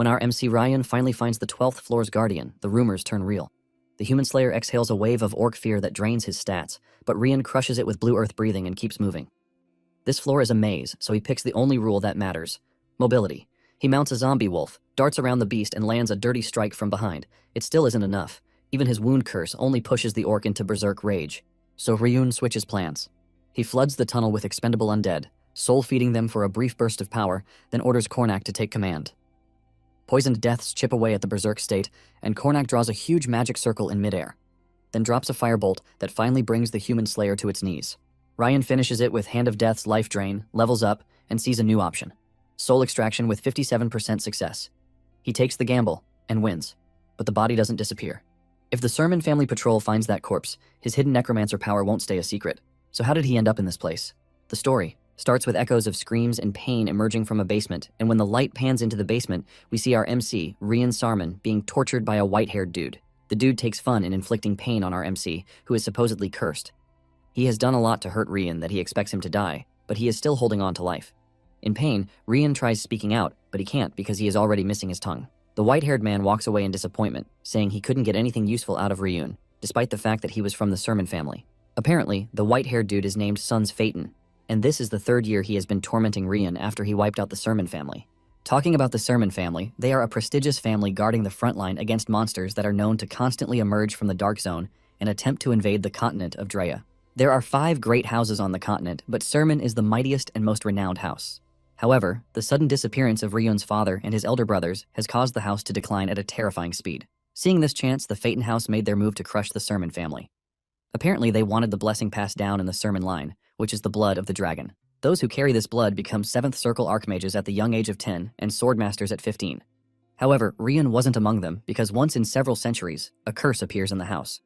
When our MC Ryan finally finds the 12th floor's guardian, the rumors turn real. The human slayer exhales a wave of orc fear that drains his stats, but Ryan crushes it with blue earth breathing and keeps moving. This floor is a maze, so he picks the only rule that matters: mobility. He mounts a zombie wolf, darts around the beast, and lands a dirty strike from behind. It still isn't enough. Even his wound curse only pushes the orc into berserk rage. So Ryun switches plans. He floods the tunnel with expendable undead, soul-feeding them for a brief burst of power, then orders Kornak to take command. Poisoned deaths chip away at the berserk state, and Kornak draws a huge magic circle in midair, then drops a firebolt that finally brings the human slayer to its knees. Ryan finishes it with Hand of Death's life drain, levels up, and sees a new option: soul extraction with 57% success. He takes the gamble and wins, but the body doesn't disappear. If the Sermon family patrol finds that corpse, his hidden necromancer power won't stay a secret. So how did he end up in this place? The story starts with echoes of screams and pain emerging from a basement, and when the light pans into the basement, we see our MC, Ryan Sarman, being tortured by a white-haired dude. The dude takes fun in inflicting pain on our MC, who is supposedly cursed. He has done a lot to hurt Ryan that he expects him to die, but he is still holding on to life. In pain, Ryan tries speaking out, but he can't because he is already missing his tongue. The white-haired man walks away in disappointment, saying he couldn't get anything useful out of Ryan, despite the fact that he was from the Sermon family. Apparently, the white-haired dude is named Sons Phaeton, and this is the 3rd year he has been tormenting Ryan after he wiped out the Sermon family. Talking about the Sermon family, they are a prestigious family guarding the front line against monsters that are known to constantly emerge from the Dark Zone and attempt to invade the continent of Drea. There are 5 great houses on the continent, but Sermon is the mightiest and most renowned house. However, the sudden disappearance of Ryan's father and his elder brothers has caused the house to decline at a terrifying speed. Seeing this chance, the Phaeton house made their move to crush the Sermon family. Apparently, they wanted the blessing passed down in the Sermon line, which is the blood of the dragon. Those who carry this blood become 7th Circle Archmages at the young age of 10 and Swordmasters at 15. However, Ryan wasn't among them because once in several centuries, a curse appears in the house.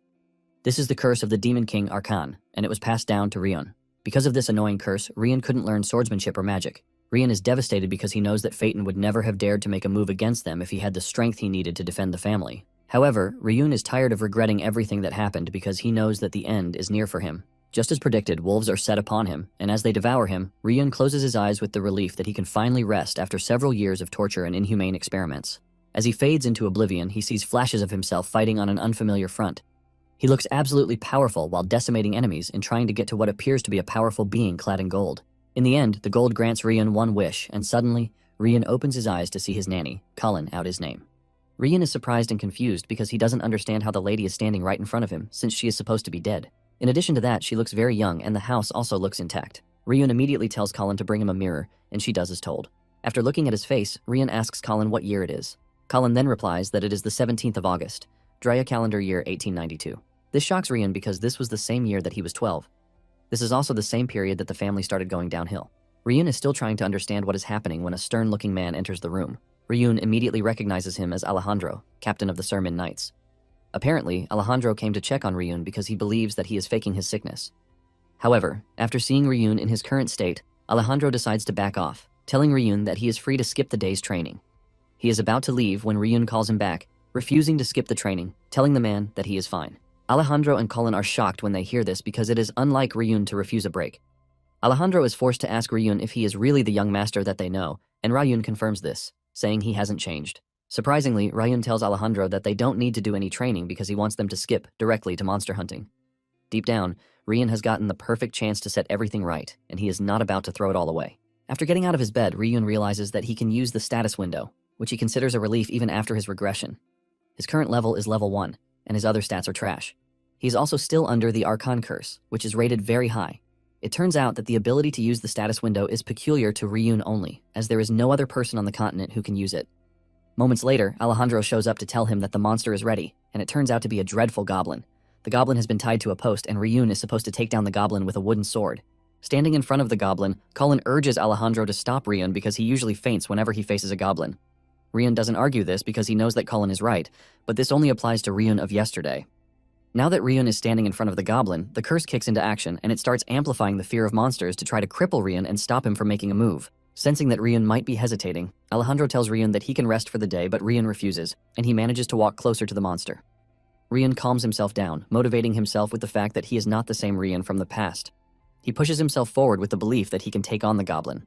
This is the curse of the Demon King Arkan, and it was passed down to Ryan. Because of this annoying curse, Ryan couldn't learn swordsmanship or magic. Ryan is devastated because he knows that Phaeton would never have dared to make a move against them if he had the strength he needed to defend the family. However, Ryan is tired of regretting everything that happened because he knows that the end is near for him. Just as predicted, wolves are set upon him, and as they devour him, Ryan closes his eyes with the relief that he can finally rest after several years of torture and inhumane experiments. As he fades into oblivion, he sees flashes of himself fighting on an unfamiliar front. He looks absolutely powerful while decimating enemies and trying to get to what appears to be a powerful being clad in gold. In the end, the gold grants Ryan one wish, and suddenly, Ryan opens his eyes to see his nanny, Cullen, out his name. Ryan is surprised and confused because he doesn't understand how the lady is standing right in front of him, since she is supposed to be dead. In addition to that, she looks very young, and the house also looks intact. Ryan immediately tells Cullen to bring him a mirror, and she does as told. After looking at his face, Ryan asks Cullen what year it is. Cullen then replies that it is the 17th of August, Drea calendar year 1892. This shocks Ryan because this was the same year that he was 12. This is also the same period that the family started going downhill. Ryan is still trying to understand what is happening when a stern-looking man enters the room. Ryan immediately recognizes him as Alejandro, captain of the Sermon Knights. Apparently, Alejandro came to check on Ryan because he believes that he is faking his sickness. However, after seeing Ryan in his current state, Alejandro decides to back off, telling Ryan that he is free to skip the day's training. He is about to leave when Ryan calls him back, refusing to skip the training, telling the man that he is fine. Alejandro and Cullen are shocked when they hear this because it is unlike Ryan to refuse a break. Alejandro is forced to ask Ryan if he is really the young master that they know, and Ryan confirms this, saying he hasn't changed. Surprisingly, Ryan tells Alejandro that they don't need to do any training because he wants them to skip directly to monster hunting. Deep down, Ryan has gotten the perfect chance to set everything right, and he is not about to throw it all away. After getting out of his bed, Ryan realizes that he can use the status window, which he considers a relief even after his regression. His current level is level 1, and his other stats are trash. He is also still under the Archon curse, which is rated very high. It turns out that the ability to use the status window is peculiar to Ryan only, as there is no other person on the continent who can use it. Moments later, Alejandro shows up to tell him that the monster is ready, and it turns out to be a dreadful goblin. The goblin has been tied to a post, and Ryan is supposed to take down the goblin with a wooden sword. Standing in front of the goblin, Cullen urges Alejandro to stop Ryan because he usually faints whenever he faces a goblin. Ryan doesn't argue this because he knows that Cullen is right, but this only applies to Ryan of yesterday. Now that Ryan is standing in front of the goblin, the curse kicks into action, and it starts amplifying the fear of monsters to try to cripple Ryan and stop him from making a move. Sensing that Ryan might be hesitating, Alejandro tells Ryan that he can rest for the day, but Ryan refuses, and he manages to walk closer to the monster. Ryan calms himself down, motivating himself with the fact that he is not the same Ryan from the past. He pushes himself forward with the belief that he can take on the goblin.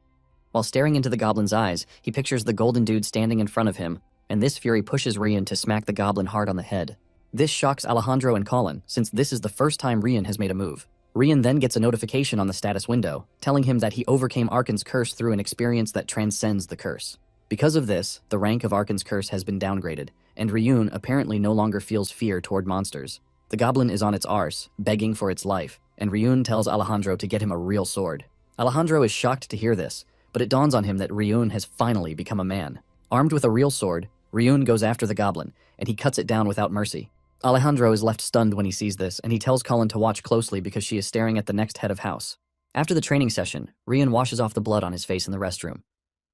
While staring into the goblin's eyes, he pictures the golden dude standing in front of him, and this fury pushes Rian to smack the goblin hard on the head. This shocks Alejandro and Colin, since this is the first time Rian has made a move. Rian then gets a notification on the status window, telling him that he overcame Arkan's curse through an experience that transcends the curse. Because of this, the rank of Arkan's curse has been downgraded, and Ryun apparently no longer feels fear toward monsters. The goblin is on its arse, begging for its life, and Ryun tells Alejandro to get him a real sword. Alejandro is shocked to hear this, but it dawns on him that Ryun has finally become a man. Armed with a real sword, Ryun goes after the goblin, and he cuts it down without mercy. Alejandro is left stunned when he sees this, and he tells Colin to watch closely because she is staring at the next head of house. After the training session, Ryun washes off the blood on his face in the restroom.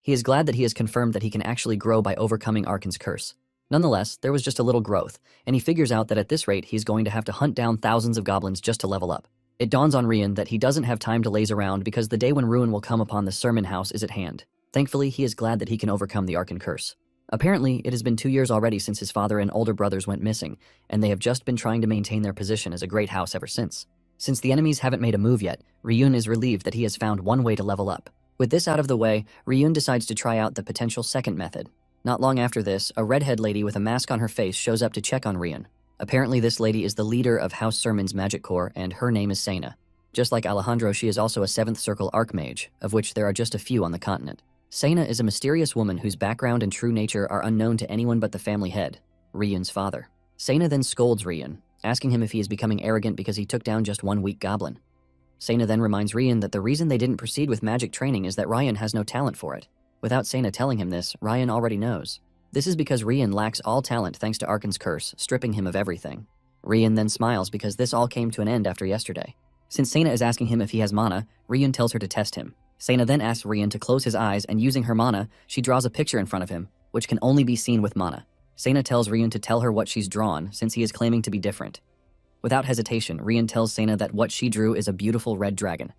He is glad that he has confirmed that he can actually grow by overcoming Arkan's curse. Nonetheless, there was just a little growth, and he figures out that at this rate he's going to have to hunt down thousands of goblins just to level up. It dawns on Ryun that he doesn't have time to laze around because the day when ruin will come upon the sermon house is at hand. Thankfully, he is glad that he can overcome the Arkan curse. Apparently, it has been 2 years already since his father and older brothers went missing, and they have just been trying to maintain their position as a great house ever since. Since the enemies haven't made a move yet, Ryun is relieved that he has found one way to level up. With this out of the way, Ryun decides to try out the potential second method. Not long after this, a redhead lady with a mask on her face shows up to check on Ryun. Apparently, this lady is the leader of House Sermon's Magic Corps, and her name is Sena. Just like Alejandro, she is also a 7th Circle Archmage, of which there are just a few on the continent. Sena is a mysterious woman whose background and true nature are unknown to anyone but the family head, Ryun's father. Sena then scolds Ryun, asking him if he is becoming arrogant because he took down just one weak goblin. Sena then reminds Ryun that the reason they didn't proceed with magic training is that Ryun has no talent for it. Without Sena telling him this, Ryun already knows. This is because Ryun lacks all talent thanks to Arkan's curse, stripping him of everything. Ryun then smiles because this all came to an end after yesterday. Since Sena is asking him if he has mana, Ryun tells her to test him. Sena then asks Ryun to close his eyes, and using her mana, she draws a picture in front of him, which can only be seen with mana. Sena tells Ryun to tell her what she's drawn, since he is claiming to be different. Without hesitation, Ryun tells Sena that what she drew is a beautiful red dragon.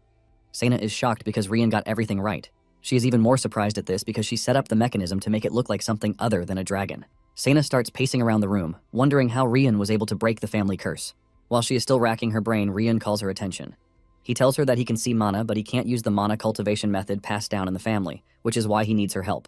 Sena is shocked because Ryun got everything right. She is even more surprised at this because she set up the mechanism to make it look like something other than a dragon. Sena starts pacing around the room, wondering how Ryun was able to break the family curse. While she is still racking her brain, Ryun calls her attention. He tells her that he can see mana, but he can't use the mana cultivation method passed down in the family, which is why he needs her help.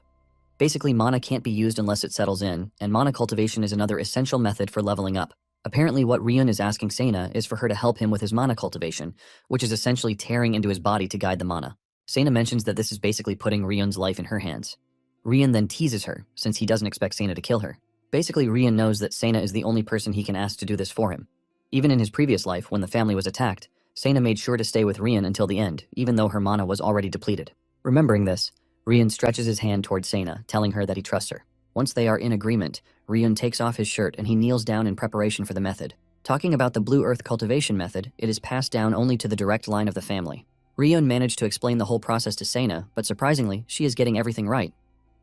Basically, mana can't be used unless it settles in, and mana cultivation is another essential method for leveling up. Apparently, what Ryun is asking Sena is for her to help him with his mana cultivation, which is essentially tearing into his body to guide the mana. Sena mentions that this is basically putting Ryun's life in her hands. Ryun then teases her, since he doesn't expect Sena to kill her. Basically, Ryun knows that Sena is the only person he can ask to do this for him. Even in his previous life, when the family was attacked, Sena made sure to stay with Ryun until the end, even though her mana was already depleted. Remembering this, Ryun stretches his hand towards Sena, telling her that he trusts her. Once they are in agreement, Ryun takes off his shirt and he kneels down in preparation for the method. Talking about the Blue Earth cultivation method, it is passed down only to the direct line of the family. Ryun managed to explain the whole process to Sena, but surprisingly, she is getting everything right.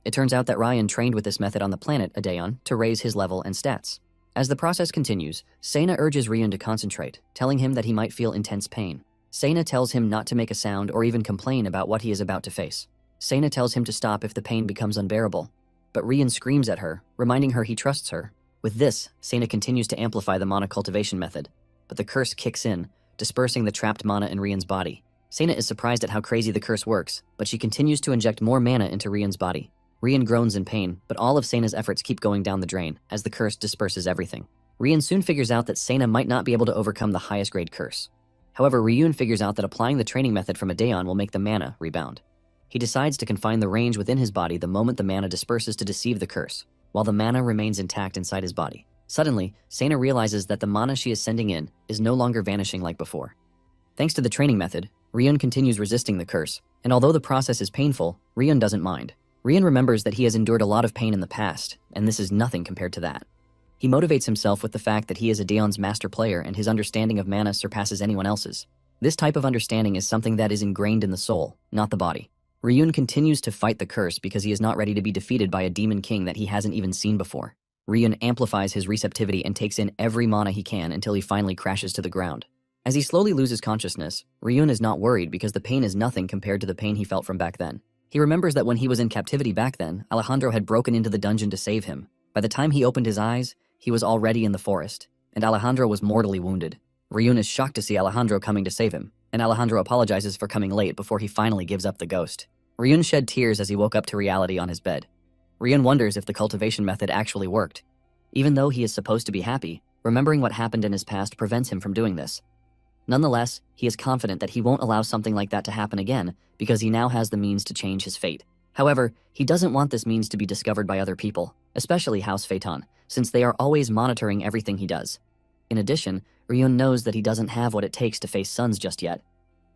It turns out that Ryan trained with this method on the planet Adeon to raise his level and stats. As the process continues, Sena urges Ryun to concentrate, telling him that he might feel intense pain. Sena tells him not to make a sound or even complain about what he is about to face. Sena tells him to stop if the pain becomes unbearable, but Ryun screams at her, reminding her he trusts her. With this, Sena continues to amplify the mana cultivation method, but the curse kicks in, dispersing the trapped mana in Ryun's body. Sena is surprised at how crazy the curse works, but she continues to inject more mana into Ryun's body. Ryun groans in pain, but all of Sena's efforts keep going down the drain as the curse disperses everything. Ryun soon figures out that Sena might not be able to overcome the highest grade curse. However, Ryun figures out that applying the training method from Adeon will make the mana rebound. He decides to confine the range within his body the moment the mana disperses to deceive the curse, while the mana remains intact inside his body. Suddenly, Sena realizes that the mana she is sending in is no longer vanishing like before. Thanks to the training method, Ryun continues resisting the curse, and although the process is painful, Ryun doesn't mind. Ryun remembers that he has endured a lot of pain in the past, and this is nothing compared to that. He motivates himself with the fact that he is Adeon's master player and his understanding of mana surpasses anyone else's. This type of understanding is something that is ingrained in the soul, not the body. Ryun continues to fight the curse because he is not ready to be defeated by a demon king that he hasn't even seen before. Ryun amplifies his receptivity and takes in every mana he can until he finally crashes to the ground. As he slowly loses consciousness, Ryun is not worried because the pain is nothing compared to the pain he felt from back then. He remembers that when he was in captivity back then, Alejandro had broken into the dungeon to save him. By the time he opened his eyes, he was already in the forest, and Alejandro was mortally wounded. Ryun is shocked to see Alejandro coming to save him, and Alejandro apologizes for coming late before he finally gives up the ghost. Ryun shed tears as he woke up to reality on his bed. Ryun wonders if the cultivation method actually worked. Even though he is supposed to be happy, remembering what happened in his past prevents him from doing this. Nonetheless, he is confident that he won't allow something like that to happen again because he now has the means to change his fate. However, he doesn't want this means to be discovered by other people, especially House Phaeton, since they are always monitoring everything he does. In addition, Ryun knows that he doesn't have what it takes to face Suns just yet.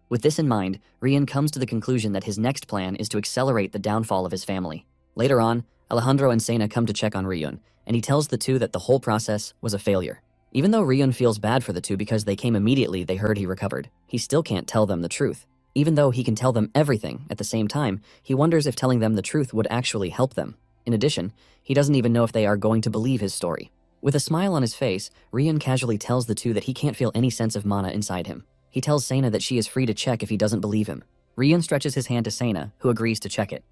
With this in mind, Ryun comes to the conclusion that his next plan is to accelerate the downfall of his family. Later on, Alejandro and Sena come to check on Ryun, and he tells the two that the whole process was a failure. Even though Ryun feels bad for the two because they came immediately they heard he recovered, he still can't tell them the truth. Even though he can tell them everything at the same time, he wonders if telling them the truth would actually help them. In addition, he doesn't even know if they are going to believe his story. With a smile on his face, Ryun casually tells the two that he can't feel any sense of mana inside him. He tells Sena that she is free to check if he doesn't believe him. Ryun stretches his hand to Sena, who agrees to check it.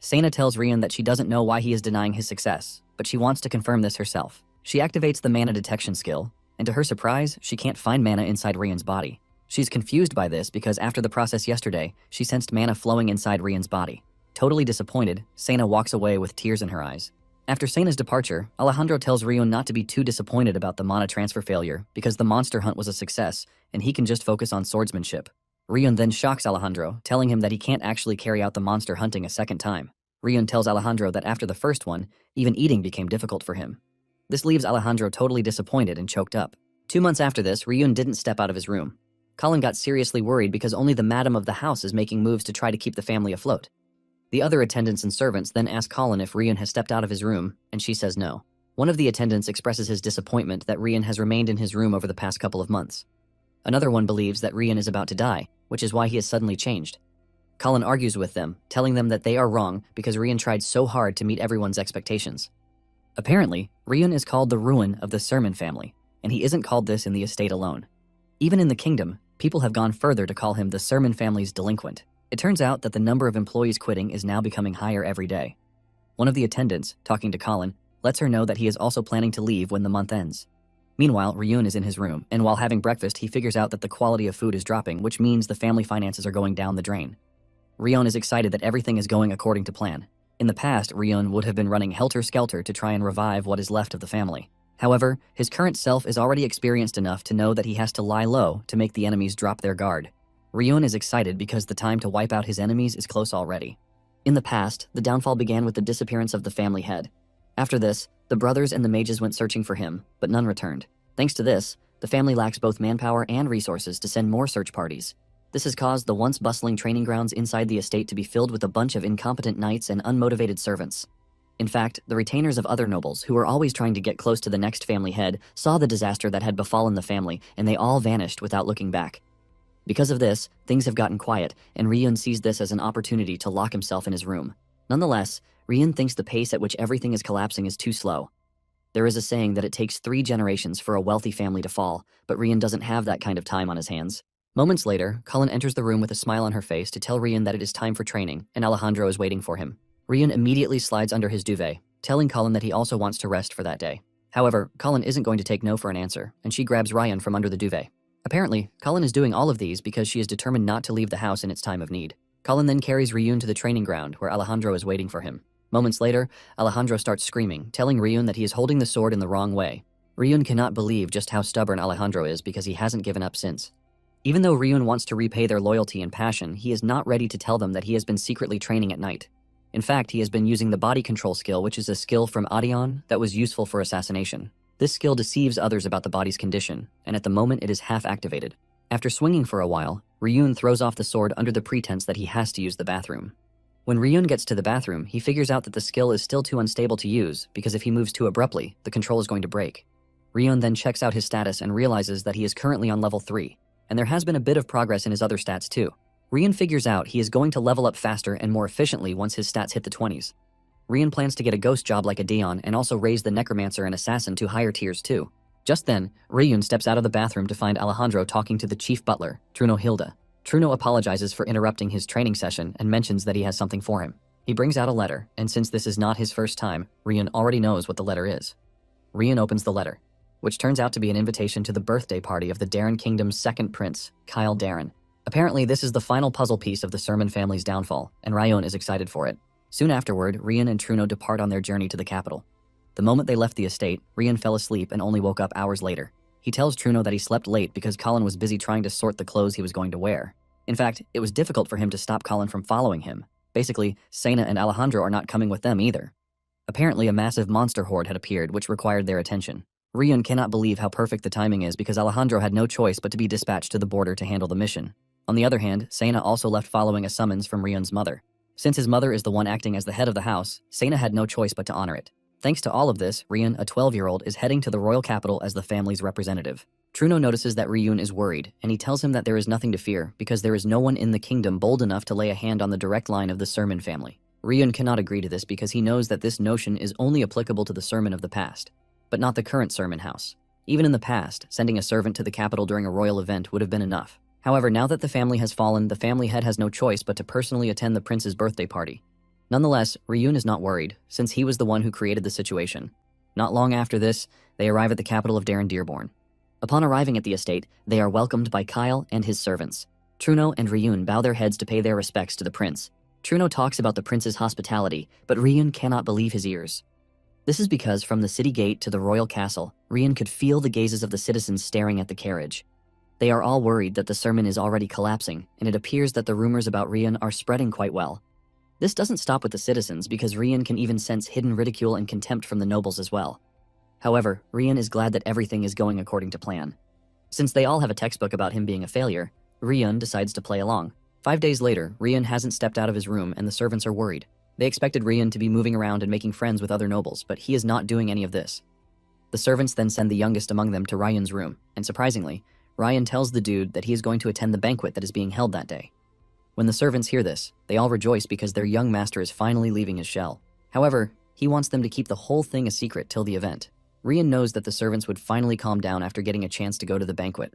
Sena tells Ryun that she doesn't know why he is denying his success, but she wants to confirm this herself. She activates the mana detection skill, and to her surprise, she can't find mana inside Ryun's body. She's confused by this because after the process yesterday, she sensed mana flowing inside Ryun's body. Totally disappointed, Sena walks away with tears in her eyes. After Sena's departure, Alejandro tells Ryun not to be too disappointed about the mana transfer failure because the monster hunt was a success and he can just focus on swordsmanship. Ryun then shocks Alejandro, telling him that he can't actually carry out the monster hunting a second time. Ryun tells Alejandro that after the first one, even eating became difficult for him. This leaves Alejandro totally disappointed and choked up. 2 months after this, Ryun didn't step out of his room. Colin got seriously worried because only the madam of the house is making moves to try to keep the family afloat. The other attendants and servants then ask Colin if Ryun has stepped out of his room, and she says no. One of the attendants expresses his disappointment that Ryun has remained in his room over the past couple of months. Another one believes that Ryun is about to die, which is why he has suddenly changed. Colin argues with them, telling them that they are wrong because Ryun tried so hard to meet everyone's expectations. Apparently, Ryun is called the ruin of the Sermon family, and he isn't called this in the estate alone. Even in the kingdom, people have gone further to call him the Sermon family's delinquent. It turns out that the number of employees quitting is now becoming higher every day. One of the attendants, talking to Colin, lets her know that he is also planning to leave when the month ends. Meanwhile, Ryun is in his room, and while having breakfast, he figures out that the quality of food is dropping, which means the family finances are going down the drain. Ryun is excited that everything is going according to plan. In the past, Ryun would have been running helter-skelter to try and revive what is left of the family. However, his current self is already experienced enough to know that he has to lie low to make the enemies drop their guard. Ryun is excited because the time to wipe out his enemies is close already. In the past, the downfall began with the disappearance of the family head. After this, the brothers and the mages went searching for him, but none returned. Thanks to this, the family lacks both manpower and resources to send more search parties. This has caused the once bustling training grounds inside the estate to be filled with a bunch of incompetent knights and unmotivated servants. In fact, the retainers of other nobles, who were always trying to get close to the next family head, saw the disaster that had befallen the family, and they all vanished without looking back. Because of this, things have gotten quiet, and Ryun sees this as an opportunity to lock himself in his room. Nonetheless, Ryun thinks the pace at which everything is collapsing is too slow. There is a saying that it takes 3 generations for a wealthy family to fall, but Ryun doesn't have that kind of time on his hands. Moments later, Colin enters the room with a smile on her face to tell Ryun that it is time for training, and Alejandro is waiting for him. Ryun immediately slides under his duvet, telling Colin that he also wants to rest for that day. However, Colin isn't going to take no for an answer, and she grabs Ryun from under the duvet. Apparently, Colin is doing all of these because she is determined not to leave the house in its time of need. Colin then carries Ryun to the training ground where Alejandro is waiting for him. Moments later, Alejandro starts screaming, telling Ryun that he is holding the sword in the wrong way. Ryun cannot believe just how stubborn Alejandro is because he hasn't given up since. Even though Ryun wants to repay their loyalty and passion, he is not ready to tell them that he has been secretly training at night. In fact, he has been using the body control skill, which is a skill from Adion that was useful for assassination. This skill deceives others about the body's condition, and at the moment it is half activated. After swinging for a while, Ryun throws off the sword under the pretense that he has to use the bathroom. When Ryun gets to the bathroom, he figures out that the skill is still too unstable to use because if he moves too abruptly, the control is going to break. Ryun then checks out his status and realizes that he is currently on level 3, and there has been a bit of progress in his other stats too. Ryun figures out he is going to level up faster and more efficiently once his stats hit the 20s. Ryun plans to get a ghost job like a Dion and also raise the Necromancer and Assassin to higher tiers too. Just then, Ryun steps out of the bathroom to find Alejandro talking to the chief butler, Truno Hilda. Truno apologizes for interrupting his training session and mentions that he has something for him. He brings out a letter, and since this is not his first time, Ryun already knows what the letter is. Ryun opens the letter, which turns out to be an invitation to the birthday party of the Darren Kingdom's second prince, Kyle Darren. Apparently, this is the final puzzle piece of the Sermon family's downfall, and Ryun is excited for it. Soon afterward, Rian and Truno depart on their journey to the capital. The moment they left the estate, Rian fell asleep and only woke up hours later. He tells Truno that he slept late because Colin was busy trying to sort the clothes he was going to wear. In fact, it was difficult for him to stop Colin from following him. Basically, Sena and Alejandro are not coming with them either. Apparently, a massive monster horde had appeared which required their attention. Rian cannot believe how perfect the timing is because Alejandro had no choice but to be dispatched to the border to handle the mission. On the other hand, Sena also left following a summons from Rian's mother. Since his mother is the one acting as the head of the house, Sena had no choice but to honor it. Thanks to all of this, Rian, a 12-year-old, is heading to the royal capital as the family's representative. Truno notices that Ryun is worried, and he tells him that there is nothing to fear because there is no one in the kingdom bold enough to lay a hand on the direct line of the Sermon family. Ryun cannot agree to this because he knows that this notion is only applicable to the Sermon of the past, but not the current Sermon house. Even in the past, sending a servant to the capital during a royal event would have been enough. However, now that the family has fallen, the family head has no choice but to personally attend the prince's birthday party. Nonetheless, Ryun is not worried, since he was the one who created the situation. Not long after this, they arrive at the capital of Darren Dearborn. Upon arriving at the estate, they are welcomed by Kyle and his servants. Truno and Ryun bow their heads to pay their respects to the prince. Truno talks about the prince's hospitality, but Ryun cannot believe his ears. This is because from the city gate to the royal castle, Ryun could feel the gazes of the citizens staring at the carriage. They are all worried that the sermon is already collapsing, and it appears that the rumors about Ryun are spreading quite well. This doesn't stop with the citizens because Ryun can even sense hidden ridicule and contempt from the nobles as well. However, Ryun is glad that everything is going according to plan. Since they all have a textbook about him being a failure, Ryun decides to play along. 5 days later, Ryun hasn't stepped out of his room and the servants are worried. They expected Ryun to be moving around and making friends with other nobles, but he is not doing any of this. The servants then send the youngest among them to Ryun's room, and surprisingly, Ryun tells the dude that he is going to attend the banquet that is being held that day. When the servants hear this, they all rejoice because their young master is finally leaving his shell. However, he wants them to keep the whole thing a secret till the event. Ryun knows that the servants would finally calm down after getting a chance to go to the banquet.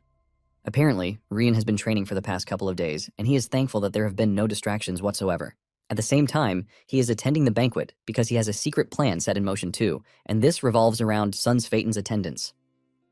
Apparently, Ryun has been training for the past couple of days, and he is thankful that there have been no distractions whatsoever. At the same time, he is attending the banquet because he has a secret plan set in motion too, and this revolves around Sons Phaeton's attendance.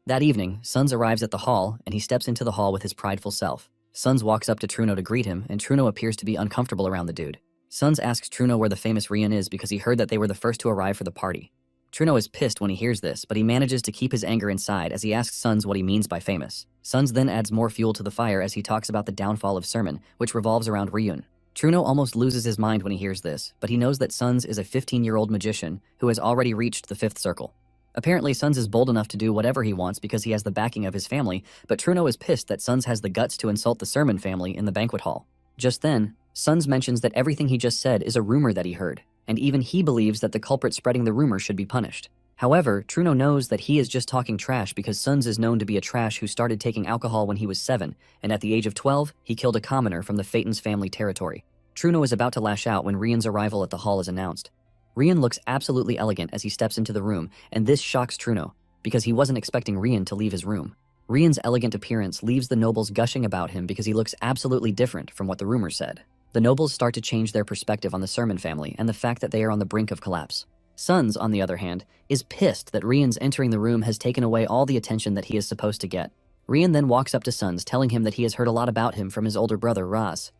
That evening, Sons arrives at the hall, and he steps into the hall with his prideful self. Sons walks up to Truno to greet him, and Truno appears to be uncomfortable around the dude. Sons asks Truno where the famous Ryun is because he heard that they were the first to arrive for the party. Truno is pissed when he hears this, but he manages to keep his anger inside as he asks Sons what he means by famous. Sons then adds more fuel to the fire as he talks about the downfall of Sermon, which revolves around Ryun. Truno almost loses his mind when he hears this, but he knows that Sons is a 15-year-old magician who has already reached the 5th circle. Apparently, Sons is bold enough to do whatever he wants because he has the backing of his family, but Truno is pissed that Sons has the guts to insult the Sermon family in the banquet hall. Just then, Sons mentions that everything he just said is a rumor that he heard, and even he believes that the culprit spreading the rumor should be punished. However, Truno knows that he is just talking trash because Sons is known to be a trash who started taking alcohol when he was 7, and at the age of 12, he killed a commoner from the Phaeton's family territory. Truno is about to lash out when Ryun's arrival at the hall is announced. Ryun looks absolutely elegant as he steps into the room, and this shocks Truno, because he wasn't expecting Ryun to leave his room. Ryun's elegant appearance leaves the nobles gushing about him because he looks absolutely different from what the rumors said. The nobles start to change their perspective on the Sermon family and the fact that they are on the brink of collapse. Sons, on the other hand, is pissed that Ryun's entering the room has taken away all the attention that he is supposed to get. Ryun then walks up to Sons, telling him that he has heard a lot about him from his older brother, Raz.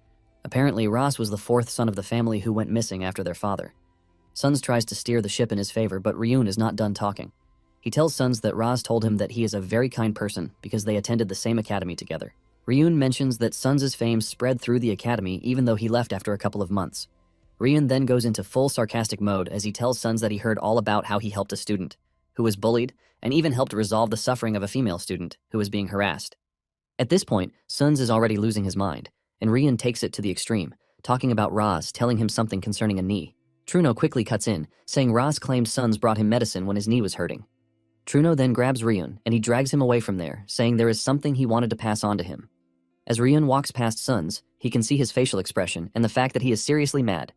Apparently, Raz was the 4th son of the family who went missing after their father. Sons tries to steer the ship in his favor, but Ryun is not done talking. He tells Sons that Raz told him that he is a very kind person because they attended the same academy together. Ryun mentions that Sons' fame spread through the academy even though he left after a couple of months. Ryun then goes into full sarcastic mode as he tells Sons that he heard all about how he helped a student who was bullied and even helped resolve the suffering of a female student who was being harassed. At this point, Sons is already losing his mind, and Ryun takes it to the extreme, talking about Raz telling him something concerning a knee. Truno quickly cuts in, saying Raz claimed Sons brought him medicine when his knee was hurting. Truno then grabs Ryun, and he drags him away from there, saying there is something he wanted to pass on to him. As Ryun walks past Sons, he can see his facial expression and the fact that he is seriously mad.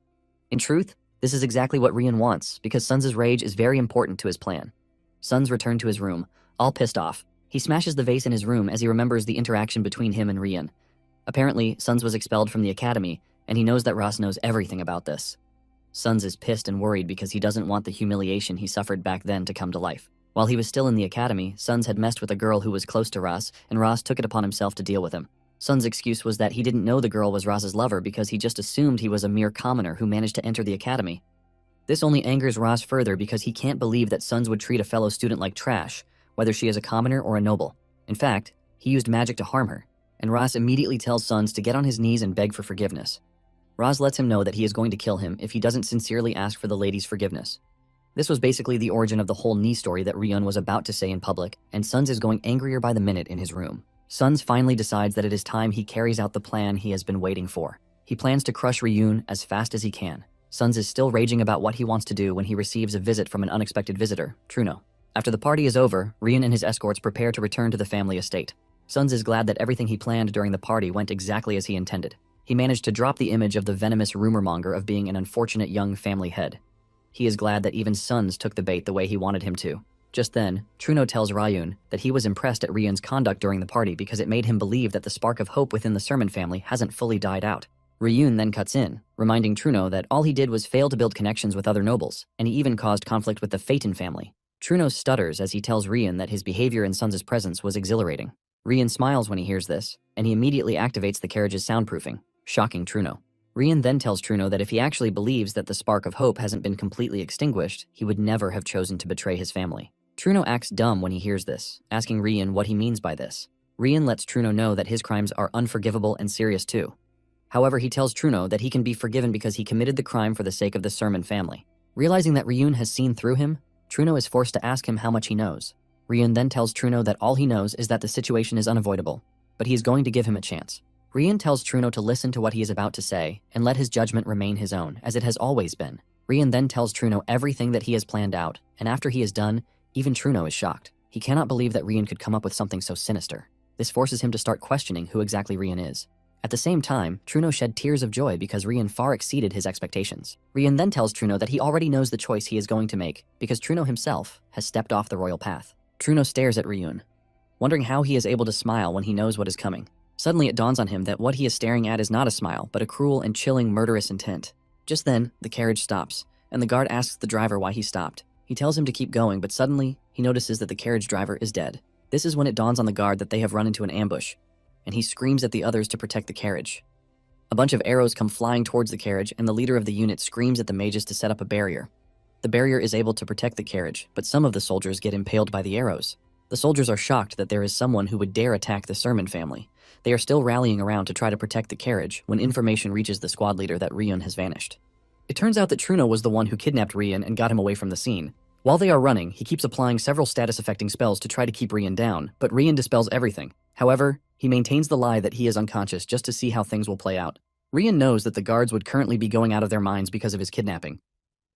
In truth, this is exactly what Ryun wants, because Sons' rage is very important to his plan. Sons return to his room, all pissed off. He smashes the vase in his room as he remembers the interaction between him and Ryun. Apparently, Sons was expelled from the academy, and he knows that Ross knows everything about this. Sons is pissed and worried because he doesn't want the humiliation he suffered back then to come to life. While he was still in the academy, Sons had messed with a girl who was close to Ross, and Ross took it upon himself to deal with him. Sun's excuse was that he didn't know the girl was Raz's lover because he just assumed he was a mere commoner who managed to enter the academy. This only angers Raz further because he can't believe that Suns would treat a fellow student like trash, whether she is a commoner or a noble. In fact, he used magic to harm her, and Raz immediately tells Suns to get on his knees and beg for forgiveness. Raz lets him know that he is going to kill him if he doesn't sincerely ask for the lady's forgiveness. This was basically the origin of the whole knee story that Ryun was about to say in public, and Suns is going angrier by the minute in his room. Suns finally decides that it is time he carries out the plan he has been waiting for. He plans to crush Ryun as fast as he can. Suns is still raging about what he wants to do when he receives a visit from an unexpected visitor, Truno. After the party is over, Ryun and his escorts prepare to return to the family estate. Suns is glad that everything he planned during the party went exactly as he intended. He managed to drop the image of the venomous rumor monger of being an unfortunate young family head. He is glad that even Suns took the bait the way he wanted him to. Just then, Truno tells Ryun that he was impressed at Ryun's conduct during the party because it made him believe that the spark of hope within the Sermon family hasn't fully died out. Ryun then cuts in, reminding Truno that all he did was fail to build connections with other nobles, and he even caused conflict with the Phaeton family. Truno stutters as he tells Ryun that his behavior in Suns' presence was exhilarating. Ryun smiles when he hears this, and he immediately activates the carriage's soundproofing, shocking Truno. Ryun then tells Truno that if he actually believes that the spark of hope hasn't been completely extinguished, he would never have chosen to betray his family. Truno acts dumb when he hears this, asking Ryun what he means by this. Ryun lets Truno know that his crimes are unforgivable and serious too. However, he tells Truno that he can be forgiven because he committed the crime for the sake of the Sermon family. Realizing that Ryun has seen through him, Truno is forced to ask him how much he knows. Ryun then tells Truno that all he knows is that the situation is unavoidable, but he is going to give him a chance. Ryun tells Truno to listen to what he is about to say and let his judgment remain his own, as it has always been. Ryun then tells Truno everything that he has planned out, and after he is done, even Truno is shocked. He cannot believe that Ryun could come up with something so sinister. This forces him to start questioning who exactly Ryun is. At the same time, Truno shed tears of joy because Ryun far exceeded his expectations. Ryun then tells Truno that he already knows the choice he is going to make because Truno himself has stepped off the royal path. Truno stares at Ryun, wondering how he is able to smile when he knows what is coming. Suddenly it dawns on him that what he is staring at is not a smile, but a cruel and chilling murderous intent. Just then, the carriage stops, and the guard asks the driver why he stopped. He tells him to keep going, but suddenly, he notices that the carriage driver is dead. This is when it dawns on the guard that they have run into an ambush, and he screams at the others to protect the carriage. A bunch of arrows come flying towards the carriage, and the leader of the unit screams at the mages to set up a barrier. The barrier is able to protect the carriage, but some of the soldiers get impaled by the arrows. The soldiers are shocked that there is someone who would dare attack the Sermon family. They are still rallying around to try to protect the carriage when information reaches the squad leader that Ryun has vanished. It turns out that Truno was the one who kidnapped Ryun and got him away from the scene. While they are running, he keeps applying several status-affecting spells to try to keep Ryun down, but Ryun dispels everything. However, he maintains the lie that he is unconscious just to see how things will play out. Ryun knows that the guards would currently be going out of their minds because of his kidnapping.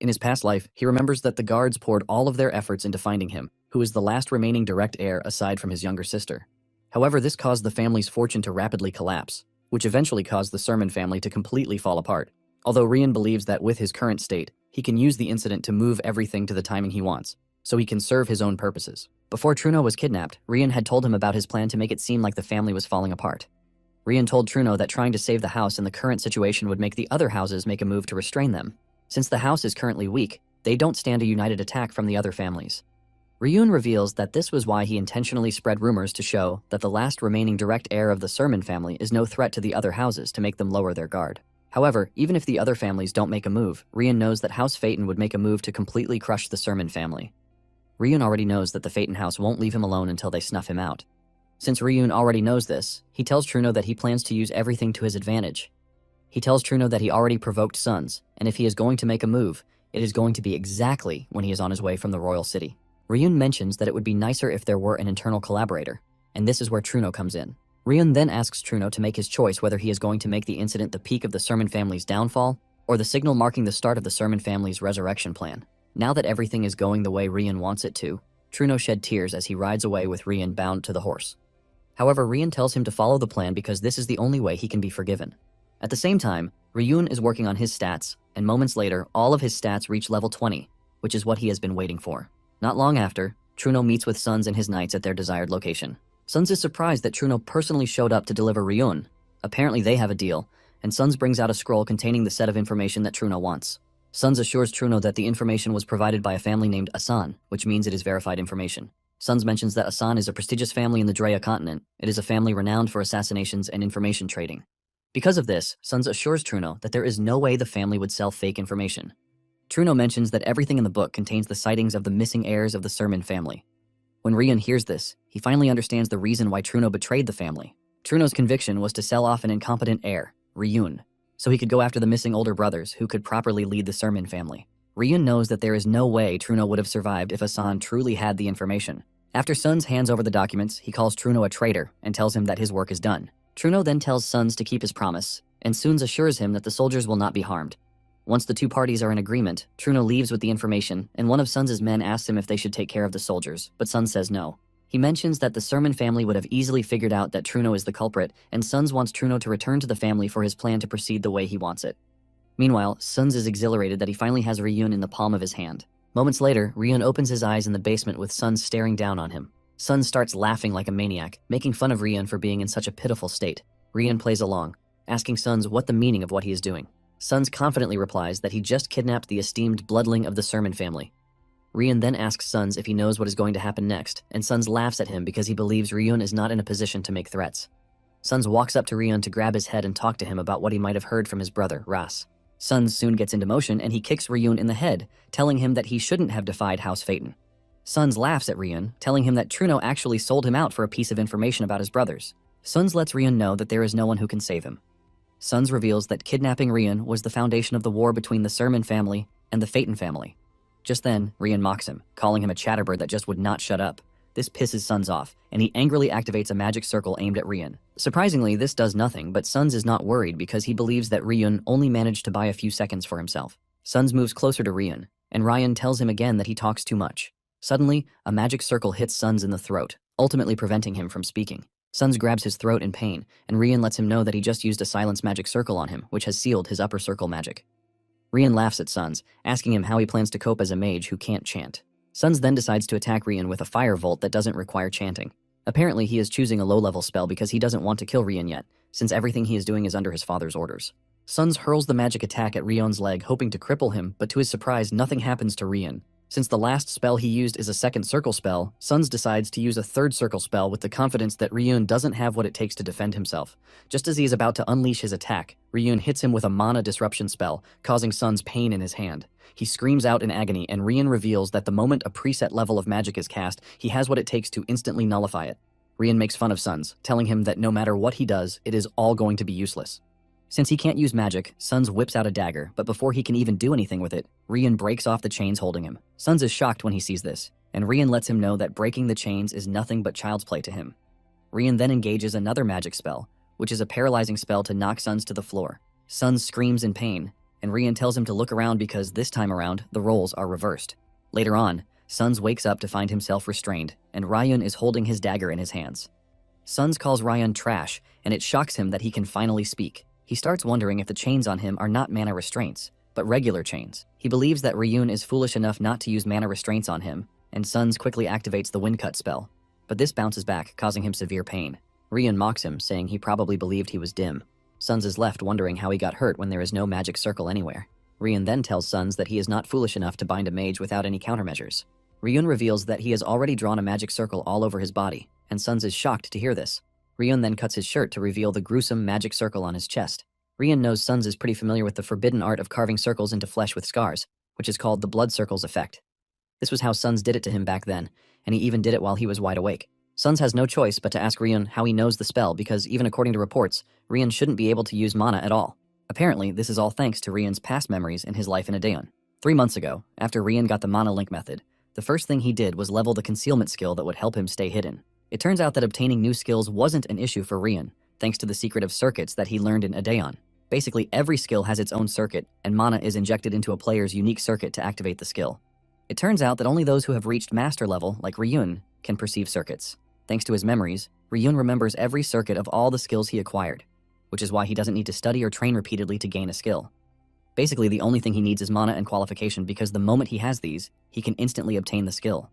In his past life, he remembers that the guards poured all of their efforts into finding him, who is the last remaining direct heir aside from his younger sister. However, this caused the family's fortune to rapidly collapse, which eventually caused the Sermon family to completely fall apart. Although Ryun believes that with his current state, he can use the incident to move everything to the timing he wants, so he can serve his own purposes. Before Truno was kidnapped, Ryun had told him about his plan to make it seem like the family was falling apart. Ryun told Truno that trying to save the house in the current situation would make the other houses make a move to restrain them. Since the house is currently weak, they don't stand a united attack from the other families. Ryun reveals that this was why he intentionally spread rumors to show that the last remaining direct heir of the Sermon family is no threat to the other houses to make them lower their guard. However, even if the other families don't make a move, Ryun knows that House Phaeton would make a move to completely crush the Sermon family. Ryun already knows that the Phaeton house won't leave him alone until they snuff him out. Since Ryun already knows this, he tells Truno that he plans to use everything to his advantage. He tells Truno that he already provoked Suns, and if he is going to make a move, it is going to be exactly when he is on his way from the royal city. Ryun mentions that it would be nicer if there were an internal collaborator, and this is where Truno comes in. Ryun then asks Truno to make his choice whether he is going to make the incident the peak of the Sermon family's downfall, or the signal marking the start of the Sermon family's resurrection plan. Now that everything is going the way Ryun wants it to, Truno shed tears as he rides away with Ryun bound to the horse. However, Ryun tells him to follow the plan because this is the only way he can be forgiven. At the same time, Ryun is working on his stats, and moments later, all of his stats reach level 20, which is what he has been waiting for. Not long after, Truno meets with Suns and his knights at their desired location. Suns is surprised that Truno personally showed up to deliver Ryun. Apparently they have a deal, and Suns brings out a scroll containing the set of information that Truno wants. Suns assures Truno that the information was provided by a family named Asan, which means it is verified information. Suns mentions that Asan is a prestigious family in the Drea continent. It is a family renowned for assassinations and information trading. Because of this, Suns assures Truno that there is no way the family would sell fake information. Truno mentions that everything in the book contains the sightings of the missing heirs of the Sermon family. When Rian hears this, he finally understands the reason why Truno betrayed the family. Truno's conviction was to sell off an incompetent heir, Ryun, so he could go after the missing older brothers who could properly lead the Sermon family. Ryun knows that there is no way Truno would have survived if Asan truly had the information. After Suns hands over the documents, he calls Truno a traitor and tells him that his work is done. Truno then tells Suns to keep his promise, and Suns assures him that the soldiers will not be harmed. Once the two parties are in agreement, Truno leaves with the information, and one of Suns' men asks him if they should take care of the soldiers, but Suns says no. He mentions that the Sermon family would have easily figured out that Truno is the culprit, and Suns wants Truno to return to the family for his plan to proceed the way he wants it. Meanwhile, Suns is exhilarated that he finally has Ryun in the palm of his hand. Moments later, Ryun opens his eyes in the basement with Suns staring down on him. Suns starts laughing like a maniac, making fun of Ryun for being in such a pitiful state. Ryun plays along, asking Suns what the meaning of what he is doing. Suns confidently replies that he just kidnapped the esteemed bloodling of the Sermon family. Ryun then asks Suns if he knows what is going to happen next, and Suns laughs at him because he believes Ryun is not in a position to make threats. Suns walks up to Ryun to grab his head and talk to him about what he might have heard from his brother, Ras. Suns soon gets into motion and he kicks Ryun in the head, telling him that he shouldn't have defied House Phaeton. Suns laughs at Ryun, telling him that Truno actually sold him out for a piece of information about his brothers. Suns lets Ryun know that there is no one who can save him. Suns reveals that kidnapping Ryun was the foundation of the war between the Sermon family and the Phaeton family. Just then, Ryun mocks him, calling him a chatterbird that just would not shut up. This pisses Suns off, and he angrily activates a magic circle aimed at Ryun. Surprisingly, this does nothing, but Suns is not worried because he believes that Ryun only managed to buy a few seconds for himself. Suns moves closer to Ryun, and Ryun tells him again that he talks too much. Suddenly, a magic circle hits Suns in the throat, ultimately preventing him from speaking. Suns grabs his throat in pain, and Ryun lets him know that he just used a silence magic circle on him, which has sealed his upper circle magic. Ryun laughs at Suns, asking him how he plans to cope as a mage who can't chant. Suns then decides to attack Ryun with a fire volt that doesn't require chanting. Apparently, he is choosing a low-level spell because he doesn't want to kill Ryun yet, since everything he is doing is under his father's orders. Suns hurls the magic attack at Ryun's leg, hoping to cripple him, but to his surprise, nothing happens to Ryun. Since the last spell he used is a second circle spell, Suns decides to use a third circle spell with the confidence that Ryun doesn't have what it takes to defend himself. Just as he is about to unleash his attack, Ryun hits him with a mana disruption spell, causing Suns pain in his hand. He screams out in agony, and Ryun reveals that the moment a preset level of magic is cast, he has what it takes to instantly nullify it. Ryun makes fun of Suns, telling him that no matter what he does, it is all going to be useless. Since he can't use magic, Suns whips out a dagger, but before he can even do anything with it, Ryun breaks off the chains holding him. Suns is shocked when he sees this, and Ryun lets him know that breaking the chains is nothing but child's play to him. Ryun then engages another magic spell, which is a paralyzing spell to knock Suns to the floor. Suns screams in pain, and Ryun tells him to look around because this time around, the roles are reversed. Later on, Suns wakes up to find himself restrained, and Ryun is holding his dagger in his hands. Suns calls Ryun trash, and it shocks him that he can finally speak. He starts wondering if the chains on him are not mana restraints, but regular chains. He believes that Ryun is foolish enough not to use mana restraints on him, and Suns quickly activates the Wind Cut spell. But this bounces back, causing him severe pain. Ryun mocks him, saying he probably believed he was dim. Suns is left wondering how he got hurt when there is no magic circle anywhere. Ryun then tells Suns that he is not foolish enough to bind a mage without any countermeasures. Ryun reveals that he has already drawn a magic circle all over his body, and Suns is shocked to hear this. Ryun then cuts his shirt to reveal the gruesome magic circle on his chest. Ryun knows Suns is pretty familiar with the forbidden art of carving circles into flesh with scars, which is called the blood circles effect. This was how Suns did it to him back then, and he even did it while he was wide awake. Suns has no choice but to ask Ryun how he knows the spell because even according to reports, Ryun shouldn't be able to use mana at all. Apparently, this is all thanks to Ryun's past memories in his life in Adeon. 3 months ago, after Ryun got the mana link method, the first thing he did was level the concealment skill that would help him stay hidden. It turns out that obtaining new skills wasn't an issue for Ryun, thanks to the secret of circuits that he learned in Adeon. Basically, every skill has its own circuit, and mana is injected into a player's unique circuit to activate the skill. It turns out that only those who have reached master level, like Ryun, can perceive circuits. Thanks to his memories, Ryun remembers every circuit of all the skills he acquired, which is why he doesn't need to study or train repeatedly to gain a skill. Basically, the only thing he needs is mana and qualification because the moment he has these, he can instantly obtain the skill.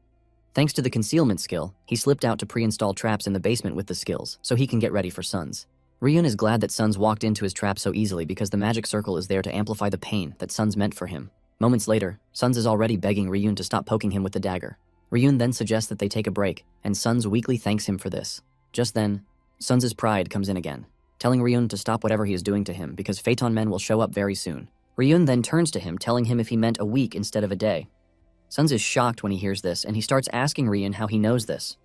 Thanks to the concealment skill, he slipped out to pre-install traps in the basement with the skills, so he can get ready for Suns. Ryun is glad that Suns walked into his trap so easily because the magic circle is there to amplify the pain that Suns meant for him. Moments later, Suns is already begging Ryun to stop poking him with the dagger. Ryun then suggests that they take a break, and Suns weakly thanks him for this. Just then, Suns' pride comes in again, telling Ryun to stop whatever he is doing to him because Phaeton men will show up very soon. Ryun then turns to him, telling him if he meant a week instead of a day. Suns is shocked when he hears this, and he starts asking Ryun how he knows this.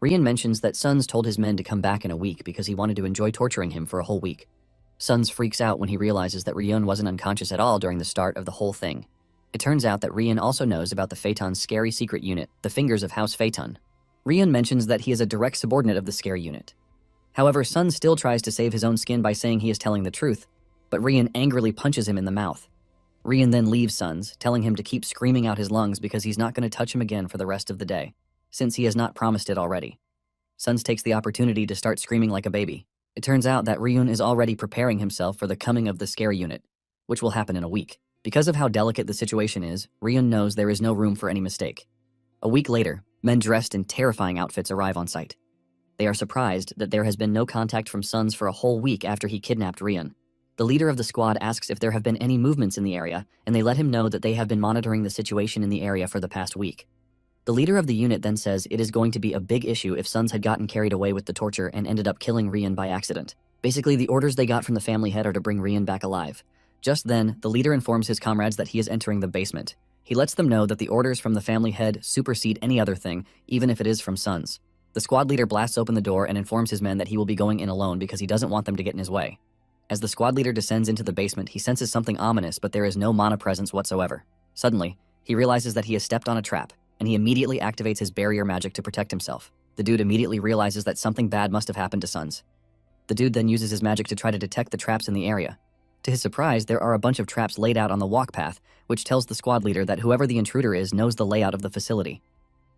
Ryun mentions that Suns told his men to come back in a week because he wanted to enjoy torturing him for a whole week. Suns freaks out when he realizes that Ryun wasn't unconscious at all during the start of the whole thing. It turns out that Ryun also knows about the Phaeton's scary secret unit, the Fingers of House Phaeton. Ryun mentions that he is a direct subordinate of the scary unit. However, Sun still tries to save his own skin by saying he is telling the truth, but Ryun angrily punches him in the mouth. Ryun then leaves Suns, telling him to keep screaming out his lungs because he's not going to touch him again for the rest of the day, since he has not promised it already. Suns takes the opportunity to start screaming like a baby. It turns out that Ryun is already preparing himself for the coming of the scary unit, which will happen in a week. Because of how delicate the situation is, Ryun knows there is no room for any mistake. A week later, men dressed in terrifying outfits arrive on site. They are surprised that there has been no contact from Suns for a whole week after he kidnapped Ryun. The leader of the squad asks if there have been any movements in the area, and they let him know that they have been monitoring the situation in the area for the past week. The leader of the unit then says it is going to be a big issue if Suns had gotten carried away with the torture and ended up killing Ryun by accident. Basically, the orders they got from the family head are to bring Ryun back alive. Just then, the leader informs his comrades that he is entering the basement. He lets them know that the orders from the family head supersede any other thing, even if it is from Suns. The squad leader blasts open the door and informs his men that he will be going in alone because he doesn't want them to get in his way. As the squad leader descends into the basement, he senses something ominous, but there is no mana presence whatsoever. Suddenly, he realizes that he has stepped on a trap, and he immediately activates his barrier magic to protect himself. The dude immediately realizes that something bad must have happened to Suns. The dude then uses his magic to try to detect the traps in the area. To his surprise, there are a bunch of traps laid out on the walk path, which tells the squad leader that whoever the intruder is knows the layout of the facility.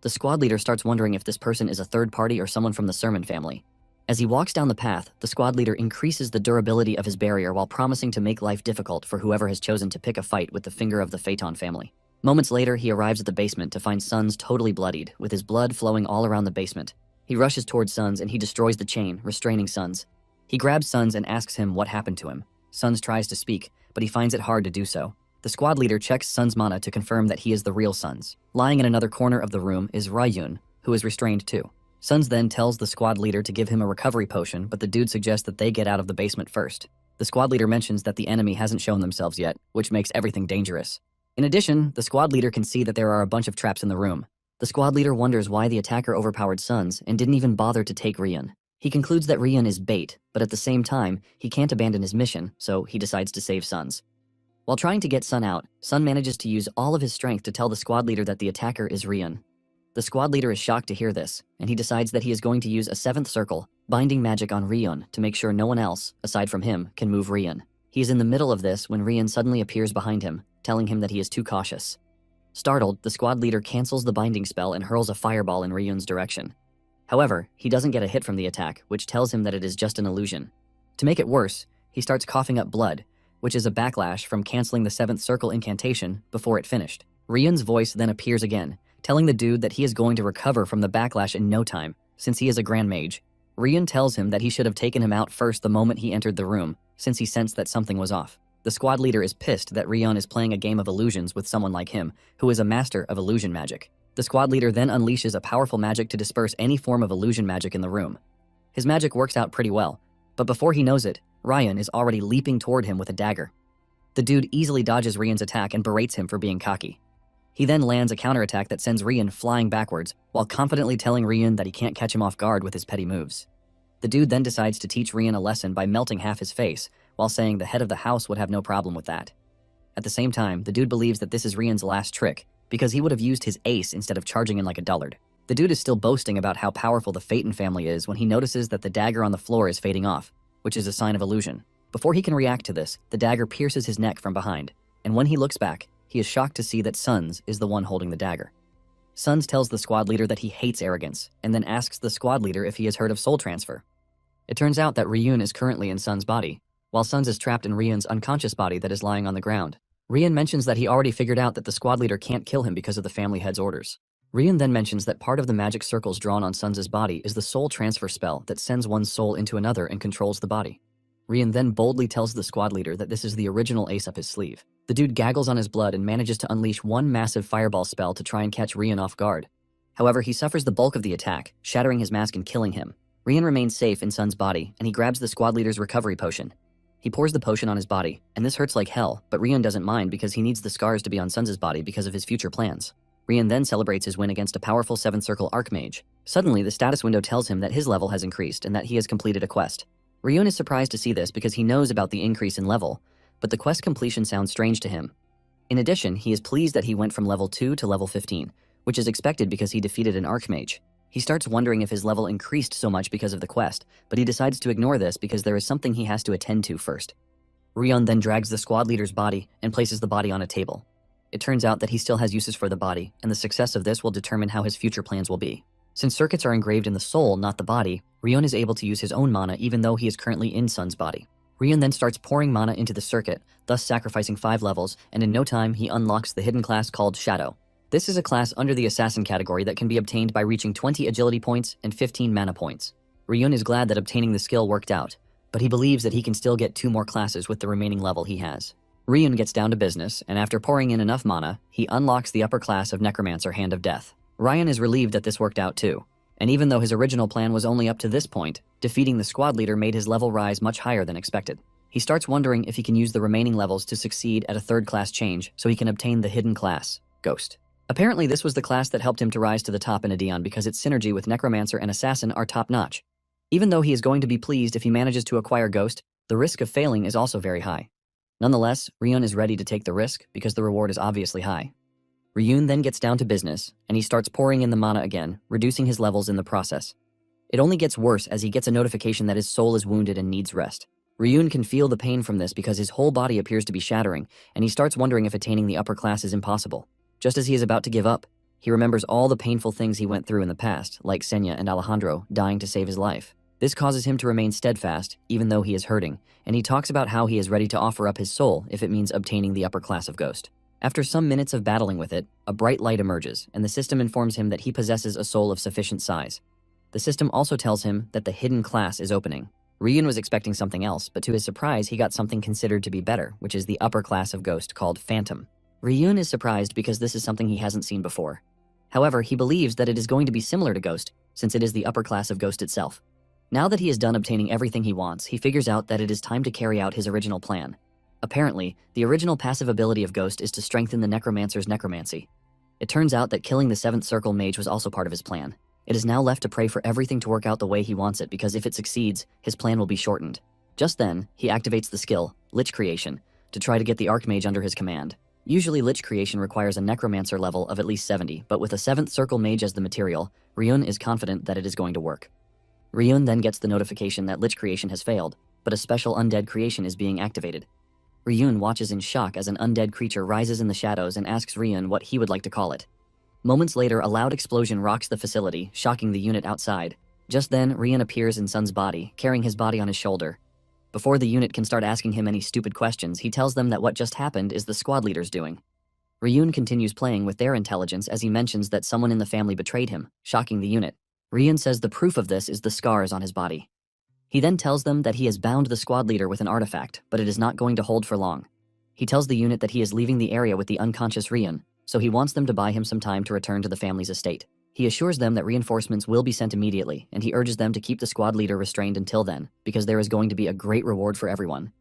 The squad leader starts wondering if this person is a third party or someone from the Sermon family. As he walks down the path, the squad leader increases the durability of his barrier while promising to make life difficult for whoever has chosen to pick a fight with the finger of the Phaeton family. Moments later, he arrives at the basement to find Suns totally bloodied, with his blood flowing all around the basement. He rushes towards Suns and he destroys the chain, restraining Suns. He grabs Suns and asks him what happened to him. Suns tries to speak, but he finds it hard to do so. The squad leader checks Suns' mana to confirm that he is the real Suns. Lying in another corner of the room is Ryun, who is restrained too. Suns then tells the squad leader to give him a recovery potion, but the dude suggests that they get out of the basement first. The squad leader mentions that the enemy hasn't shown themselves yet, which makes everything dangerous. In addition, the squad leader can see that there are a bunch of traps in the room. The squad leader wonders why the attacker overpowered Suns and didn't even bother to take Ryun. He concludes that Ryun is bait, but at the same time, he can't abandon his mission, so he decides to save Suns. While trying to get Sun out, Sun manages to use all of his strength to tell the squad leader that the attacker is Ryun. The squad leader is shocked to hear this, and he decides that he is going to use a seventh circle, binding magic on Ryun to make sure no one else, aside from him, can move Ryun. He is in the middle of this when Ryun suddenly appears behind him, telling him that he is too cautious. Startled, the squad leader cancels the binding spell and hurls a fireball in Ryun's direction. However, he doesn't get a hit from the attack, which tells him that it is just an illusion. To make it worse, he starts coughing up blood, which is a backlash from canceling the seventh circle incantation before it finished. Ryun's voice then appears again, telling the dude that he is going to recover from the backlash in no time, since he is a grand mage. Ryun tells him that he should have taken him out first the moment he entered the room, since he sensed that something was off. The squad leader is pissed that Ryun is playing a game of illusions with someone like him, who is a master of illusion magic. The squad leader then unleashes a powerful magic to disperse any form of illusion magic in the room. His magic works out pretty well, but before he knows it, Ryun is already leaping toward him with a dagger. The dude easily dodges Ryun's attack and berates him for being cocky. He then lands a counterattack that sends Ryun flying backwards, while confidently telling Ryun that he can't catch him off guard with his petty moves. The dude then decides to teach Ryun a lesson by melting half his face, while saying the head of the house would have no problem with that. At the same time, the dude believes that this is Ryun's last trick, because he would have used his ace instead of charging in like a dullard. The dude is still boasting about how powerful the Phaeton family is when he notices that the dagger on the floor is fading off, which is a sign of illusion. Before he can react to this, the dagger pierces his neck from behind, and when he looks back, he is shocked to see that Suns is the one holding the dagger. Suns tells the squad leader that he hates arrogance, and then asks the squad leader if he has heard of soul transfer. It turns out that Ryun is currently in Suns' body, while Suns is trapped in Ryun's unconscious body that is lying on the ground. Ryun mentions that he already figured out that the squad leader can't kill him because of the family head's orders. Ryun then mentions that part of the magic circles drawn on Suns' body is the soul transfer spell that sends one's soul into another and controls the body. Ryun then boldly tells the squad leader that this is the original ace up his sleeve. The dude gaggles on his blood and manages to unleash one massive fireball spell to try and catch Ryun off guard. However, he suffers the bulk of the attack, shattering his mask and killing him. Ryun remains safe in Sun's body, and he grabs the squad leader's recovery potion. He pours the potion on his body, and this hurts like hell, but Ryun doesn't mind because he needs the scars to be on Sun's body because of his future plans. Ryun then celebrates his win against a powerful 7th Circle Archmage. Suddenly, the status window tells him that his level has increased and that he has completed a quest. Ryun is surprised to see this because he knows about the increase in level, but the quest completion sounds strange to him. In addition, he is pleased that he went from level 2 to level 15, which is expected because he defeated an Archmage. He starts wondering if his level increased so much because of the quest, but he decides to ignore this because there is something he has to attend to first. Ryun then drags the squad leader's body and places the body on a table. It turns out that he still has uses for the body, and the success of this will determine how his future plans will be. Since circuits are engraved in the soul, not the body, Ryun is able to use his own mana even though he is currently in Sun's body. Ryun then starts pouring mana into the circuit, thus sacrificing 5 levels, and in no time he unlocks the hidden class called Shadow. This is a class under the Assassin category that can be obtained by reaching 20 agility points and 15 mana points. Ryun is glad that obtaining the skill worked out, but he believes that he can still get 2 more classes with the remaining level he has. Ryun gets down to business, and after pouring in enough mana, he unlocks the upper class of Necromancer Hand of Death. Ryan is relieved that this worked out too, and even though his original plan was only up to this point, defeating the squad leader made his level rise much higher than expected. He starts wondering if he can use the remaining levels to succeed at a 3rd class change so he can obtain the hidden class, Ghost. Apparently this was the class that helped him to rise to the top in Adeon because its synergy with Necromancer and Assassin are top-notch. Even though he is going to be pleased if he manages to acquire Ghost, the risk of failing is also very high. Nonetheless, Ryun is ready to take the risk because the reward is obviously high. Ryun then gets down to business, and he starts pouring in the mana again, reducing his levels in the process. It only gets worse as he gets a notification that his soul is wounded and needs rest. Ryun can feel the pain from this because his whole body appears to be shattering, and he starts wondering if attaining the upper class is impossible. Just as he is about to give up, he remembers all the painful things he went through in the past, like Senya and Alejandro dying to save his life. This causes him to remain steadfast, even though he is hurting, and he talks about how he is ready to offer up his soul if it means obtaining the upper class of Ghost. After some minutes of battling with it, a bright light emerges, and the system informs him that he possesses a soul of sufficient size. The system also tells him that the hidden class is opening. Ryun was expecting something else, but to his surprise, he got something considered to be better, which is the upper class of Ghost called Phantom. Ryun is surprised because this is something he hasn't seen before. However, he believes that it is going to be similar to Ghost, since it is the upper class of Ghost itself. Now that he is done obtaining everything he wants, he figures out that it is time to carry out his original plan. Apparently, the original passive ability of Ghost is to strengthen the Necromancer's necromancy. It turns out that killing the 7th Circle Mage was also part of his plan. It is now left to pray for everything to work out the way he wants it because if it succeeds, his plan will be shortened. Just then, he activates the skill, Lich Creation, to try to get the Archmage under his command. Usually Lich Creation requires a Necromancer level of at least 70, but with a 7th Circle Mage as the material, Ryun is confident that it is going to work. Ryun then gets the notification that Lich Creation has failed, but a special undead creation is being activated. Ryun watches in shock as an undead creature rises in the shadows and asks Ryun what he would like to call it. Moments later, a loud explosion rocks the facility, shocking the unit outside. Just then, Ryun appears in Sun's body, carrying his body on his shoulder. Before the unit can start asking him any stupid questions, he tells them that what just happened is the squad leader's doing. Ryun continues playing with their intelligence as he mentions that someone in the family betrayed him, shocking the unit. Ryun says the proof of this is the scars on his body. He then tells them that he has bound the squad leader with an artifact, but it is not going to hold for long. He tells the unit that he is leaving the area with the unconscious Ryun, so he wants them to buy him some time to return to the family's estate. He assures them that reinforcements will be sent immediately, and he urges them to keep the squad leader restrained until then, because there is going to be a great reward for everyone.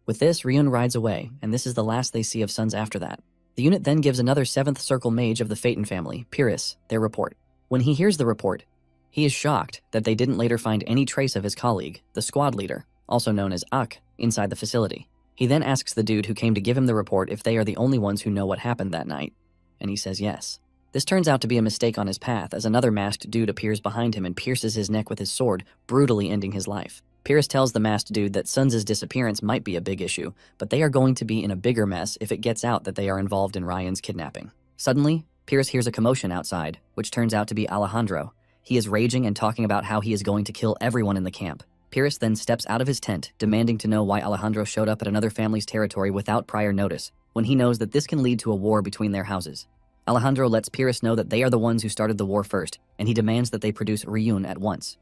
With this, Ryun rides away, and this is the last they see of Suns after that. The unit then gives another 7th Circle Mage of the Phaeton family, Pyrrhus, their report. When he hears the report, he is shocked that they didn't later find any trace of his colleague, the squad leader, also known as Ak, inside the facility. He then asks the dude who came to give him the report if they are the only ones who know what happened that night, and he says yes. This turns out to be a mistake on his path as another masked dude appears behind him and pierces his neck with his sword, brutally ending his life. Pyrrhus tells the masked dude that Suns' disappearance might be a big issue, but they are going to be in a bigger mess if it gets out that they are involved in Ryan's kidnapping. Suddenly, Pyrrhus hears a commotion outside, which turns out to be Alejandro. He is raging and talking about how he is going to kill everyone in the camp. Pyrrhus then steps out of his tent, demanding to know why Alejandro showed up at another family's territory without prior notice, when he knows that this can lead to a war between their houses. Alejandro lets Pyrrhus know that they are the ones who started the war first, and he demands that they produce Ryun at once.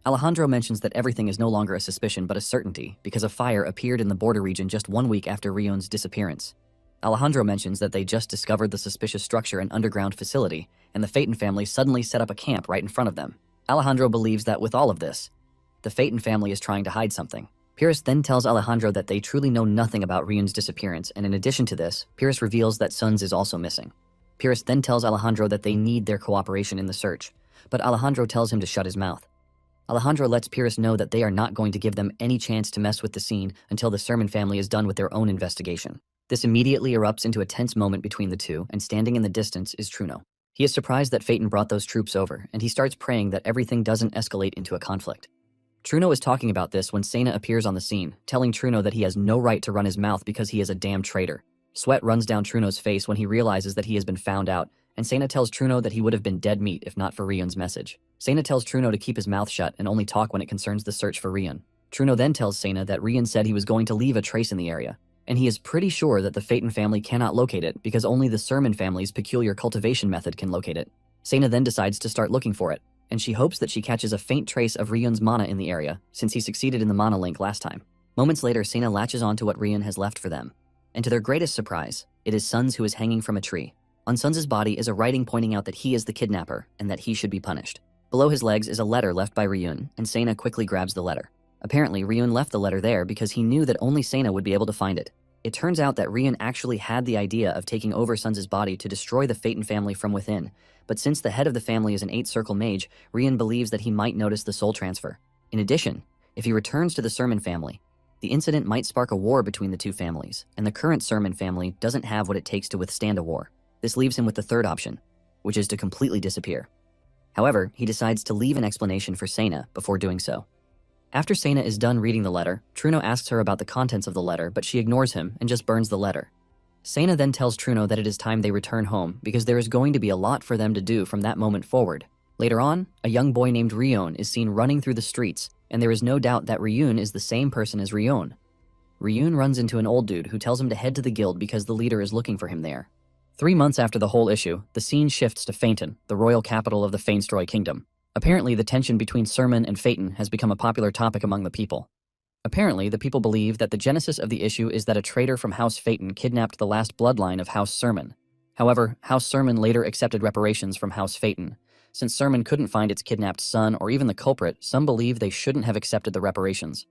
Alejandro mentions that everything is no longer a suspicion but a certainty because a fire appeared in the border region just 1 week after Ryun's disappearance. Alejandro mentions that they just discovered the suspicious structure and underground facility, and the Phaeton family suddenly set up a camp right in front of them. Alejandro believes that with all of this, the Phaeton family is trying to hide something. Pyrrhus then tells Alejandro that they truly know nothing about Ryun's disappearance, and in addition to this, Pyrrhus reveals that Suns is also missing. Pyrrhus then tells Alejandro that they need their cooperation in the search, but Alejandro tells him to shut his mouth. Alejandro lets Pyrrhus know that they are not going to give them any chance to mess with the scene until the Sermon family is done with their own investigation. This immediately erupts into a tense moment between the two, and standing in the distance is Truno. He is surprised that Phaeton brought those troops over, and he starts praying that everything doesn't escalate into a conflict. Truno is talking about this when Sena appears on the scene, telling Truno that he has no right to run his mouth because he is a damn traitor. Sweat runs down Truno's face when he realizes that he has been found out, and Sena tells Truno that he would have been dead meat if not for Ryun's message. Sena tells Truno to keep his mouth shut and only talk when it concerns the search for Ryun. Truno then tells Sena that Ryun said he was going to leave a trace in the area, and he is pretty sure that the Phaeton family cannot locate it because only the Sermon family's peculiar cultivation method can locate it. Sena then decides to start looking for it, and she hopes that she catches a faint trace of Ryun's mana in the area, since he succeeded in the mana link last time. Moments later, Sena latches on to what Ryun has left for them, and to their greatest surprise, it is Suns who is hanging from a tree. On Suns' body is a writing pointing out that he is the kidnapper, and that he should be punished. Below his legs is a letter left by Ryun, and Sena quickly grabs the letter. Apparently, Ryun left the letter there because he knew that only Sena would be able to find it. It turns out that Ryun actually had the idea of taking over Suns' body to destroy the Phaeton family from within, but since the head of the family is an 8-circle mage, Ryun believes that he might notice the soul transfer. In addition, if he returns to the Sermon family, the incident might spark a war between the two families, and the current Sermon family doesn't have what it takes to withstand a war. This leaves him with the third option, which is to completely disappear. However, he decides to leave an explanation for Sena before doing so. After Sena is done reading the letter, Truno asks her about the contents of the letter, but she ignores him and just burns the letter. Sena then tells Truno that it is time they return home because there is going to be a lot for them to do from that moment forward. Later on, a young boy named Ryun is seen running through the streets, and there is no doubt that Ryun is the same person as Ryun. Ryun runs into an old dude who tells him to head to the guild because the leader is looking for him there. 3 months after the whole issue, the scene shifts to Phaeton, the royal capital of the Phaenstroy kingdom. Apparently, the tension between Sermon and Phaeton has become a popular topic among the people. Apparently, the people believe that the genesis of the issue is that a traitor from House Phaeton kidnapped the last bloodline of House Sermon. However, House Sermon later accepted reparations from House Phaeton. Since Sermon couldn't find its kidnapped son or even the culprit, some believe they shouldn't have accepted the reparations.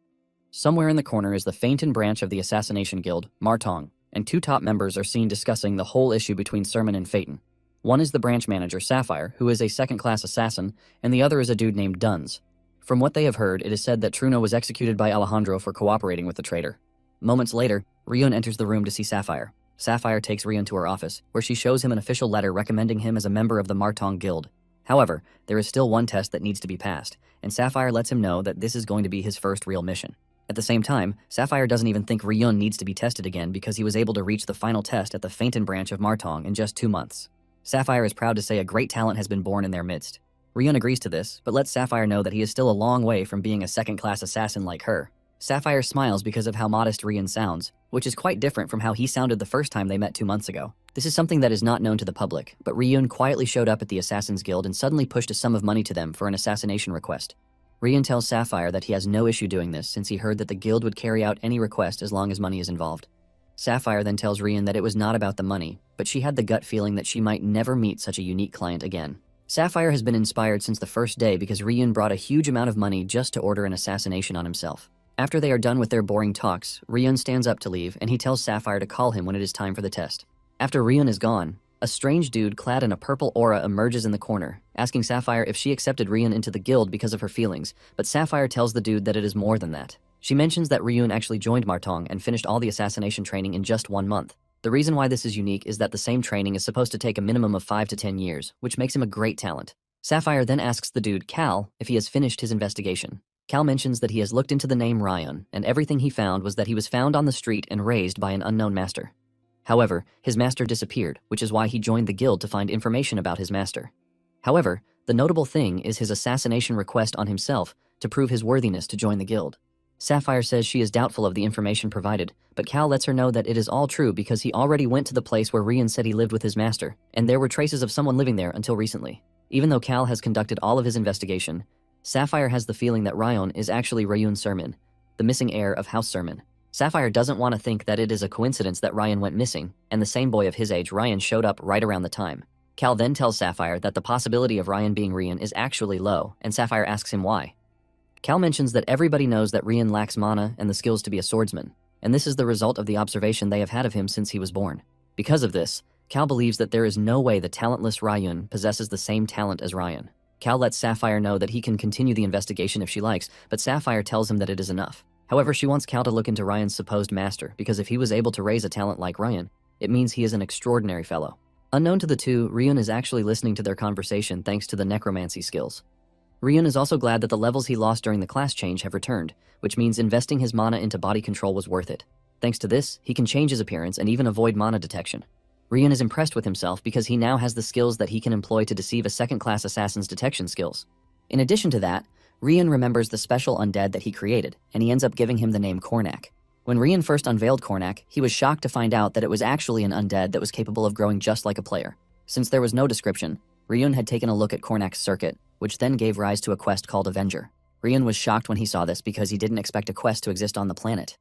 Somewhere in the corner is the Phaeton branch of the assassination guild, Martong, and 2 top members are seen discussing the whole issue between Sermon and Phaeton. One is the branch manager, Sapphire, who is a second-class assassin, and the other is a dude named Duns. From what they have heard, it is said that Truno was executed by Alejandro for cooperating with the traitor. Moments later, Ryun enters the room to see Sapphire. Sapphire takes Ryun to her office, where she shows him an official letter recommending him as a member of the Martong Guild. However, there is still one test that needs to be passed, and Sapphire lets him know that this is going to be his first real mission. At the same time, Sapphire doesn't even think Ryun needs to be tested again because he was able to reach the final test at the Phaeton branch of Martong in just 2 months. Sapphire is proud to say a great talent has been born in their midst. Ryun agrees to this, but lets Sapphire know that he is still a long way from being a second-class assassin like her. Sapphire smiles because of how modest Ryun sounds, which is quite different from how he sounded the first time they met 2 months ago. This is something that is not known to the public, but Ryun quietly showed up at the Assassin's Guild and suddenly pushed a sum of money to them for an assassination request. Ryun tells Sapphire that he has no issue doing this since he heard that the guild would carry out any request as long as money is involved. Sapphire then tells Ryun that it was not about the money, but she had the gut feeling that she might never meet such a unique client again. Sapphire has been inspired since the first day because Ryun brought a huge amount of money just to order an assassination on himself. After they are done with their boring talks, Ryun stands up to leave and he tells Sapphire to call him when it is time for the test. After Ryun is gone, a strange dude clad in a purple aura emerges in the corner, asking Sapphire if she accepted Ryun into the guild because of her feelings, but Sapphire tells the dude that it is more than that. She mentions that Ryun actually joined Martong and finished all the assassination training in just 1 month. The reason why this is unique is that the same training is supposed to take a minimum of 5 to 10 years, which makes him a great talent. Sapphire then asks the dude, Cal, if he has finished his investigation. Cal mentions that he has looked into the name Ryun, and everything he found was that he was found on the street and raised by an unknown master. However, his master disappeared, which is why he joined the guild to find information about his master. However, the notable thing is his assassination request on himself to prove his worthiness to join the guild. Sapphire says she is doubtful of the information provided, but Cal lets her know that it is all true because he already went to the place where Ryun said he lived with his master, and there were traces of someone living there until recently. Even though Cal has conducted all of his investigation, Sapphire has the feeling that Ryun is actually Ryun Sermon, the missing heir of House Sermon. Sapphire doesn't want to think that it is a coincidence that Ryan went missing, and the same boy of his age, Ryan, showed up right around the time. Cal then tells Sapphire that the possibility of Ryan being Ryan is actually low, and Sapphire asks him why. Cal mentions that everybody knows that Ryan lacks mana and the skills to be a swordsman, and this is the result of the observation they have had of him since he was born. Because of this, Cal believes that there is no way the talentless Ryan possesses the same talent as Ryan. Cal lets Sapphire know that he can continue the investigation if she likes, but Sapphire tells him that it is enough. However, she wants Cal to look into Ryan's supposed master, because if he was able to raise a talent like Ryan, it means he is an extraordinary fellow. Unknown to the two, Ryan is actually listening to their conversation thanks to the necromancy skills. Ryan is also glad that the levels he lost during the class change have returned, which means investing his mana into body control was worth it. Thanks to this, he can change his appearance and even avoid mana detection. Ryan is impressed with himself because he now has the skills that he can employ to deceive a second-class assassin's detection skills. In addition to that, Ryan remembers the special undead that he created, and he ends up giving him the name Kornak. When Ryan first unveiled Kornak, he was shocked to find out that it was actually an undead that was capable of growing just like a player. Since there was no description, Ryan had taken a look at Kornak's circuit, which then gave rise to a quest called Avenger. Ryan was shocked when he saw this because he didn't expect a quest to exist on the planet.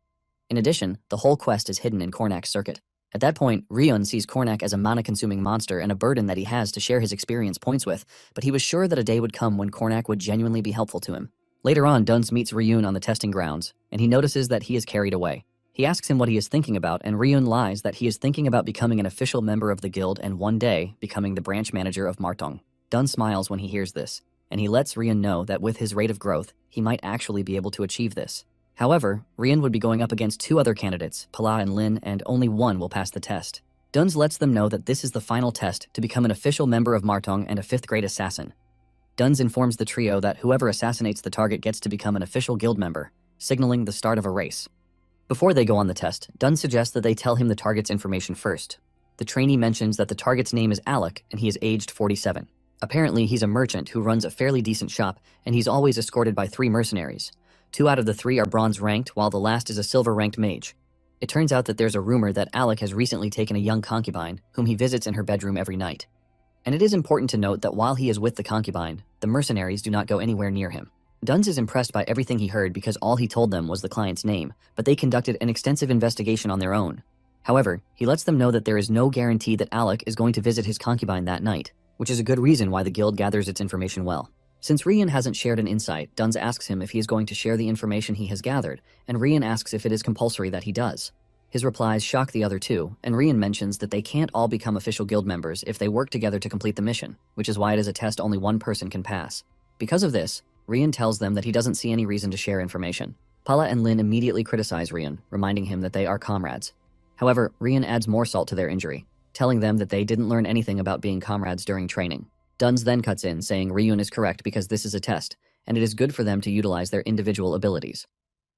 In addition, the whole quest is hidden in Kornak's circuit. At that point, Ryan sees Kornak as a mana-consuming monster and a burden that he has to share his experience points with, but he was sure that a day would come when Kornak would genuinely be helpful to him. Later on, Duns meets Ryan on the testing grounds, and he notices that he is carried away. He asks him what he is thinking about, and Ryan lies that he is thinking about becoming an official member of the guild and one day becoming the branch manager of Martong. Dun smiles when he hears this, and he lets Ryan know that with his rate of growth, he might actually be able to achieve this. However, Ryan would be going up against two other candidates, Pala and Lin, and only one will pass the test. Duns lets them know that this is the final test to become an official member of Martong and a 5th grade assassin. Duns informs the trio that whoever assassinates the target gets to become an official guild member, signaling the start of a race. Before they go on the test, Duns suggests that they tell him the target's information first. The trainee mentions that the target's name is Alec and he is aged 47. Apparently, he's a merchant who runs a fairly decent shop, and he's always escorted by 3 mercenaries. 2 out of the 3 are bronze ranked, while the last is a silver ranked mage. It turns out that there's a rumor that Alec has recently taken a young concubine, whom he visits in her bedroom every night. And it is important to note that while he is with the concubine, the mercenaries do not go anywhere near him. Duns is impressed by everything he heard because all he told them was the client's name, but they conducted an extensive investigation on their own. However, he lets them know that there is no guarantee that Alec is going to visit his concubine that night, which is a good reason why the guild gathers its information well. Since Ryan hasn't shared an insight, Duns asks him if he is going to share the information he has gathered, and Ryan asks if it is compulsory that he does. His replies shock the other two, and Ryan mentions that they can't all become official guild members if they work together to complete the mission, which is why it is a test only one person can pass. Because of this, Ryan tells them that he doesn't see any reason to share information. Pala and Lin immediately criticize Ryan, reminding him that they are comrades. However, Ryan adds more salt to their injury, telling them that they didn't learn anything about being comrades during training. Duns then cuts in, saying Ryan is correct because this is a test, and it is good for them to utilize their individual abilities.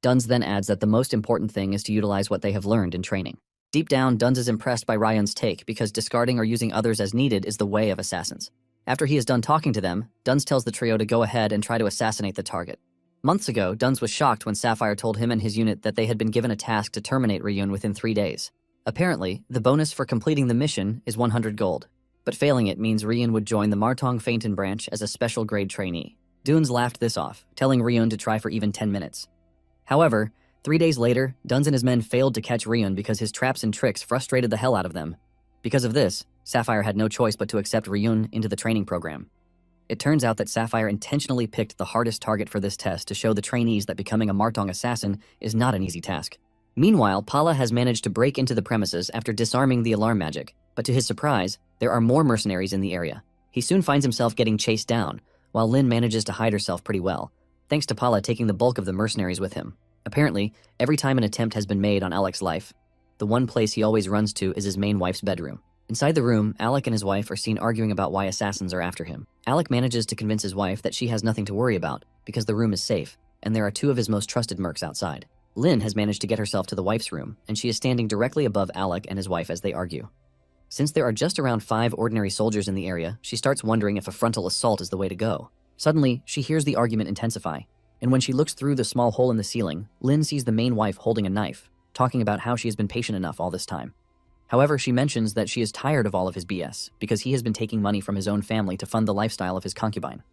Duns then adds that the most important thing is to utilize what they have learned in training. Deep down, Duns is impressed by Ryan's take because discarding or using others as needed is the way of assassins. After he is done talking to them, Duns tells the trio to go ahead and try to assassinate the target. Months ago, Duns was shocked when Sapphire told him and his unit that they had been given a task to terminate Ryan within 3 days. Apparently, the bonus for completing the mission is 100 gold, but failing it means Ryan would join the Martong Fainton branch as a special grade trainee. Duns laughed this off, telling Ryan to try for even 10 minutes. However, 3 days later, Duns and his men failed to catch Ryan because his traps and tricks frustrated the hell out of them. Because of this, Sapphire had no choice but to accept Ryan into the training program. It turns out that Sapphire intentionally picked the hardest target for this test to show the trainees that becoming a Martong assassin is not an easy task. Meanwhile, Pala has managed to break into the premises after disarming the alarm magic, but to his surprise, there are more mercenaries in the area. He soon finds himself getting chased down, while Lin manages to hide herself pretty well, thanks to Pala taking the bulk of the mercenaries with him. Apparently, every time an attempt has been made on Alec's life, the one place he always runs to is his main wife's bedroom. Inside the room, Alec and his wife are seen arguing about why assassins are after him. Alec manages to convince his wife that she has nothing to worry about because the room is safe, and there are 2 of his most trusted mercs outside. Lin has managed to get herself to the wife's room, and she is standing directly above Alec and his wife as they argue. Since there are just around 5 ordinary soldiers in the area, she starts wondering if a frontal assault is the way to go. Suddenly, she hears the argument intensify, and when she looks through the small hole in the ceiling, Lin sees the main wife holding a knife, talking about how she has been patient enough all this time. However, she mentions that she is tired of all of his BS because he has been taking money from his own family to fund the lifestyle of his concubine.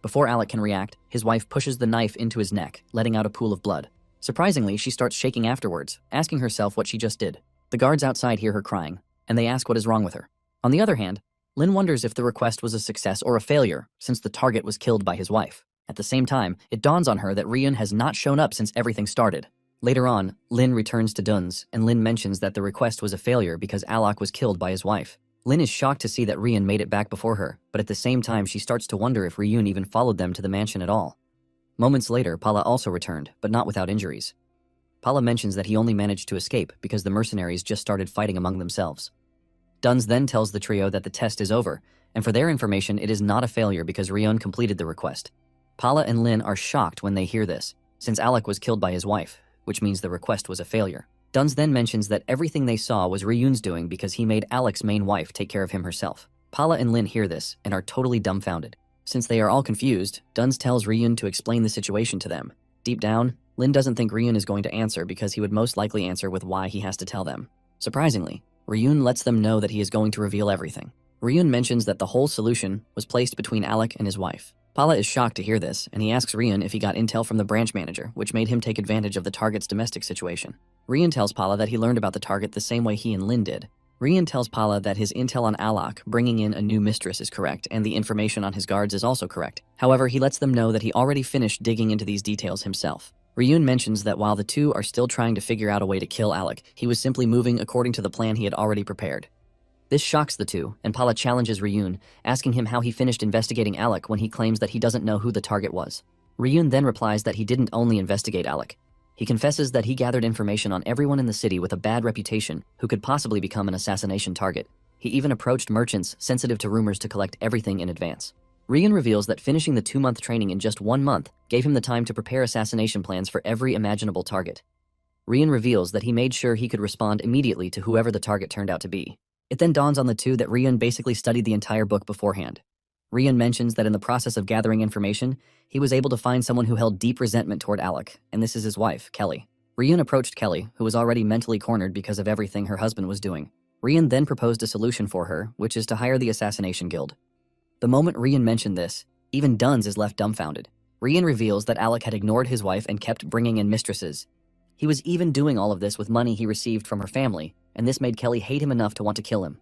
Before Alec can react, his wife pushes the knife into his neck, letting out a pool of blood. Surprisingly, she starts shaking afterwards, asking herself what she just did. The guards outside hear her crying, and they ask what is wrong with her. On the other hand, Lin wonders if the request was a success or a failure, since the target was killed by his wife. At the same time, it dawns on her that Ryun has not shown up since everything started. Later on, Lin returns to Dun's, and Lin mentions that the request was a failure because Alok was killed by his wife. Lin is shocked to see that Ryun made it back before her, but at the same time she starts to wonder if Ryun even followed them to the mansion at all. Moments later, Pala also returned, but not without injuries. Pala mentions that he only managed to escape because the mercenaries just started fighting among themselves. Duns then tells the trio that the test is over, and for their information, it is not a failure because Ryun completed the request. Pala and Lin are shocked when they hear this, since Alok was killed by his wife, which means the request was a failure. Duns then mentions that everything they saw was Ryun's doing because he made Alok's main wife take care of him herself. Pala and Lin hear this and are totally dumbfounded. Since they are all confused, Duns tells Ryun to explain the situation to them. Deep down, Lin doesn't think Ryun is going to answer because he would most likely answer with why he has to tell them. Surprisingly, Ryun lets them know that he is going to reveal everything. Ryun mentions that the whole solution was placed between Alok and his wife. Pala is shocked to hear this, and he asks Ryun if he got intel from the branch manager, which made him take advantage of the target's domestic situation. Ryun tells Pala that he learned about the target the same way he and Lin did. Ryun tells Pala that his intel on Alok bringing in a new mistress is correct, and the information on his guards is also correct. However, he lets them know that he already finished digging into these details himself. Ryun mentions that while the two are still trying to figure out a way to kill Alok, he was simply moving according to the plan he had already prepared. This shocks the two, and Pala challenges Ryun, asking him how he finished investigating Alok when he claims that he doesn't know who the target was. Ryun then replies that he didn't only investigate Alok. He confesses that he gathered information on everyone in the city with a bad reputation who could possibly become an assassination target. He even approached merchants sensitive to rumors to collect everything in advance. Ryun reveals that finishing the 2-month training in just 1 month gave him the time to prepare assassination plans for every imaginable target. Ryun reveals that he made sure he could respond immediately to whoever the target turned out to be. It then dawns on the two that Ryun basically studied the entire book beforehand. Ryun mentions that in the process of gathering information, he was able to find someone who held deep resentment toward Alok, and this is his wife, Kelly. Ryun approached Kelly, who was already mentally cornered because of everything her husband was doing. Ryun then proposed a solution for her, which is to hire the Assassination Guild. The moment Ryun mentioned this, even Duns is left dumbfounded. Ryun reveals that Alok had ignored his wife and kept bringing in mistresses. He was even doing all of this with money he received from her family, and this made Kelly hate him enough to want to kill him.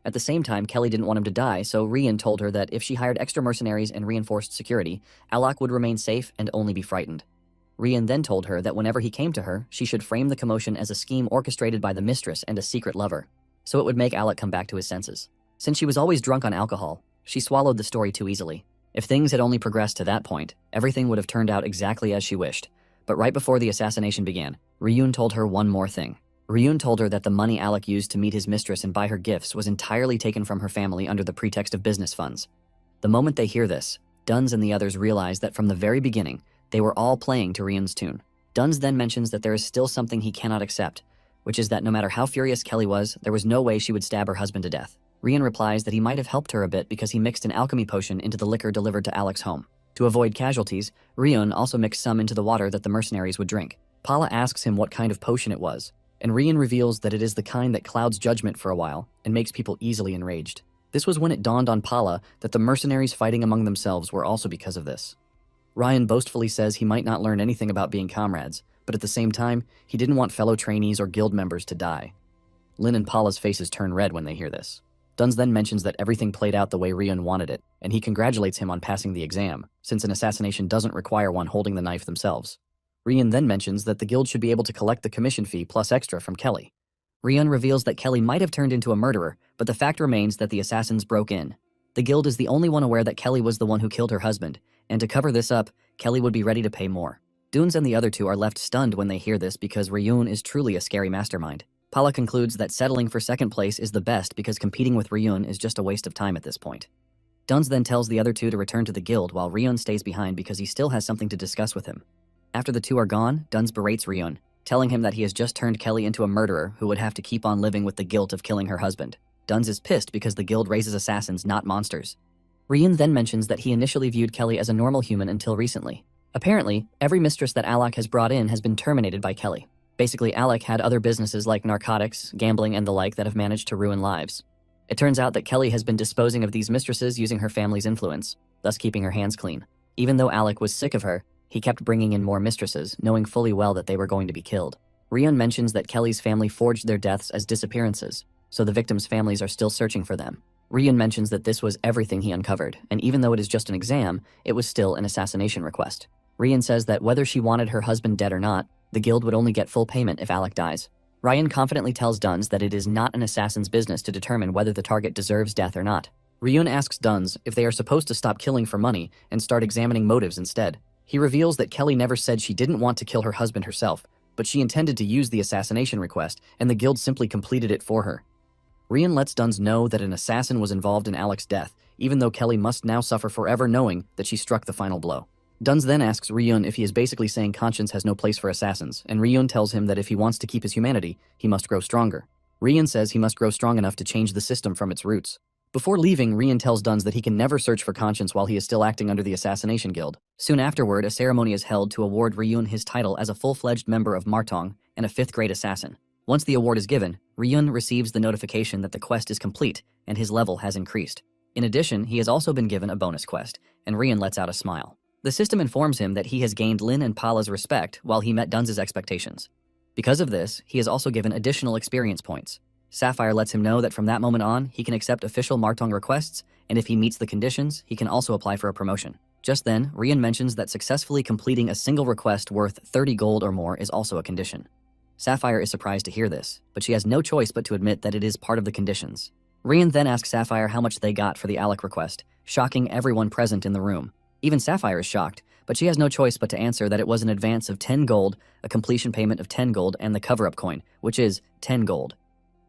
At the same time, Kelly didn't want him to die, so Ryun told her that if she hired extra mercenaries and reinforced security, Alok would remain safe and only be frightened. Ryun then told her that whenever he came to her, she should frame the commotion as a scheme orchestrated by the mistress and a secret lover, so it would make Alok come back to his senses. Since she was always drunk on alcohol, she swallowed the story too easily. If things had only progressed to that point, everything would have turned out exactly as she wished. But right before the assassination began, Ryun told her one more thing. Ryun told her that the money Alok used to meet his mistress and buy her gifts was entirely taken from her family under the pretext of business funds. The moment they hear this, Duns and the others realize that from the very beginning, they were all playing to Ryun's tune. Duns then mentions that there is still something he cannot accept, which is that no matter how furious Kelly was, there was no way she would stab her husband to death. Ryun replies that he might have helped her a bit because he mixed an alchemy potion into the liquor delivered to Alok's home. To avoid casualties, Ryun also mixed some into the water that the mercenaries would drink. Pala asks him what kind of potion it was, and Ryun reveals that it is the kind that clouds judgment for a while and makes people easily enraged. This was when it dawned on Pala that the mercenaries fighting among themselves were also because of this. Ryan boastfully says he might not learn anything about being comrades, but at the same time, he didn't want fellow trainees or guild members to die. Lin and Pala's faces turn red when they hear this. Duns then mentions that everything played out the way Ryun wanted it, and he congratulates him on passing the exam, since an assassination doesn't require one holding the knife themselves. Ryun then mentions that the guild should be able to collect the commission fee plus extra from Kelly. Ryun reveals that Kelly might have turned into a murderer, but the fact remains that the assassins broke in. The guild is the only one aware that Kelly was the one who killed her husband, and to cover this up, Kelly would be ready to pay more. Duns and the other two are left stunned when they hear this because Ryun is truly a scary mastermind. Pala concludes that settling for second place is the best because competing with Ryun is just a waste of time at this point. Duns then tells the other two to return to the guild while Ryun stays behind because he still has something to discuss with him. After the two are gone, Duns berates Ryun, telling him that he has just turned Kelly into a murderer who would have to keep on living with the guilt of killing her husband. Duns is pissed because the guild raises assassins, not monsters. Ryun then mentions that he initially viewed Kelly as a normal human until recently. Apparently, every mistress that Alok has brought in has been terminated by Kelly. Basically, Alok had other businesses like narcotics, gambling, and the like that have managed to ruin lives. It turns out that Kelly has been disposing of these mistresses using her family's influence, thus keeping her hands clean. Even though Alok was sick of her, He kept bringing in more mistresses, knowing fully well that they were going to be killed. Ryun mentions that Kelly's family forged their deaths as disappearances, so the victims' families are still searching for them. Ryun mentions that this was everything he uncovered, and even though it is just an exam, it was still an assassination request. Ryun says that whether she wanted her husband dead or not, the guild would only get full payment if Alec dies. Ryan confidently tells Duns that it is not an assassin's business to determine whether the target deserves death or not. Ryun asks Duns if they are supposed to stop killing for money and start examining motives instead. He reveals that Kelly never said she didn't want to kill her husband herself, but she intended to use the assassination request, and the guild simply completed it for her. Ryun lets Duns know that an assassin was involved in Alec's death, even though Kelly must now suffer forever knowing that she struck the final blow. Duns then asks Ryun if he is basically saying conscience has no place for assassins, and Ryun tells him that if he wants to keep his humanity, he must grow stronger. Ryun says he must grow strong enough to change the system from its roots. Before leaving, Ryun tells Duns that he can never search for conscience while he is still acting under the Assassination Guild. Soon afterward, a ceremony is held to award Ryun his title as a full-fledged member of Martong and a 5th-grade assassin. Once the award is given, Ryun receives the notification that the quest is complete and his level has increased. In addition, he has also been given a bonus quest, and Ryun lets out a smile. The system informs him that he has gained Lin and Paula's respect while he met Duns' expectations. Because of this, he is also given additional experience points. Sapphire lets him know that from that moment on, he can accept official Martong requests, and if he meets the conditions, he can also apply for a promotion. Just then, Ryun mentions that successfully completing a single request worth 30 gold or more is also a condition. Sapphire is surprised to hear this, but she has no choice but to admit that it is part of the conditions. Ryun then asks Sapphire how much they got for the Alec request, shocking everyone present in the room. Even Sapphire is shocked, but she has no choice but to answer that it was an advance of 10 gold, a completion payment of 10 gold, and the cover-up coin, which is 10 gold.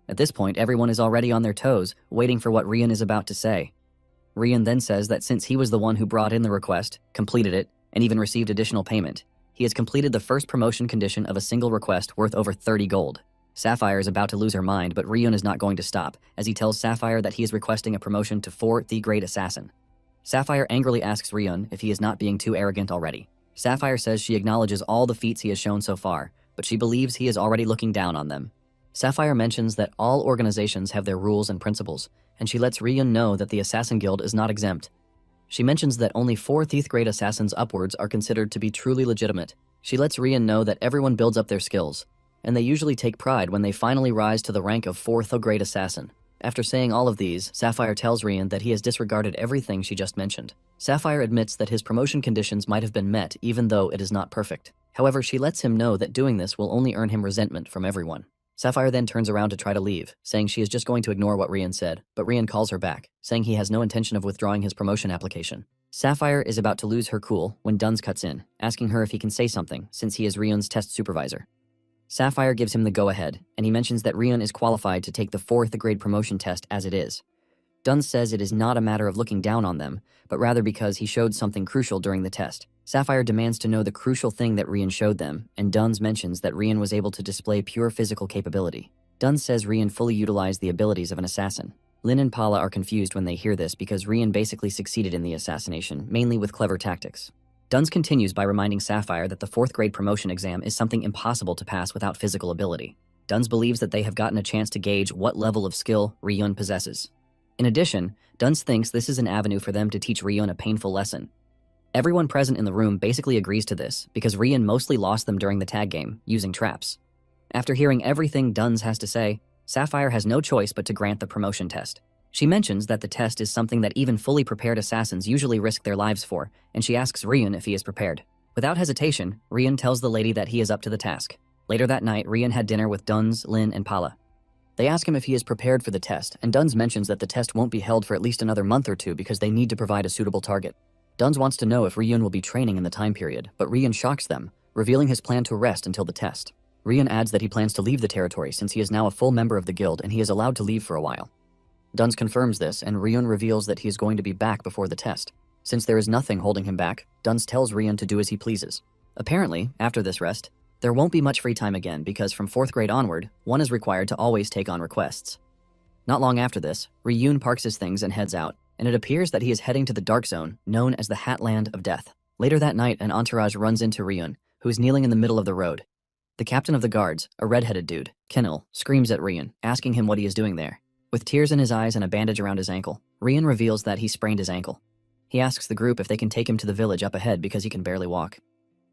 At this point, everyone is already on their toes, waiting for what Ryun is about to say. Ryun then says that since he was the one who brought in the request, completed it, and even received additional payment, he has completed the first promotion condition of a single request worth over 30 gold. Sapphire is about to lose her mind, but Ryun is not going to stop, as he tells Sapphire that he is requesting a promotion to 4th grade assassin. Sapphire angrily asks Ryun if he is not being too arrogant already. Sapphire says she acknowledges all the feats he has shown so far, but she believes he is already looking down on them. Sapphire mentions that all organizations have their rules and principles, and she lets Ryun know that the Assassin Guild is not exempt. She mentions that only 4th grade assassins upwards are considered to be truly legitimate. She lets Ryun know that everyone builds up their skills, and they usually take pride when they finally rise to the rank of 4th grade assassin. After saying all of these, Sapphire tells Ryun that he has disregarded everything she just mentioned. Sapphire admits that his promotion conditions might have been met even though it is not perfect. However, she lets him know that doing this will only earn him resentment from everyone. Sapphire then turns around to try to leave, saying she is just going to ignore what Ryun said, but Ryun calls her back, saying he has no intention of withdrawing his promotion application. Sapphire is about to lose her cool when Duns cuts in, asking her if he can say something since he is Ryun's test supervisor. Sapphire gives him the go-ahead, and he mentions that Ryun is qualified to take the 4th grade promotion test as it is. Duns says it is not a matter of looking down on them, but rather because he showed something crucial during the test. Sapphire demands to know the crucial thing that Ryun showed them, and Duns mentions that Ryun was able to display pure physical capability. Duns says Ryun fully utilized the abilities of an assassin. Lin and Paula are confused when they hear this because Ryun basically succeeded in the assassination, mainly with clever tactics. Duns continues by reminding Sapphire that the 4th grade promotion exam is something impossible to pass without physical ability. Duns believes that they have gotten a chance to gauge what level of skill Ryun possesses. In addition, Duns thinks this is an avenue for them to teach Ryun a painful lesson. Everyone present in the room basically agrees to this because Ryun mostly lost them during the tag game, using traps. After hearing everything Duns has to say, Sapphire has no choice but to grant the promotion test. She mentions that the test is something that even fully prepared assassins usually risk their lives for, and she asks Ryun if he is prepared. Without hesitation, Ryun tells the lady that he is up to the task. Later that night, Ryun had dinner with Duns, Lin, and Paula. They ask him if he is prepared for the test, and Duns mentions that the test won't be held for at least another month or two because they need to provide a suitable target. Duns wants to know if Ryun will be training in the time period, but Ryun shocks them, revealing his plan to rest until the test. Ryun adds that he plans to leave the territory since he is now a full member of the guild and he is allowed to leave for a while. Duns confirms this, and Ryun reveals that he is going to be back before the test. Since there is nothing holding him back, Duns tells Ryun to do as he pleases. Apparently, after this rest, there won't be much free time again because from 4th grade onward, one is required to always take on requests. Not long after this, Ryun parks his things and heads out, and it appears that he is heading to the Dark Zone, known as the Hatland of Death. Later that night, an entourage runs into Ryun, who is kneeling in the middle of the road. The captain of the guards, a red-headed dude, Kenil, screams at Ryun, asking him what he is doing there. With tears in his eyes and a bandage around his ankle, Ryun reveals that he sprained his ankle. He asks the group if they can take him to the village up ahead because he can barely walk.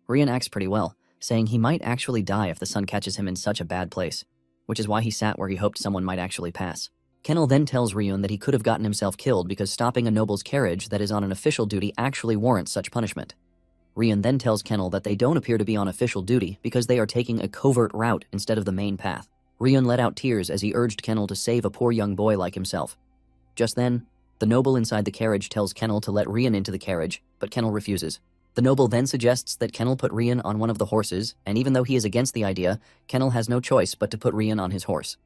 Rian acts pretty well, saying he might actually die if the sun catches him in such a bad place, which is why he sat where he hoped someone might actually pass. Kennel then tells Ryun that he could have gotten himself killed because stopping a noble's carriage that is on an official duty actually warrants such punishment. Ryun then tells Kennel that they don't appear to be on official duty because they are taking a covert route instead of the main path. Ryun let out tears as he urged Kennel to save a poor young boy like himself. Just then, the noble inside the carriage tells Kennel to let Ryun into the carriage, but Kennel refuses. The noble then suggests that Kennel put Ryun on one of the horses, and even though he is against the idea, Kennel has no choice but to put Ryun on his horse.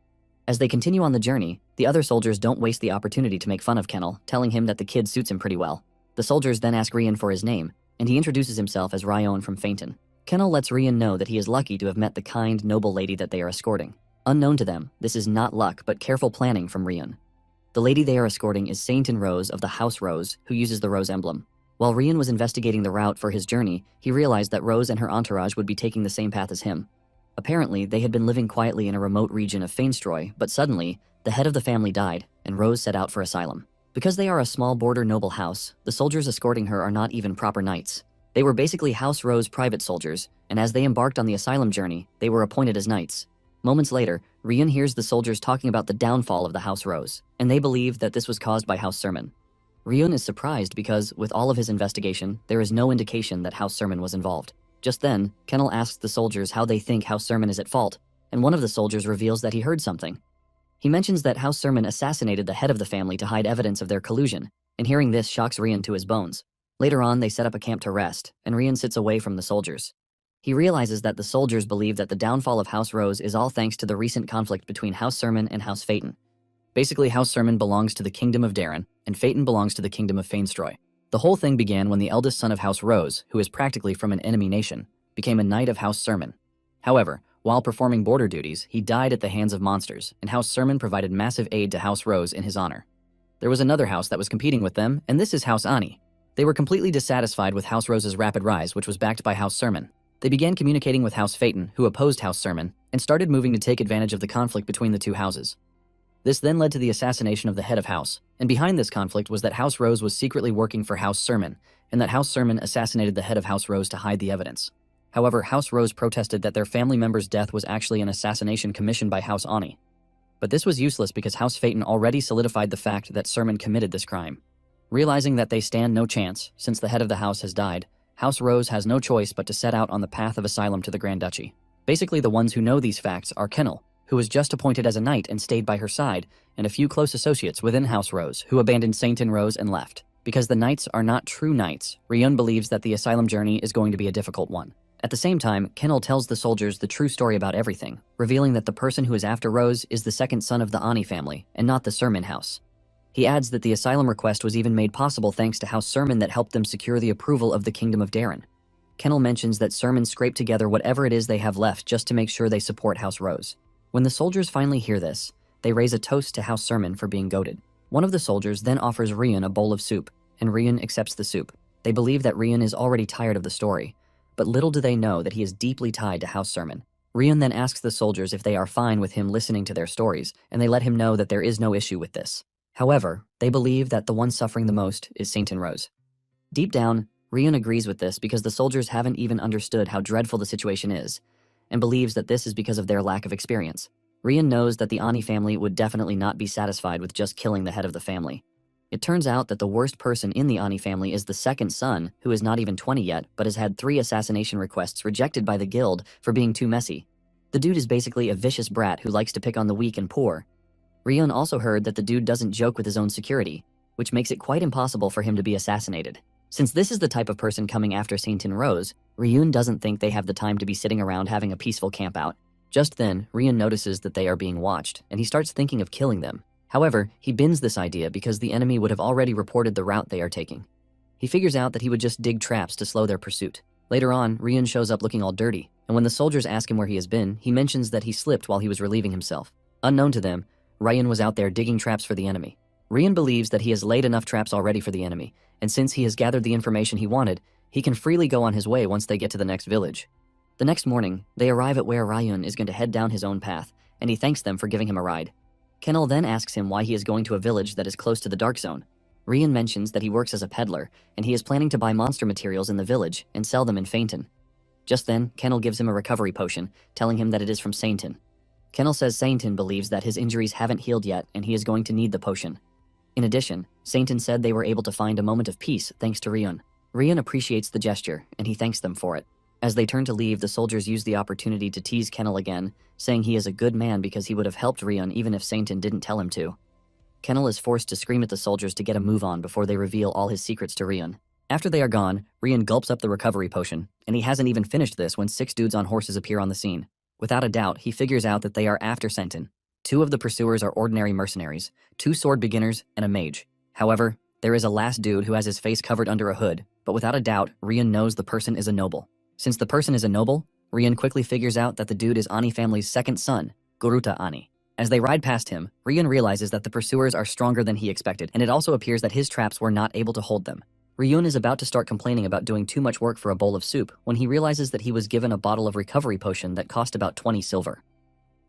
As they continue on the journey, the other soldiers don't waste the opportunity to make fun of Kennel, telling him that the kid suits him pretty well. The soldiers then ask Ryun for his name, and he introduces himself as Ryon from Phaeton. Kennel lets Ryun know that he is lucky to have met the kind, noble lady that they are escorting. Unknown to them, this is not luck but careful planning from Ryun. The lady they are escorting is Saint Rose of the House Rose, who uses the rose emblem. While Ryun was investigating the route for his journey, he realized that Rose and her entourage would be taking the same path as him. Apparently, they had been living quietly in a remote region of Fainstroy, but suddenly, the head of the family died, and Rose set out for asylum. Because they are a small border noble house, the soldiers escorting her are not even proper knights. They were basically House Rose private soldiers, and as they embarked on the asylum journey, they were appointed as knights. Moments later, Ryun hears the soldiers talking about the downfall of the House Rose, and they believe that this was caused by House Sermon. Ryun is surprised because, with all of his investigation, there is no indication that House Sermon was involved. Just then, Kennel asks the soldiers how they think House Sermon is at fault, and one of the soldiers reveals that he heard something. He mentions that House Sermon assassinated the head of the family to hide evidence of their collusion, and hearing this shocks Ryun to his bones. Later on, they set up a camp to rest, and Ryun sits away from the soldiers. He realizes that the soldiers believe that the downfall of House Rose is all thanks to the recent conflict between House Sermon and House Phaeton. Basically, House Sermon belongs to the Kingdom of Darren, and Phaeton belongs to the Kingdom of Fainstroy. The whole thing began when the eldest son of House Rose, who is practically from an enemy nation, became a knight of House Sermon. However, while performing border duties, he died at the hands of monsters, and House Sermon provided massive aid to House Rose in his honor. There was another house that was competing with them, and this is House Ani. They were completely dissatisfied with House Rose's rapid rise, which was backed by House Sermon. They began communicating with House Phaeton, who opposed House Sermon, and started moving to take advantage of the conflict between the two houses. This then led to the assassination of the head of house, and behind this conflict was that House Rose was secretly working for House Sermon, and that House Sermon assassinated the head of House Rose to hide the evidence. However, House Rose protested that their family member's death was actually an assassination commissioned by House Ani. But this was useless because House Phaeton already solidified the fact that Sermon committed this crime. Realizing that they stand no chance, since the head of the house has died, House Rose has no choice but to set out on the path of asylum to the Grand Duchy. Basically, the ones who know these facts are Kennel, who was just appointed as a knight and stayed by her side, and a few close associates within House Rose, who abandoned Saint Rose and left. Because the knights are not true knights, Ryun believes that the asylum journey is going to be a difficult one. At the same time, Kennel tells the soldiers the true story about everything, revealing that the person who is after Rose is the second son of the Ani family, and not the Sermon house. He adds that the asylum request was even made possible thanks to House Sermon that helped them secure the approval of the Kingdom of Darren. Kennel mentions that Sermon scraped together whatever it is they have left just to make sure they support House Rose. When the soldiers finally hear this, they raise a toast to House Sermon for being goated. One of the soldiers then offers Ryun a bowl of soup, and Ryun accepts the soup. They believe that Ryun is already tired of the story, but little do they know that he is deeply tied to House Sermon. Ryun then asks the soldiers if they are fine with him listening to their stories, and they let him know that there is no issue with this. However, they believe that the one suffering the most is Saint Rose. Deep down, Ryun agrees with this because the soldiers haven't even understood how dreadful the situation is, and believes that this is because of their lack of experience. Ryun knows that the Ani family would definitely not be satisfied with just killing the head of the family. It turns out that the worst person in the Ani family is the second son, who is not even 20 yet, but has had 3 assassination requests rejected by the guild for being too messy. The dude is basically a vicious brat who likes to pick on the weak and poor. Ryun also heard that the dude doesn't joke with his own security, which makes it quite impossible for him to be assassinated. Since this is the type of person coming after Saint Rose, Ryun doesn't think they have the time to be sitting around having a peaceful campout. Just then, Ryun notices that they are being watched, and he starts thinking of killing them. However, he bins this idea because the enemy would have already reported the route they are taking. He figures out that he would just dig traps to slow their pursuit. Later on, Ryun shows up looking all dirty, and when the soldiers ask him where he has been, he mentions that he slipped while he was relieving himself. Unknown to them, Ryun was out there digging traps for the enemy. Ryun believes that he has laid enough traps already for the enemy, and since he has gathered the information he wanted, he can freely go on his way once they get to the next village. The next morning, they arrive at where Ryun is going to head down his own path, and he thanks them for giving him a ride. Kennel then asks him why he is going to a village that is close to the Dark Zone. Ryun mentions that he works as a peddler, and he is planning to buy monster materials in the village and sell them in Phaeton. Just then, Kennel gives him a recovery potion, telling him that it is from Saintin. Kennel says Saintin believes that his injuries haven't healed yet and he is going to need the potion. In addition, Saintin said they were able to find a moment of peace thanks to Ryun. Ryun appreciates the gesture, and he thanks them for it. As they turn to leave, the soldiers use the opportunity to tease Kennel again, saying he is a good man because he would have helped Ryun even if Saintin didn't tell him to. Kennel is forced to scream at the soldiers to get a move on before they reveal all his secrets to Ryun. After they are gone, Ryun gulps up the recovery potion, and he hasn't even finished this when 6 dudes on horses appear on the scene. Without a doubt, he figures out that they are after Saintin. 2 of the pursuers are ordinary mercenaries, 2 sword beginners, and a mage. However, there is a last dude who has his face covered under a hood, but without a doubt, Ryun knows the person is a noble. Since the person is a noble, Ryun quickly figures out that the dude is Ani family's second son, Garuta Ani. As they ride past him, Ryun realizes that the pursuers are stronger than he expected, and it also appears that his traps were not able to hold them. Ryun is about to start complaining about doing too much work for a bowl of soup when he realizes that he was given a bottle of recovery potion that cost about 20 silver.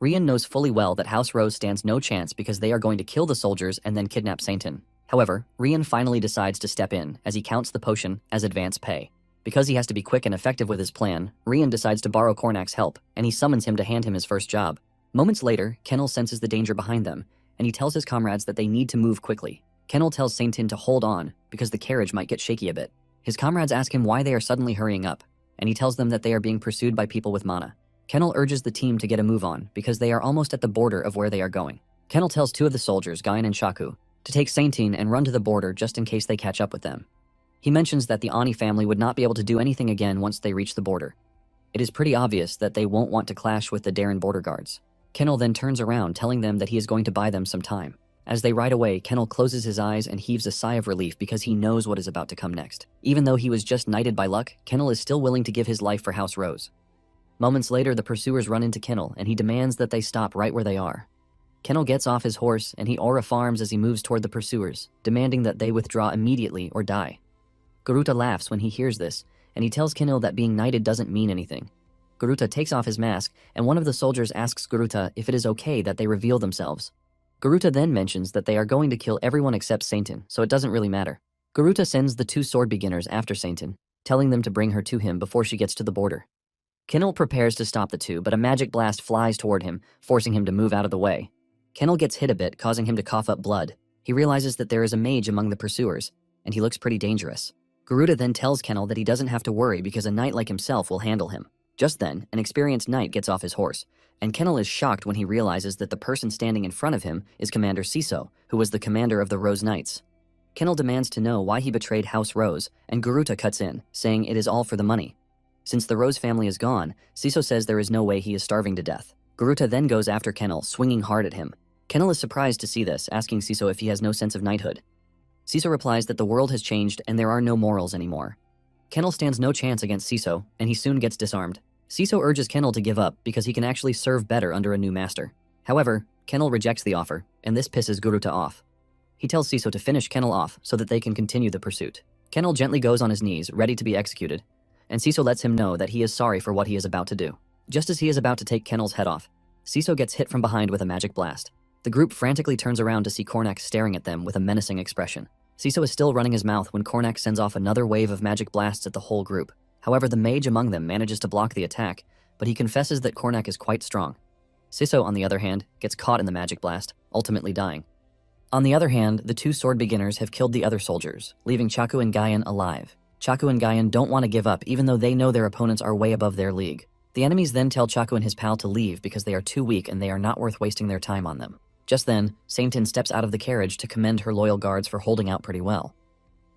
Ryun knows fully well that House Rose stands no chance because they are going to kill the soldiers and then kidnap Saintin. However, Ryun finally decides to step in as he counts the potion as advance pay. Because he has to be quick and effective with his plan, Ryun decides to borrow Kornak's help, and he summons him to hand him his first job. Moments later, Kennel senses the danger behind them, and he tells his comrades that they need to move quickly. Kennel tells Saintin to hold on, because the carriage might get shaky a bit. His comrades ask him why they are suddenly hurrying up, and he tells them that they are being pursued by people with mana. Kennel urges the team to get a move on, because they are almost at the border of where they are going. Kennel tells 2 of the soldiers, Guyan and Shaku, to take Saintin and run to the border just in case they catch up with them. He mentions that the Ani family would not be able to do anything again once they reach the border. It is pretty obvious that they won't want to clash with the Darren border guards. Kennel then turns around, telling them that he is going to buy them some time. As they ride away, Kennel closes his eyes and heaves a sigh of relief because he knows what is about to come next. Even though he was just knighted by luck, Kennel is still willing to give his life for House Rose. Moments later, the pursuers run into Kennel and he demands that they stop right where they are. Kennel gets off his horse and he aura farms as he moves toward the pursuers, demanding that they withdraw immediately or die. Garuta laughs when he hears this, and he tells Kennel that being knighted doesn't mean anything. Garuta takes off his mask, and one of the soldiers asks Garuta if it is okay that they reveal themselves. Garuta then mentions that they are going to kill everyone except Saintin, so it doesn't really matter. Garuta sends the 2 sword beginners after Saintin, telling them to bring her to him before she gets to the border. Kennel prepares to stop the 2, but a magic blast flies toward him, forcing him to move out of the way. Kennel gets hit a bit, causing him to cough up blood. He realizes that there is a mage among the pursuers, and he looks pretty dangerous. Garuta then tells Kennel that he doesn't have to worry because a knight like himself will handle him. Just then, an experienced knight gets off his horse, and Kennel is shocked when he realizes that the person standing in front of him is Commander Siso, who was the commander of the Rose Knights. Kennel demands to know why he betrayed House Rose, and Garuta cuts in, saying it is all for the money. Since the Rose family is gone, Siso says there is no way he is starving to death. Garuta then goes after Kennel, swinging hard at him. Kennel is surprised to see this, asking Siso if he has no sense of knighthood. Siso replies that the world has changed and there are no morals anymore. Kennel stands no chance against Siso, and he soon gets disarmed. Siso urges Kennel to give up because he can actually serve better under a new master. However, Kennel rejects the offer, and this pisses Garuta off. He tells Siso to finish Kennel off so that they can continue the pursuit. Kennel gently goes on his knees, ready to be executed, and Siso lets him know that he is sorry for what he is about to do. Just as he is about to take Kennel's head off, Siso gets hit from behind with a magic blast. The group frantically turns around to see Kornak staring at them with a menacing expression. Siso is still running his mouth when Kornak sends off another wave of magic blasts at the whole group. However, the mage among them manages to block the attack, but he confesses that Kornak is quite strong. Siso, on the other hand, gets caught in the magic blast, ultimately dying. On the other hand, the 2 sword beginners have killed the other soldiers, leaving Chaku and Guyan alive. Chaku and Guyan don't want to give up even though they know their opponents are way above their league. The enemies then tell Chaku and his pal to leave because they are too weak and they are not worth wasting their time on them. Just then, Saintin steps out of the carriage to commend her loyal guards for holding out pretty well.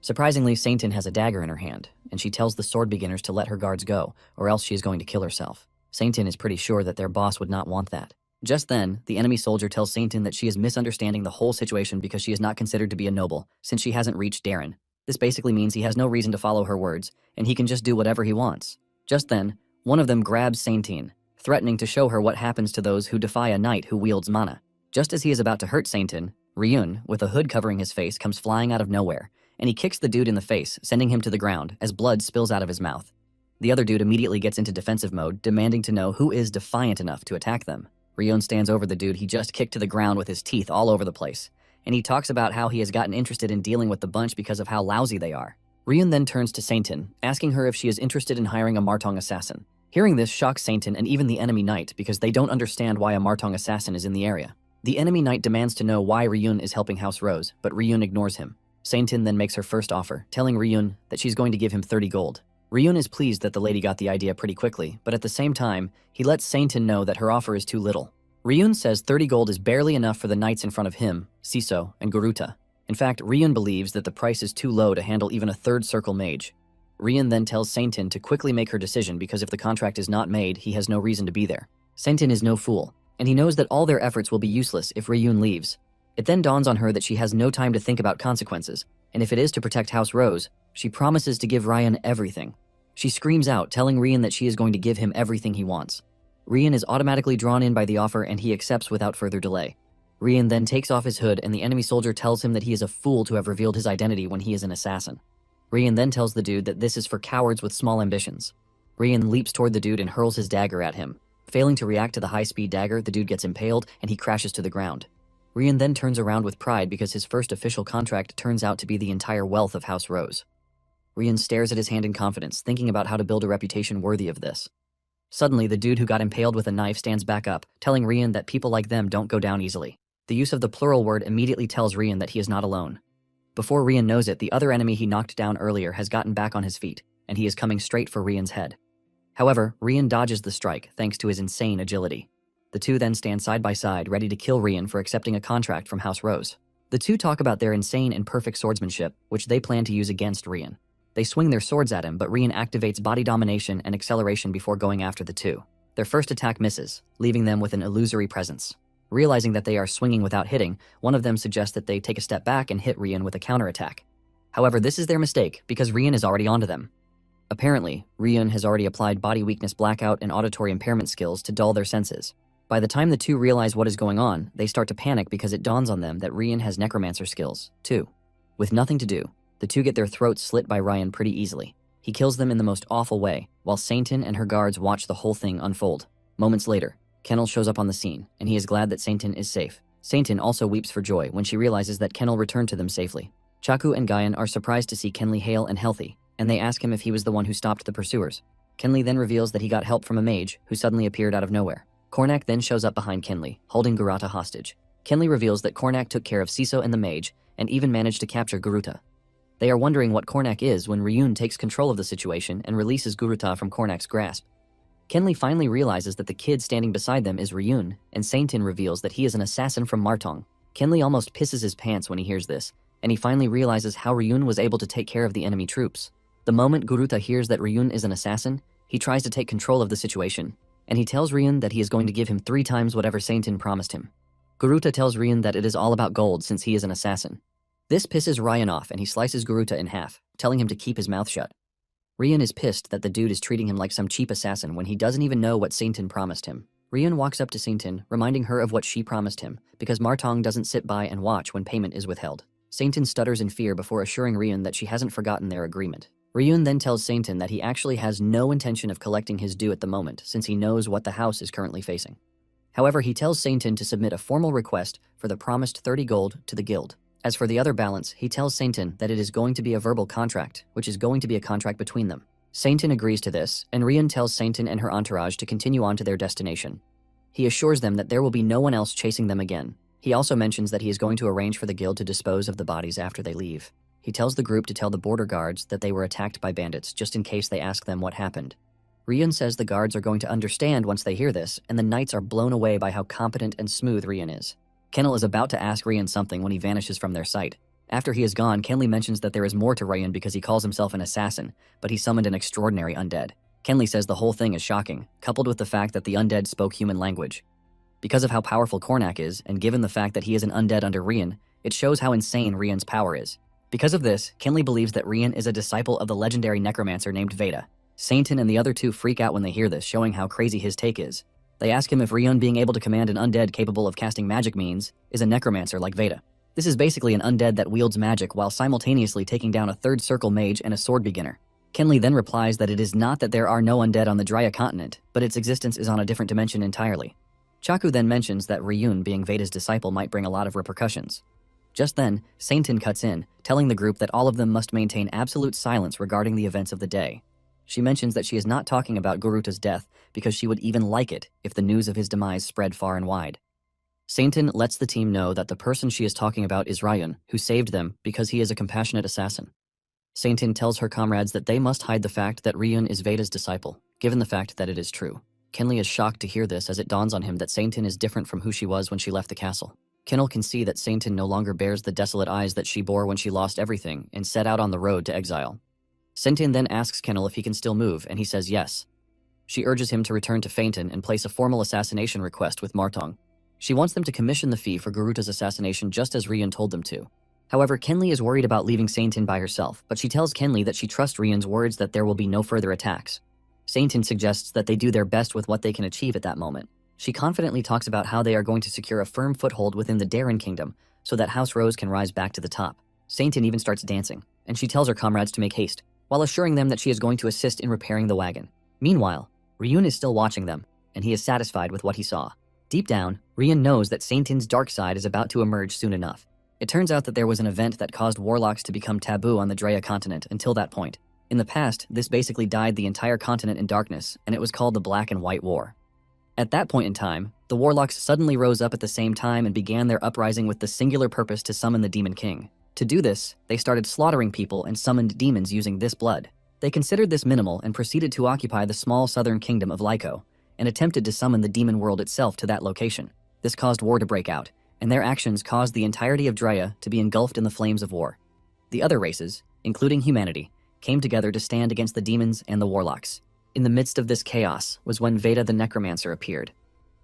Surprisingly, Saintin has a dagger in her hand, and she tells the sword beginners to let her guards go, or else she is going to kill herself. Saintin is pretty sure that their boss would not want that. Just then, the enemy soldier tells Saintin that she is misunderstanding the whole situation because she is not considered to be a noble, since she hasn't reached Darren. This basically means he has no reason to follow her words, and he can just do whatever he wants. Just then, one of them grabs Saintin, threatening to show her what happens to those who defy a knight who wields mana. Just as he is about to hurt Saintin, Ryun, with a hood covering his face, comes flying out of nowhere, and he kicks the dude in the face, sending him to the ground as blood spills out of his mouth. The other dude immediately gets into defensive mode, demanding to know who is defiant enough to attack them. Ryun stands over the dude he just kicked to the ground with his teeth all over the place, and he talks about how he has gotten interested in dealing with the bunch because of how lousy they are. Ryun then turns to Saintin, asking her if she is interested in hiring a Martong assassin. Hearing this shocks Saintin and even the enemy knight because they don't understand why a Martong assassin is in the area. The enemy knight demands to know why Ryun is helping House Rose, but Ryun ignores him. Saintin then makes her first offer, telling Ryun that she's going to give him 30 gold. Ryun is pleased that the lady got the idea pretty quickly, but at the same time, he lets Saintin know that her offer is too little. Ryun says 30 gold is barely enough for the knights in front of him, Siso, and Guruta. In fact, Ryun believes that the price is too low to handle even a third circle mage. Ryun then tells Saintin to quickly make her decision because if the contract is not made, he has no reason to be there. Saintin is no fool, and he knows that all their efforts will be useless if Ryun leaves. It then dawns on her that she has no time to think about consequences, and if it is to protect House Rose, she promises to give Ryan everything. She screams out, telling Ryun that she is going to give him everything he wants. Ryun is automatically drawn in by the offer and he accepts without further delay. Ryun then takes off his hood and the enemy soldier tells him that he is a fool to have revealed his identity when he is an assassin. Ryun then tells the dude that this is for cowards with small ambitions. Ryun leaps toward the dude and hurls his dagger at him. Failing to react to the high-speed dagger, the dude gets impaled and he crashes to the ground. Ryun then turns around with pride because his first official contract turns out to be the entire wealth of House Rose. Ryun stares at his hand in confidence, thinking about how to build a reputation worthy of this. Suddenly, the dude who got impaled with a knife stands back up, telling Ryun that people like them don't go down easily. The use of the plural word immediately tells Ryun that he is not alone. Before Ryun knows it, the other enemy he knocked down earlier has gotten back on his feet, and he is coming straight for Ryun's head. However, Ryun dodges the strike thanks to his insane agility. The two then stand side by side, ready to kill Ryun for accepting a contract from House Rose. The two talk about their insane and perfect swordsmanship, which they plan to use against Ryun. They swing their swords at him, but Ryun activates body domination and acceleration before going after the two. Their first attack misses, leaving them with an illusory presence. Realizing that they are swinging without hitting, one of them suggests that they take a step back and hit Ryun with a counterattack. However, this is their mistake, because Ryun is already onto them. Apparently, Ryun has already applied body weakness blackout and auditory impairment skills to dull their senses. By the time the two realize what is going on, they start to panic because it dawns on them that Ryun has necromancer skills, too. With nothing to do, the two get their throats slit by Ryan pretty easily. He kills them in the most awful way, while Saintin and her guards watch the whole thing unfold. Moments later, Kennel shows up on the scene, and he is glad that Saintin is safe. Saintin also weeps for joy when she realizes that Kennel returned to them safely. Chaku and Guyan are surprised to see Kenli hale and healthy, and they ask him if he was the one who stopped the pursuers. Kenli then reveals that he got help from a mage, who suddenly appeared out of nowhere. Kornak then shows up behind Kenli, holding Guruta hostage. Kenli reveals that Kornak took care of Siso and the mage, and even managed to capture Guruta. They are wondering what Kornak is when Ryun takes control of the situation and releases Guruta from Kornak's grasp. Kenli finally realizes that the kid standing beside them is Ryun, and Saintin reveals that he is an assassin from Martong. Kenli almost pisses his pants when he hears this, and he finally realizes how Ryun was able to take care of the enemy troops. The moment Guruta hears that Ryun is an assassin, he tries to take control of the situation, and he tells Ryun that he is going to give him 3 times whatever Saintin promised him. Guruta tells Ryun that it is all about gold since he is an assassin. This pisses Ryan off and he slices Guruta in half, telling him to keep his mouth shut. Ryun is pissed that the dude is treating him like some cheap assassin when he doesn't even know what Saintin promised him. Ryun walks up to Saintin, reminding her of what she promised him, because Martong doesn't sit by and watch when payment is withheld. Saintin stutters in fear before assuring Ryun that she hasn't forgotten their agreement. Ryun then tells Saintin that he actually has no intention of collecting his due at the moment since he knows what the house is currently facing. However, he tells Saintin to submit a formal request for the promised 30 gold to the guild. As for the other balance, he tells Saintin that it is going to be a verbal contract, which is going to be a contract between them. Saintin agrees to this, and Ryun tells Saintin and her entourage to continue on to their destination. He assures them that there will be no one else chasing them again. He also mentions that he is going to arrange for the guild to dispose of the bodies after they leave. He tells the group to tell the border guards that they were attacked by bandits just in case they ask them what happened. Ryun says the guards are going to understand once they hear this, and the knights are blown away by how competent and smooth Ryun is. Kennel is about to ask Ryun something when he vanishes from their sight. After he is gone, Kenli mentions that there is more to Ryun because he calls himself an assassin, but he summoned an extraordinary undead. Kenli says the whole thing is shocking, coupled with the fact that the undead spoke human language. Because of how powerful Kornak is, and given the fact that he is an undead under Ryun, it shows how insane Ryun's power is. Because of this, Kenli believes that Ryun is a disciple of the legendary necromancer named Veda. Saintin and the other two freak out when they hear this, showing how crazy his take is. They ask him if Ryun being able to command an undead capable of casting magic means is a necromancer like Veda. This is basically an undead that wields magic while simultaneously taking down a third circle mage and a sword beginner. Kenli then replies that it is not that there are no undead on the Drya continent, but its existence is on a different dimension entirely. Chaku then mentions that Ryun being Veda's disciple might bring a lot of repercussions. Just then, Saintin cuts in, telling the group that all of them must maintain absolute silence regarding the events of the day. She mentions that she is not talking about Garuta's death because she would even like it if the news of his demise spread far and wide. Saintin lets the team know that the person she is talking about is Ryun, who saved them because he is a compassionate assassin. Saintin tells her comrades that they must hide the fact that Ryun is Veda's disciple, given the fact that it is true. Kenley is shocked to hear this as it dawns on him that Saintin is different from who she was when she left the castle. Kennel can see that Saintin no longer bears the desolate eyes that she bore when she lost everything and set out on the road to exile. Saintin then asks Kennel if he can still move, and he says yes. She urges him to return to Fainton and place a formal assassination request with Martong. She wants them to commission the fee for Garuta's assassination just as Ryun told them to. However, Kenley is worried about leaving Saintin by herself, but she tells Kenley that she trusts Ryun's words that there will be no further attacks. Saintin suggests that they do their best with what they can achieve at that moment. She confidently talks about how they are going to secure a firm foothold within the Darren Kingdom so that House Rose can rise back to the top. Saintin even starts dancing, and she tells her comrades to make haste, while assuring them that she is going to assist in repairing the wagon. Meanwhile, Ryun is still watching them, and he is satisfied with what he saw. Deep down, Ryun knows that Saintin's dark side is about to emerge soon enough. It turns out that there was an event that caused warlocks to become taboo on the Drea continent until that point. In the past, this basically dyed the entire continent in darkness, and it was called the Black and White War. At that point in time, the warlocks suddenly rose up at the same time and began their uprising with the singular purpose to summon the Demon King. To do this, they started slaughtering people and summoned demons using this blood. They considered this minimal and proceeded to occupy the small southern kingdom of Lyco, and attempted to summon the demon world itself to that location. This caused war to break out, and their actions caused the entirety of Drea to be engulfed in the flames of war. The other races, including humanity, came together to stand against the demons and the warlocks. In the midst of this chaos was when Veda the Necromancer appeared.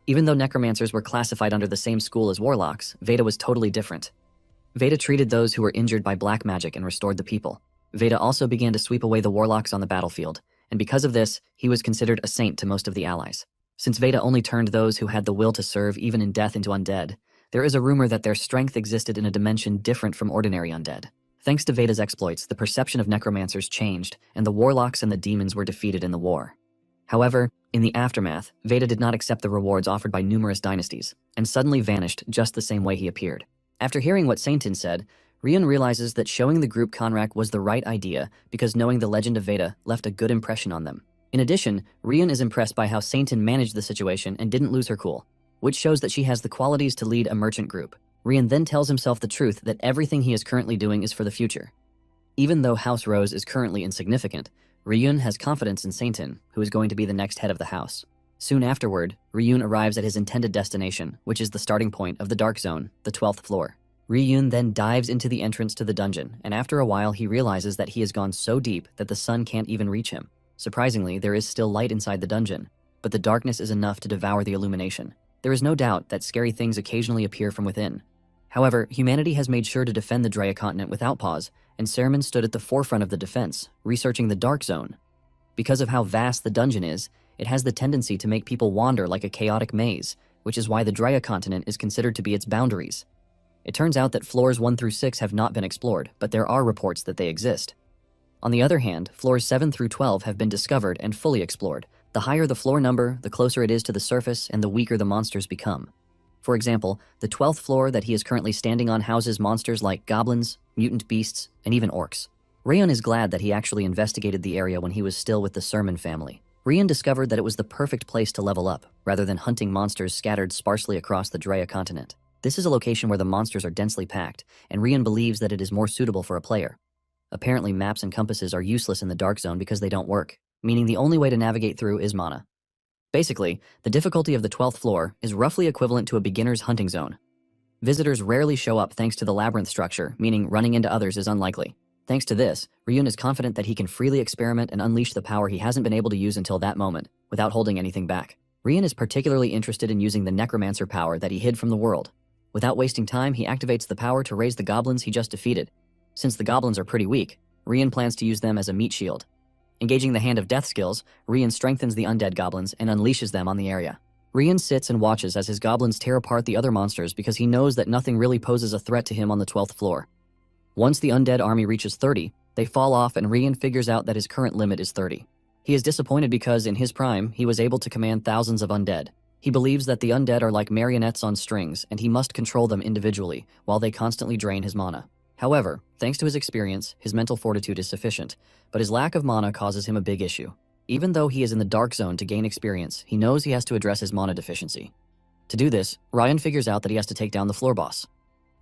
Even though necromancers were classified under the same school as warlocks, Veda was totally different. Veda treated those who were injured by black magic and restored the people. Veda also began to sweep away the warlocks on the battlefield, and because of this, he was considered a saint to most of the allies. Since Veda only turned those who had the will to serve even in death into undead, there is a rumor that their strength existed in a dimension different from ordinary undead. Thanks to Veda's exploits, the perception of necromancers changed, and the warlocks and the demons were defeated in the war. However, in the aftermath, Veda did not accept the rewards offered by numerous dynasties, and suddenly vanished just the same way he appeared. After hearing what Saintin said, Ryun realizes that showing the group Conrack was the right idea because knowing the legend of Veda left a good impression on them. In addition, Ryun is impressed by how Saintin managed the situation and didn't lose her cool, which shows that she has the qualities to lead a merchant group. Ryun then tells himself the truth that everything he is currently doing is for the future. Even though House Rose is currently insignificant, Ryun has confidence in Saintin, who is going to be the next head of the house. Soon afterward, Ryun arrives at his intended destination, which is the starting point of the Dark Zone, the 12th floor. Ryun then dives into the entrance to the dungeon, and after a while he realizes that he has gone so deep that the sun can't even reach him. Surprisingly, there is still light inside the dungeon, but the darkness is enough to devour the illumination. There is no doubt that scary things occasionally appear from within. However, humanity has made sure to defend the Drea continent without pause, and Saruman stood at the forefront of the defense, researching the Dark Zone. Because of how vast the dungeon is, it has the tendency to make people wander like a chaotic maze, which is why the Drea continent is considered to be its boundaries. It turns out that floors 1 through 6 have not been explored, but there are reports that they exist. On the other hand, floors 7 through 12 have been discovered and fully explored. The higher the floor number, the closer it is to the surface and the weaker the monsters become. For example, the 12th floor that he is currently standing on houses monsters like goblins, mutant beasts, and even orcs. Rayon is glad that he actually investigated the area when he was still with the Sermon family. Rayon discovered that it was the perfect place to level up, rather than hunting monsters scattered sparsely across the Drea continent. This is a location where the monsters are densely packed, and Rayon believes that it is more suitable for a player. Apparently, maps and compasses are useless in the Dark Zone because they don't work, meaning the only way to navigate through is mana. Basically, the difficulty of the 12th floor is roughly equivalent to a beginner's hunting zone. Visitors rarely show up thanks to the labyrinth structure, meaning running into others is unlikely. Thanks to this, Ryun is confident that he can freely experiment and unleash the power he hasn't been able to use until that moment, without holding anything back. Ryun is particularly interested in using the Necromancer power that he hid from the world. Without wasting time, he activates the power to raise the goblins he just defeated. Since the goblins are pretty weak, Ryun plans to use them as a meat shield. Engaging the Hand of Death skills, Ryun strengthens the undead goblins and unleashes them on the area. Ryun sits and watches as his goblins tear apart the other monsters because he knows that nothing really poses a threat to him on the 12th floor. Once the undead army reaches 30, they fall off and Ryun figures out that his current limit is 30. He is disappointed because, in his prime, he was able to command thousands of undead. He believes that the undead are like marionettes on strings, and he must control them individually while they constantly drain his mana. However, thanks to his experience, his mental fortitude is sufficient, but his lack of mana causes him a big issue. Even though he is in the dark zone to gain experience, he knows he has to address his mana deficiency. To do this, Ryan figures out that he has to take down the floor boss.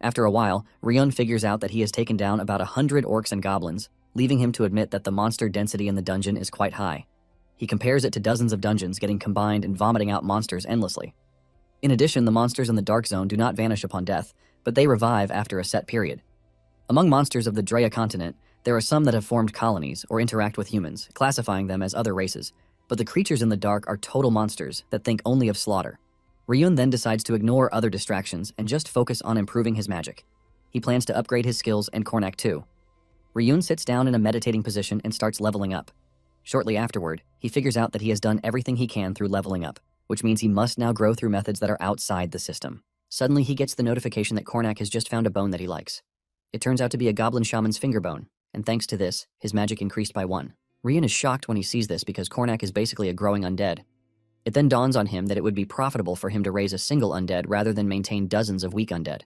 After a while, Ryun figures out that he has taken down about 100 orcs and goblins, leaving him to admit that the monster density in the dungeon is quite high. He compares it to dozens of dungeons getting combined and vomiting out monsters endlessly. In addition, the monsters in the dark zone do not vanish upon death, but they revive after a set period. Among monsters of the Drea continent, there are some that have formed colonies or interact with humans, classifying them as other races, but the creatures in the dark are total monsters that think only of slaughter. Ryun then decides to ignore other distractions and just focus on improving his magic. He plans to upgrade his skills and Kornak too. Ryun sits down in a meditating position and starts leveling up. Shortly afterward, he figures out that he has done everything he can through leveling up, which means he must now grow through methods that are outside the system. Suddenly, he gets the notification that Kornak has just found a bone that he likes. It turns out to be a goblin shaman's finger bone, and thanks to this, his magic increased by 1. Ryun is shocked when he sees this because Kornak is basically a growing undead. It then dawns on him that it would be profitable for him to raise a single undead rather than maintain dozens of weak undead.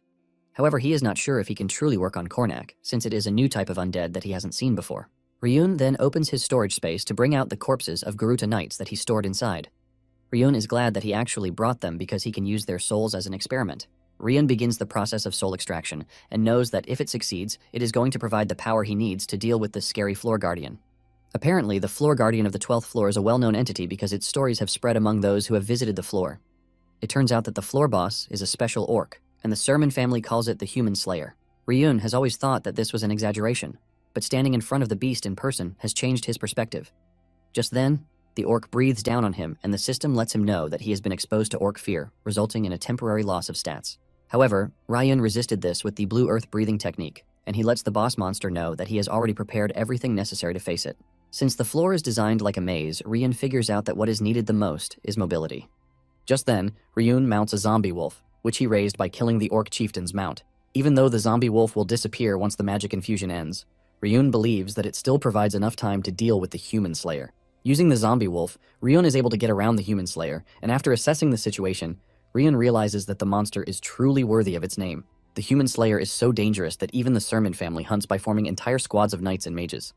However, he is not sure if he can truly work on Kornak, since it is a new type of undead that he hasn't seen before. Ryun then opens his storage space to bring out the corpses of Garuta knights that he stored inside. Ryun is glad that he actually brought them because he can use their souls as an experiment. Ryun begins the process of soul extraction and knows that if it succeeds, it is going to provide the power he needs to deal with the scary floor guardian. Apparently, the floor guardian of the 12th floor is a well-known entity because its stories have spread among those who have visited the floor. It turns out that the floor boss is a special orc, and the Sermon family calls it the Human Slayer. Ryun has always thought that this was an exaggeration, but standing in front of the beast in person has changed his perspective. Just then, the orc breathes down on him and the system lets him know that he has been exposed to orc fear, resulting in a temporary loss of stats. However, Ryun resisted this with the blue earth breathing technique, and he lets the boss monster know that he has already prepared everything necessary to face it. Since the floor is designed like a maze, Ryun figures out that what is needed the most is mobility. Just then, Ryun mounts a zombie wolf, which he raised by killing the orc chieftain's mount. Even though the zombie wolf will disappear once the magic infusion ends, Ryun believes that it still provides enough time to deal with the Human Slayer. Using the zombie wolf, Ryun is able to get around the Human Slayer, and after assessing the situation, Ryun realizes that the monster is truly worthy of its name. The Human Slayer is so dangerous that even the Sermon family hunts by forming entire squads of knights and mages.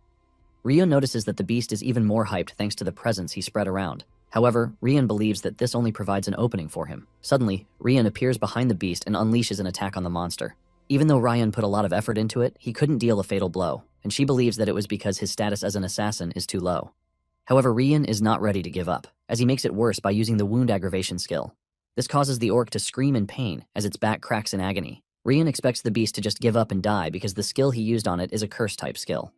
Ryun notices that the beast is even more hyped thanks to the presence he spread around. However, Ryun believes that this only provides an opening for him. Suddenly, Ryun appears behind the beast and unleashes an attack on the monster. Even though Ryan put a lot of effort into it, he couldn't deal a fatal blow, and she believes that it was because his status as an assassin is too low. However, Ryun is not ready to give up, as he makes it worse by using the wound aggravation skill. This causes the orc to scream in pain as its back cracks in agony. Ryun expects the beast to just give up and die because the skill he used on it is a curse-type skill.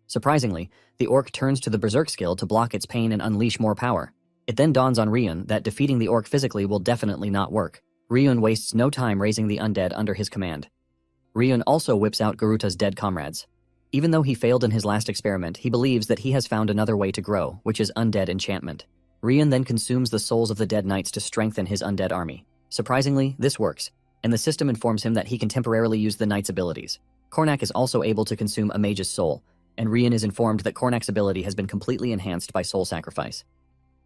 Surprisingly, the orc turns to the berserk skill to block its pain and unleash more power. It then dawns on Ryun that defeating the orc physically will definitely not work. Ryun wastes no time raising the undead under his command. Ryun also whips out Garuta's dead comrades. Even though he failed in his last experiment, he believes that he has found another way to grow, which is undead enchantment. Ryun then consumes the souls of the dead knights to strengthen his undead army. Surprisingly, this works, and the system informs him that he can temporarily use the knight's abilities. Kornak is also able to consume a mage's soul, and Ryun is informed that Kornak's ability has been completely enhanced by soul sacrifice.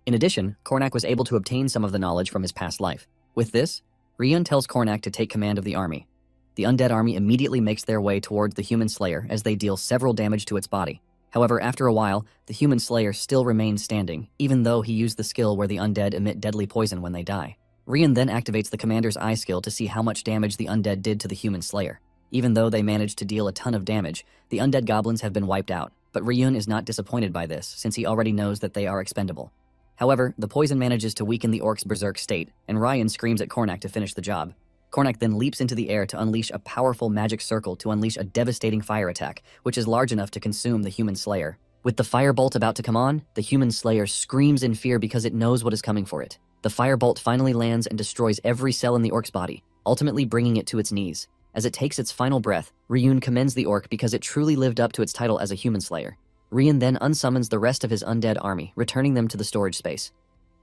In addition, Kornak was able to obtain some of the knowledge from his past life. With this, Ryun tells Kornak to take command of the army. The undead army immediately makes their way towards the Human Slayer as they deal several damage to its body. However, after a while, the Human Slayer still remains standing, even though he used the skill where the undead emit deadly poison when they die. Ryun then activates the Commander's Eye skill to see how much damage the undead did to the Human Slayer. Even though they managed to deal a ton of damage, the undead goblins have been wiped out, but Ryun is not disappointed by this since he already knows that they are expendable. However, the poison manages to weaken the orc's berserk state, and Ryan screams at Kornak to finish the job. Kornak then leaps into the air to unleash a powerful magic circle to unleash a devastating fire attack, which is large enough to consume the Human Slayer. With the firebolt about to come on, the Human Slayer screams in fear because it knows what is coming for it. The firebolt finally lands and destroys every cell in the orc's body, ultimately bringing it to its knees. As it takes its final breath, Ryun commends the orc because it truly lived up to its title as a Human Slayer. Ryun then unsummons the rest of his undead army, returning them to the storage space.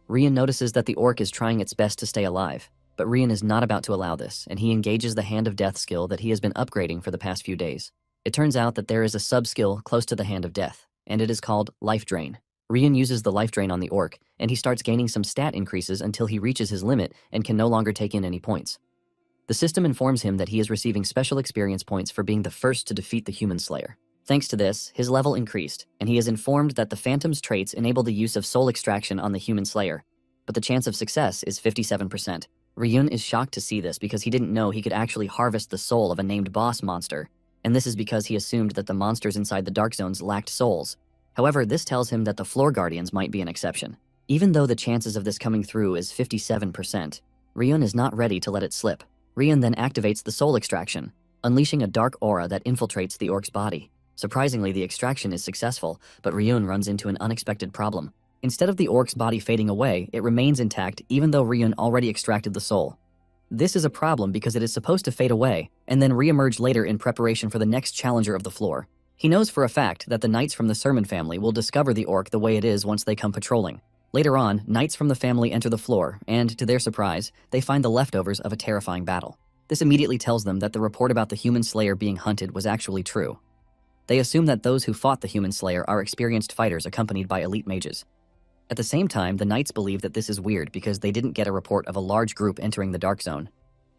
Ryun notices that the orc is trying its best to stay alive, but Ryun is not about to allow this, and he engages the Hand of Death skill that he has been upgrading for the past few days. It turns out that there is a sub-skill close to the Hand of Death, and it is called Life Drain. Ryun uses the life drain on the orc, and he starts gaining some stat increases until he reaches his limit and can no longer take in any points. The system informs him that he is receiving special experience points for being the first to defeat the human slayer. Thanks to this, his level increased, and he is informed that the Phantom's traits enable the use of soul extraction on the human slayer, but the chance of success is 57%. Ryun is shocked to see this because he didn't know he could actually harvest the soul of a named boss monster, and this is because he assumed that the monsters inside the Dark Zones lacked souls. However, this tells him that the Floor Guardians might be an exception. Even though the chances of this coming through is 57%, Ryun is not ready to let it slip. Ryun then activates the soul extraction, unleashing a dark aura that infiltrates the orc's body. Surprisingly, the extraction is successful, but Ryun runs into an unexpected problem. Instead of the orc's body fading away, it remains intact even though Ryun already extracted the soul. This is a problem because it is supposed to fade away and then re-emerge later in preparation for the next challenger of the floor. He knows for a fact that the knights from the Sermon family will discover the orc the way it is once they come patrolling. Later on, knights from the family enter the floor, and to their surprise, they find the leftovers of a terrifying battle. This immediately tells them that the report about the human slayer being hunted was actually true. They assume that those who fought the human slayer are experienced fighters accompanied by elite mages. At the same time, the knights believe that this is weird because they didn't get a report of a large group entering the Dark Zone.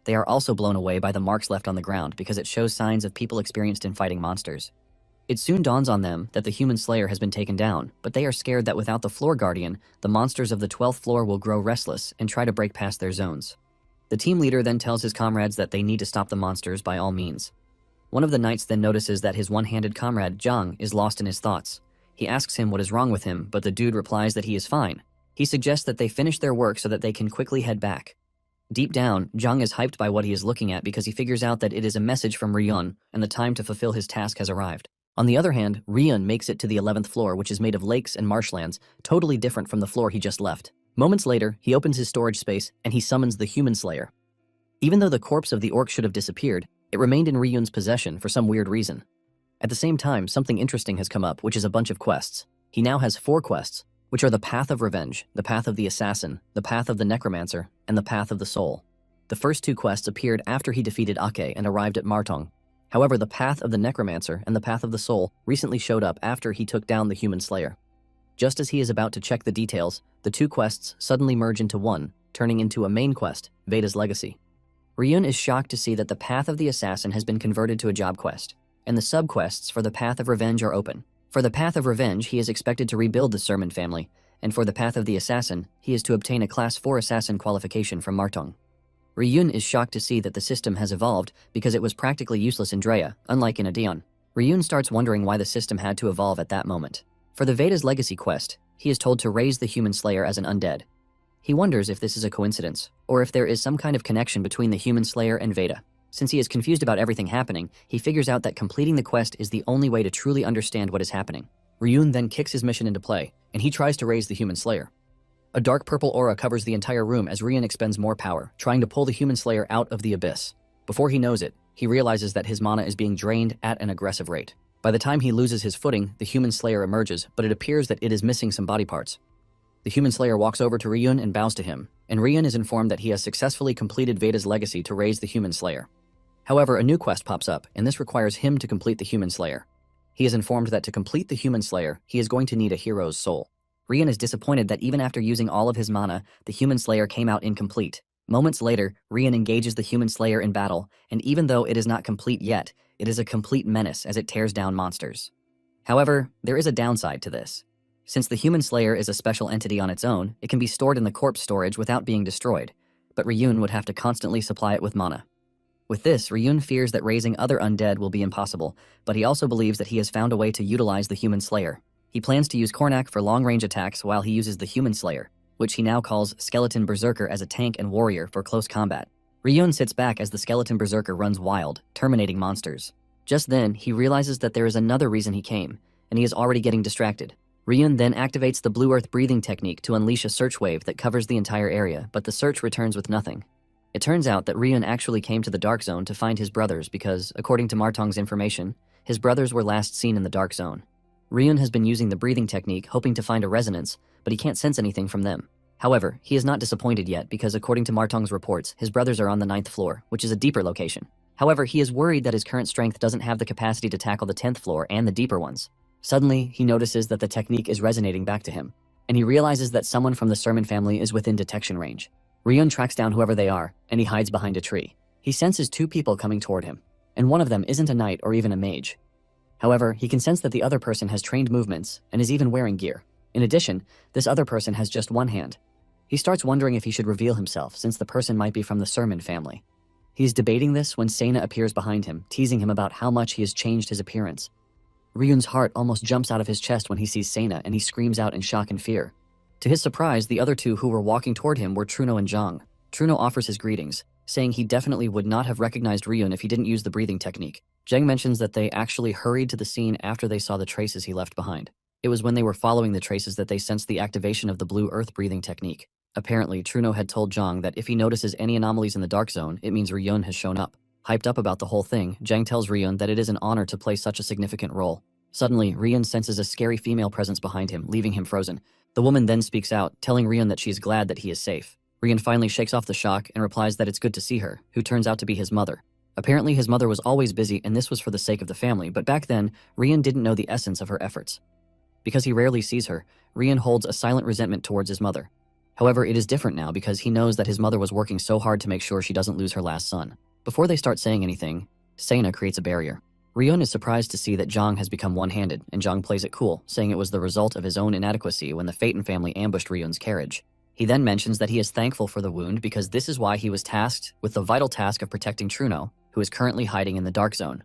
They are also blown away by the marks left on the ground because it shows signs of people experienced in fighting monsters. It soon dawns on them that the human slayer has been taken down, but they are scared that without the floor guardian, the monsters of the 12th floor will grow restless and try to break past their zones. The team leader then tells his comrades that they need to stop the monsters by all means. One of the knights then notices that his one-handed comrade, Zhang, is lost in his thoughts. He asks him what is wrong with him, but the dude replies that he is fine. He suggests that they finish their work so that they can quickly head back. Deep down, Zhang is hyped by what he is looking at because he figures out that it is a message from Ryun and the time to fulfill his task has arrived. On the other hand, Ryun makes it to the 11th floor, which is made of lakes and marshlands, totally different from the floor he just left. Moments later, he opens his storage space and he summons the human slayer. Even though the corpse of the orc should have disappeared, it remained in Ryun's possession for some weird reason. At the same time, something interesting has come up, which is a bunch of quests. He now has 4 quests, which are the Path of Revenge, the Path of the Assassin, the Path of the Necromancer, and the Path of the Soul. The first 2 quests appeared after he defeated Ake and arrived at Martong. However, the Path of the Necromancer and the Path of the Soul recently showed up after he took down the human slayer. Just as he is about to check the details, the 2 quests suddenly merge into one, turning into a main quest, Veda's Legacy. Ryun is shocked to see that the Path of the Assassin has been converted to a job quest, and the sub-quests for the Path of Revenge are open. For the Path of Revenge, he is expected to rebuild the Sermon family, and for the Path of the Assassin, he is to obtain a Class 4 Assassin qualification from Martong. Ryun is shocked to see that the system has evolved because it was practically useless in Drea, unlike in Adeon. Ryun starts wondering why the system had to evolve at that moment. For the Veda's Legacy quest, he is told to raise the human slayer as an undead. He wonders if this is a coincidence, or if there is some kind of connection between the human slayer and Veda. Since he is confused about everything happening, he figures out that completing the quest is the only way to truly understand what is happening. Ryun then kicks his mission into play, and he tries to raise the human slayer. A dark purple aura covers the entire room as Ryun expends more power, trying to pull the human slayer out of the abyss. Before he knows it, he realizes that his mana is being drained at an aggressive rate. By the time he loses his footing, the human slayer emerges, but it appears that it is missing some body parts. The human slayer walks over to Ryun and bows to him, and Ryun is informed that he has successfully completed Veda's Legacy to raise the human slayer. However, a new quest pops up, and this requires him to complete the human slayer. He is informed that to complete the human slayer, he is going to need a hero's soul. Ryun is disappointed that even after using all of his mana, the human slayer came out incomplete. Moments later, Ryun engages the human slayer in battle, and even though it is not complete yet, it is a complete menace as it tears down monsters. However, there is a downside to this. Since the human slayer is a special entity on its own, it can be stored in the corpse storage without being destroyed, but Ryun would have to constantly supply it with mana. With this, Ryun fears that raising other undead will be impossible, but he also believes that he has found a way to utilize the human slayer. He plans to use Kornak for long-range attacks while he uses the human slayer, which he now calls Skeleton Berserker as a tank and warrior for close combat. Ryun sits back as the Skeleton Berserker runs wild, terminating monsters. Just then, he realizes that there is another reason he came, and he is already getting distracted. Ryun then activates the Blue Earth breathing technique to unleash a search wave that covers the entire area, but the search returns with nothing. It turns out that Ryun actually came to the Dark Zone to find his brothers because, according to Martong's information, his brothers were last seen in the Dark Zone. Ryun has been using the breathing technique hoping to find a resonance, but he can't sense anything from them. However, he is not disappointed yet because according to Martong's reports, his brothers are on the 9th floor, which is a deeper location. However, he is worried that his current strength doesn't have the capacity to tackle the 10th floor and the deeper ones. Suddenly, he notices that the technique is resonating back to him, and he realizes that someone from the Sermon family is within detection range. Ryun tracks down whoever they are, and he hides behind a tree. He senses two people coming toward him, and one of them isn't a knight or even a mage. However, he can sense that the other person has trained movements and is even wearing gear. In addition, this other person has just one hand. He starts wondering if he should reveal himself, since the person might be from the Sermon family. He's debating this when Sena appears behind him, teasing him about how much he has changed his appearance. Ryun's heart almost jumps out of his chest when he sees Sena, and he screams out in shock and fear. To his surprise, the other two who were walking toward him were Truno and Zhang. Truno offers his greetings, saying he definitely would not have recognized Ryun if he didn't use the breathing technique. Zhang mentions that they actually hurried to the scene after they saw the traces he left behind. It was when they were following the traces that they sensed the activation of the blue earth breathing technique. Apparently, Truno had told Zhang that if he notices any anomalies in the dark zone, it means Ryun has shown up. Hyped up about the whole thing, Zhang tells Ryun that it is an honor to play such a significant role. Suddenly, Ryun senses a scary female presence behind him, leaving him frozen. The woman then speaks out, telling Ryun that she is glad that he is safe. Ryun finally shakes off the shock and replies that it's good to see her, who turns out to be his mother. Apparently, his mother was always busy, and this was for the sake of the family, but back then, Ryun didn't know the essence of her efforts. Because he rarely sees her, Ryun holds a silent resentment towards his mother. However, it is different now because he knows that his mother was working so hard to make sure she doesn't lose her last son. Before they start saying anything, Sena creates a barrier. Ryun is surprised to see that Zhang has become one-handed, and Zhang plays it cool, saying it was the result of his own inadequacy when the Phaeton family ambushed Ryun's carriage. He then mentions that he is thankful for the wound because this is why he was tasked with the vital task of protecting Truno, who is currently hiding in the dark zone.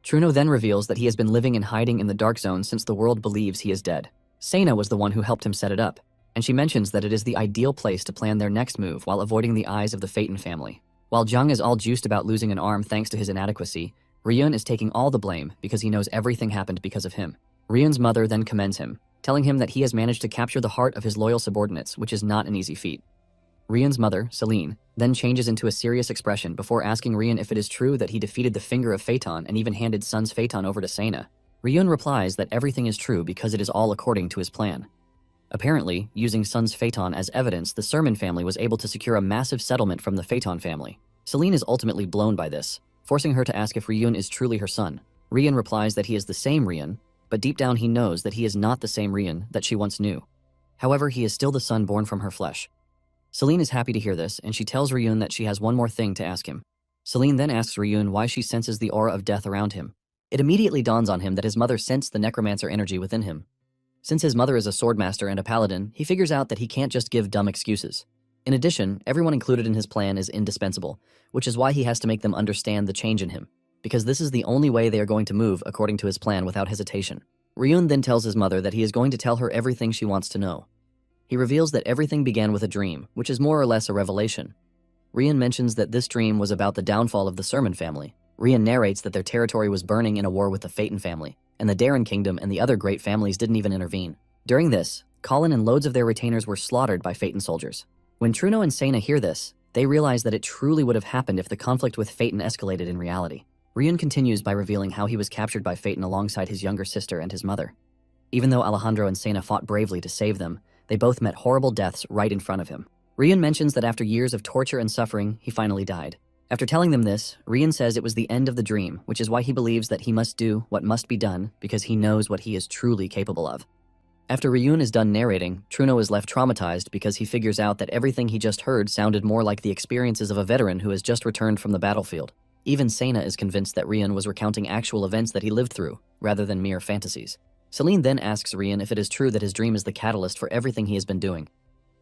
Truno then reveals that he has been living and hiding in the dark zone since the world believes he is dead. Sena was the one who helped him set it up, and she mentions that it is the ideal place to plan their next move while avoiding the eyes of the Phaeton family. While Zhang is all juiced about losing an arm thanks to his inadequacy, Ryun is taking all the blame because he knows everything happened because of him. Ryun's mother then commends him, telling him that he has managed to capture the heart of his loyal subordinates, which is not an easy feat. Ryun's mother, Celine, then changes into a serious expression before asking Ryun if it is true that he defeated the finger of Phaeton and even handed Sun's Phaeton over to Sena. Ryun replies that everything is true because it is all according to his plan. Apparently, using Sun's Phaeton as evidence, the Sermon family was able to secure a massive settlement from the Phaeton family. Celine is ultimately blown by this, forcing her to ask if Ryun is truly her son. Ryun replies that he is the same Ryun, but deep down he knows that he is not the same Ryun that she once knew. However, he is still the son born from her flesh. Celine is happy to hear this, and she tells Ryun that she has one more thing to ask him. Celine then asks Ryun why she senses the aura of death around him. It immediately dawns on him that his mother sensed the necromancer energy within him. Since his mother is a swordmaster and a paladin, he figures out that he can't just give dumb excuses. In addition, everyone included in his plan is indispensable, which is why he has to make them understand the change in him, because this is the only way they are going to move according to his plan without hesitation. Ryun then tells his mother that he is going to tell her everything she wants to know. He reveals that everything began with a dream, which is more or less a revelation. Ryun mentions that this dream was about the downfall of the Sermon family. Ryun narrates that their territory was burning in a war with the Phaeton family, and the Darren kingdom and the other great families didn't even intervene. During this, Colin and loads of their retainers were slaughtered by Phaeton soldiers. When Truno and Sena hear this, they realize that it truly would have happened if the conflict with Phaeton escalated in reality. Ryun continues by revealing how he was captured by Phaeton alongside his younger sister and his mother. Even though Alejandro and Sena fought bravely to save them, they both met horrible deaths right in front of him. Ryun mentions that after years of torture and suffering, he finally died. After telling them this, Ryun says it was the end of the dream, which is why he believes that he must do what must be done because he knows what he is truly capable of. After Ryun is done narrating, Truno is left traumatized because he figures out that everything he just heard sounded more like the experiences of a veteran who has just returned from the battlefield. Even Sena is convinced that Ryun was recounting actual events that he lived through, rather than mere fantasies. Celine then asks Ryun if it is true that his dream is the catalyst for everything he has been doing.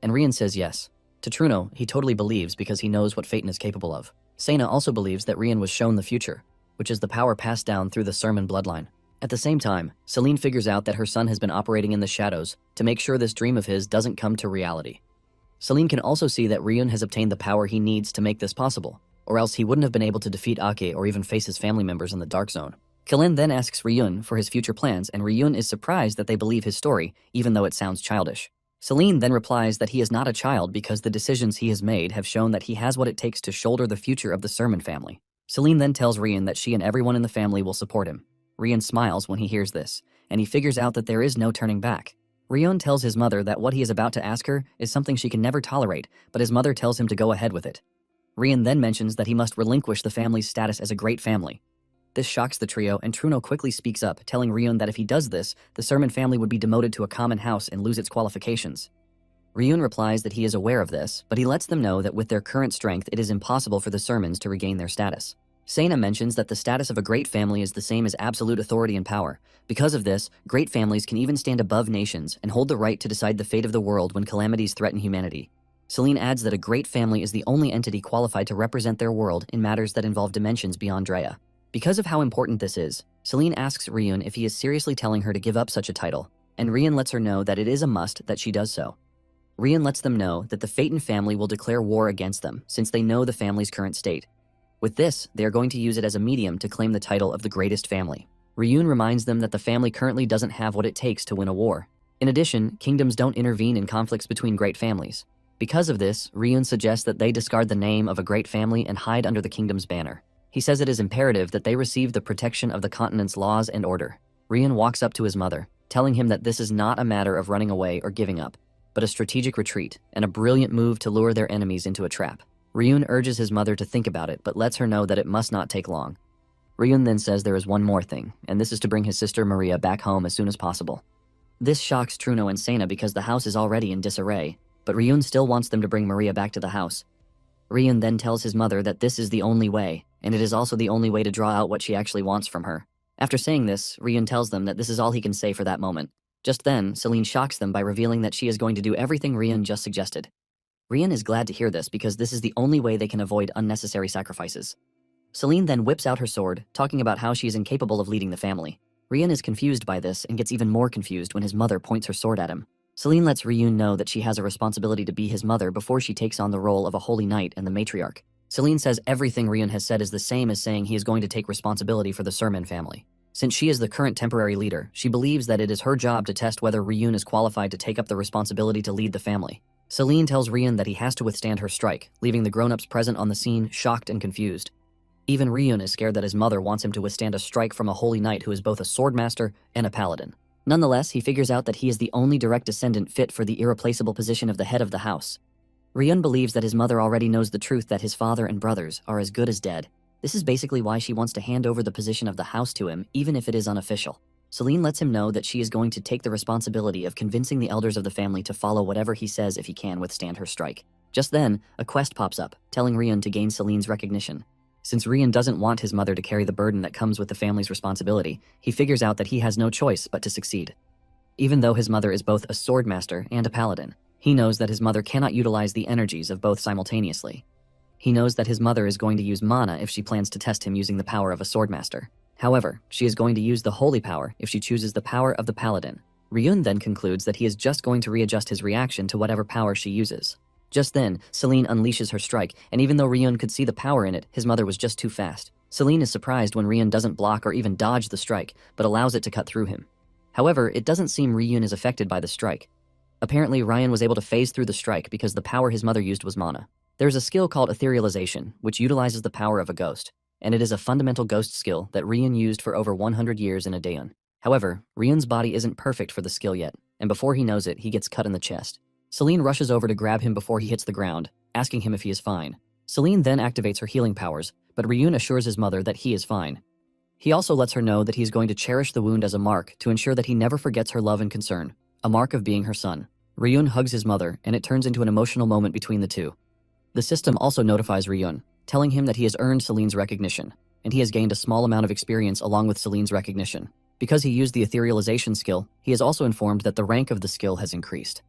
And Ryun says yes. To Truno, he totally believes because he knows what Phaeton is capable of. Sena also believes that Ryun was shown the future, which is the power passed down through the Sermon bloodline. At the same time, Celine figures out that her son has been operating in the shadows to make sure this dream of his doesn't come to reality. Celine can also see that Ryun has obtained the power he needs to make this possible, or else he wouldn't have been able to defeat Ake or even face his family members in the Dark Zone. Kalin then asks Ryun for his future plans, and Ryun is surprised that they believe his story, even though it sounds childish. Celine then replies that he is not a child because the decisions he has made have shown that he has what it takes to shoulder the future of the Sermon family. Celine then tells Ryun that she and everyone in the family will support him. Ryun smiles when he hears this, and he figures out that there is no turning back. Ryun tells his mother that what he is about to ask her is something she can never tolerate, but his mother tells him to go ahead with it. Ryun then mentions that he must relinquish the family's status as a great family. This shocks the trio, and Truno quickly speaks up, telling Ryun that if he does this, the Sermon family would be demoted to a common house and lose its qualifications. Ryun replies that he is aware of this, but he lets them know that with their current strength, it is impossible for the Sermons to regain their status. Sena mentions that the status of a great family is the same as absolute authority and power. Because of this, great families can even stand above nations and hold the right to decide the fate of the world when calamities threaten humanity. Celine adds that a great family is the only entity qualified to represent their world in matters that involve dimensions beyond Drea. Because of how important this is, Celine asks Ryun if he is seriously telling her to give up such a title, and Ryun lets her know that it is a must that she does so. Ryun lets them know that the Phaeton family will declare war against them since they know the family's current state. With this, they are going to use it as a medium to claim the title of the greatest family. Ryun reminds them that the family currently doesn't have what it takes to win a war. In addition, kingdoms don't intervene in conflicts between great families. Because of this, Ryun suggests that they discard the name of a great family and hide under the kingdom's banner. He says it is imperative that they receive the protection of the continent's laws and order. Ryun walks up to his mother, telling him that this is not a matter of running away or giving up, but a strategic retreat and a brilliant move to lure their enemies into a trap. Ryun urges his mother to think about it, but lets her know that it must not take long. Ryun then says there is one more thing, and this is to bring his sister Maria back home as soon as possible. This shocks Truno and Sena because the house is already in disarray, but Ryun still wants them to bring Maria back to the house. Ryun then tells his mother that this is the only way, and it is also the only way to draw out what she actually wants from her. After saying this, Ryun tells them that this is all he can say for that moment. Just then, Celine shocks them by revealing that she is going to do everything Ryun just suggested. Ryun is glad to hear this because this is the only way they can avoid unnecessary sacrifices. Celine then whips out her sword, talking about how she is incapable of leading the family. Ryun is confused by this and gets even more confused when his mother points her sword at him. Celine lets Ryun know that she has a responsibility to be his mother before she takes on the role of a holy knight and the matriarch. Celine says everything Ryun has said is the same as saying he is going to take responsibility for the Sermon family. Since she is the current temporary leader, she believes that it is her job to test whether Ryun is qualified to take up the responsibility to lead the family. Celine tells Ryun that he has to withstand her strike, leaving the grown-ups present on the scene shocked and confused. Even Ryun is scared that his mother wants him to withstand a strike from a holy knight who is both a swordmaster and a paladin. Nonetheless, he figures out that he is the only direct descendant fit for the irreplaceable position of the head of the house. Ryun believes that his mother already knows the truth that his father and brothers are as good as dead. This is basically why she wants to hand over the position of the house to him, even if it is unofficial. Celine lets him know that she is going to take the responsibility of convincing the elders of the family to follow whatever he says if he can withstand her strike. Just then, a quest pops up, telling Ryun to gain Celine's recognition. Since Ryun doesn't want his mother to carry the burden that comes with the family's responsibility, he figures out that he has no choice but to succeed. Even though his mother is both a swordmaster and a paladin, he knows that his mother cannot utilize the energies of both simultaneously. He knows that his mother is going to use mana if she plans to test him using the power of a swordmaster. However, she is going to use the holy power if she chooses the power of the paladin. Ryun then concludes that he is just going to readjust his reaction to whatever power she uses. Just then, Celine unleashes her strike, and even though Ryun could see the power in it, his mother was just too fast. Celine is surprised when Ryun doesn't block or even dodge the strike, but allows it to cut through him. However, it doesn't seem Ryun is affected by the strike. Apparently, Ryun was able to phase through the strike because the power his mother used was mana. There's a skill called etherealization, which utilizes the power of a ghost, and it is a fundamental ghost skill that Ryun used for over 100 years in a Daeon. However, Ryun's body isn't perfect for the skill yet, and before he knows it, he gets cut in the chest. Celine rushes over to grab him before he hits the ground, asking him if he is fine. Celine then activates her healing powers, but Ryun assures his mother that he is fine. He also lets her know that he is going to cherish the wound as a mark to ensure that he never forgets her love and concern, a mark of being her son. Ryun hugs his mother, and it turns into an emotional moment between the two. The system also notifies Ryun, telling him that he has earned Celine's recognition, and he has gained a small amount of experience along with Celine's recognition. Because he used the etherealization skill, he is also informed that the rank of the skill has increased.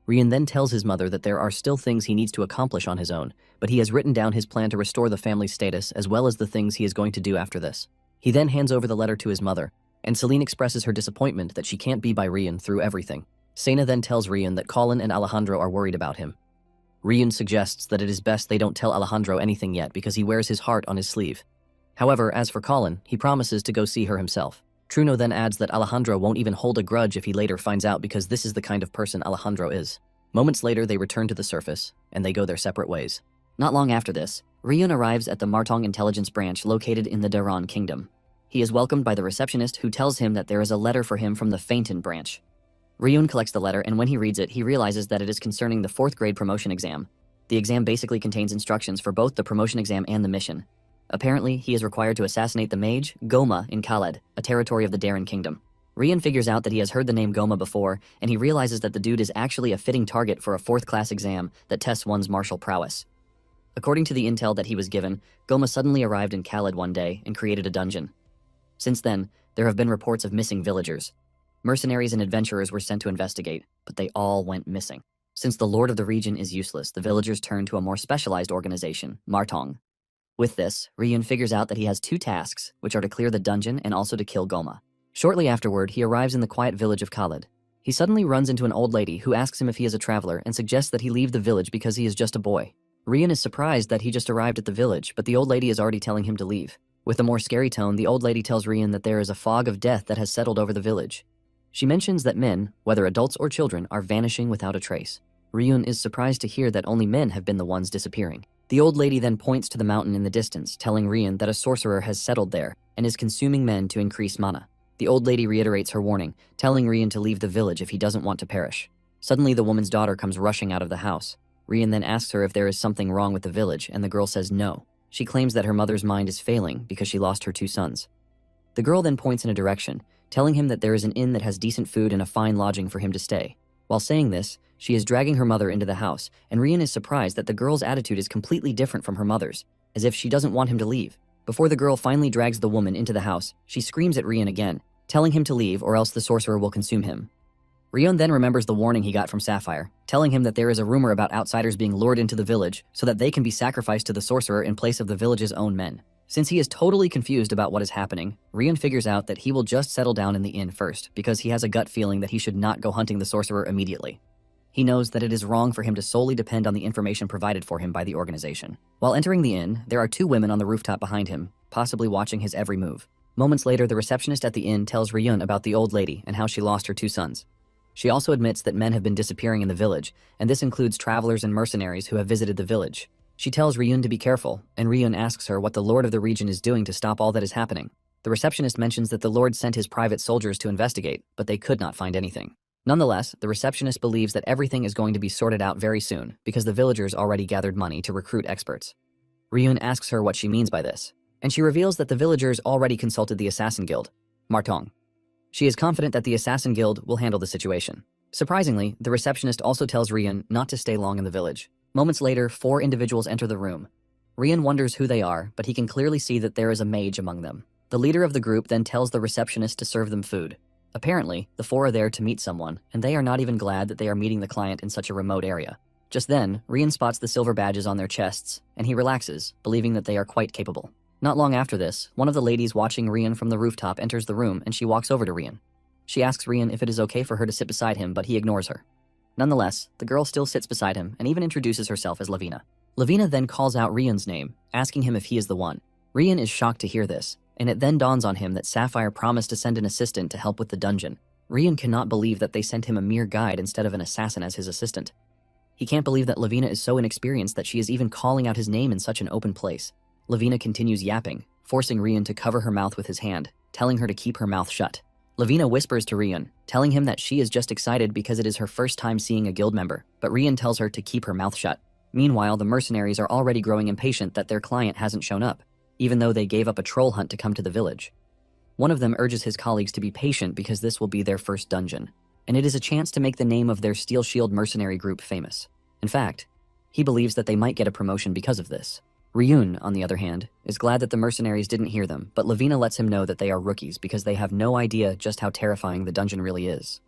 Ryun then tells his mother that there are still things he needs to accomplish on his own, but he has written down his plan to restore the family's status as well as the things he is going to do after this. He then hands over the letter to his mother, and Celine expresses her disappointment that she can't be by Ryun through everything. Sena then tells Ryun that Colin and Alejandro are worried about him. Ryun suggests that it is best they don't tell Alejandro anything yet because he wears his heart on his sleeve. However, as for Colin, he promises to go see her himself. Truno then adds that Alejandro won't even hold a grudge if he later finds out because this is the kind of person Alejandro is. Moments later, they return to the surface, and they go their separate ways. Not long after this, Ryun arrives at the Martong intelligence branch located in the Daron kingdom. He is welcomed by the receptionist who tells him that there is a letter for him from the Phaeton branch. Ryun collects the letter, and when he reads it, he realizes that it is concerning the 4th grade promotion exam. The exam basically contains instructions for both the promotion exam and the mission. Apparently, he is required to assassinate the mage, Goma, in Khaled, a territory of the Darren Kingdom. Rian figures out that he has heard the name Goma before, and he realizes that the dude is actually a fitting target for a 4th class exam that tests one's martial prowess. According to the intel that he was given, Goma suddenly arrived in Khaled one day and created a dungeon. Since then, there have been reports of missing villagers. Mercenaries and adventurers were sent to investigate, but they all went missing. Since the lord of the region is useless, the villagers turn to a more specialized organization, Martong. With this, Ryun figures out that he has 2 tasks, which are to clear the dungeon and also to kill Goma. Shortly afterward, he arrives in the quiet village of Khaled. He suddenly runs into an old lady who asks him if he is a traveler and suggests that he leave the village because he is just a boy. Ryun is surprised that he just arrived at the village, but the old lady is already telling him to leave. With a more scary tone, the old lady tells Ryun that there is a fog of death that has settled over the village. She mentions that men, whether adults or children, are vanishing without a trace. Ryun is surprised to hear that only men have been the ones disappearing. The old lady then points to the mountain in the distance, telling Ryun that a sorcerer has settled there and is consuming men to increase mana. The old lady reiterates her warning, telling Ryun to leave the village if he doesn't want to perish. Suddenly, the woman's daughter comes rushing out of the house. Ryun then asks her if there is something wrong with the village, and the girl says no. She claims that her mother's mind is failing because she lost her 2 sons. The girl then points in a direction, telling him that there is an inn that has decent food and a fine lodging for him to stay. While saying this, she is dragging her mother into the house, and Ryun is surprised that the girl's attitude is completely different from her mother's, as if she doesn't want him to leave. Before the girl finally drags the woman into the house, she screams at Ryun again, telling him to leave or else the sorcerer will consume him. Ryun then remembers the warning he got from Sapphire, telling him that there is a rumor about outsiders being lured into the village so that they can be sacrificed to the sorcerer in place of the village's own men. Since he is totally confused about what is happening, Ryun figures out that he will just settle down in the inn first because he has a gut feeling that he should not go hunting the sorcerer immediately. He knows that it is wrong for him to solely depend on the information provided for him by the organization. While entering the inn, there are 2 women on the rooftop behind him, possibly watching his every move. Moments later, the receptionist at the inn tells Ryun about the old lady and how she lost her 2 sons. She also admits that men have been disappearing in the village, and this includes travelers and mercenaries who have visited the village. She tells Ryun to be careful, and Ryun asks her what the lord of the region is doing to stop all that is happening. The receptionist mentions that the lord sent his private soldiers to investigate, but they could not find anything. Nonetheless, the receptionist believes that everything is going to be sorted out very soon because the villagers already gathered money to recruit experts. Ryun asks her what she means by this, and she reveals that the villagers already consulted the assassin guild, Martong. She is confident that the assassin guild will handle the situation. Surprisingly, the receptionist also tells Ryun not to stay long in the village. Moments later, 4 individuals enter the room. Ryun wonders who they are, but he can clearly see that there is a mage among them. The leader of the group then tells the receptionist to serve them food. Apparently, the 4 are there to meet someone, and they are not even glad that they are meeting the client in such a remote area. Just then, Ryun spots the silver badges on their chests, and he relaxes, believing that they are quite capable. Not long after this, one of the ladies watching Ryun from the rooftop enters the room and she walks over to Ryun. She asks Ryun if it is okay for her to sit beside him, but he ignores her. Nonetheless, the girl still sits beside him and even introduces herself as Lavina. Lavina then calls out Ryun's name, asking him if he is the one. Ryun is shocked to hear this, and it then dawns on him that Sapphire promised to send an assistant to help with the dungeon. Ryun cannot believe that they sent him a mere guide instead of an assassin as his assistant. He can't believe that Lavina is so inexperienced that she is even calling out his name in such an open place. Lavina continues yapping, forcing Ryun to cover her mouth with his hand, telling her to keep her mouth shut. Lavina whispers to Ryun, telling him that she is just excited because it is her first time seeing a guild member, but Ryun tells her to keep her mouth shut. Meanwhile, the mercenaries are already growing impatient that their client hasn't shown up, even though they gave up a troll hunt to come to the village. One of them urges his colleagues to be patient because this will be their first dungeon, and it is a chance to make the name of their Steel Shield mercenary group famous. In fact, he believes that they might get a promotion because of this. Ryun, on the other hand, is glad that the mercenaries didn't hear them, but Lavina lets him know that they are rookies because they have no idea just how terrifying the dungeon really is.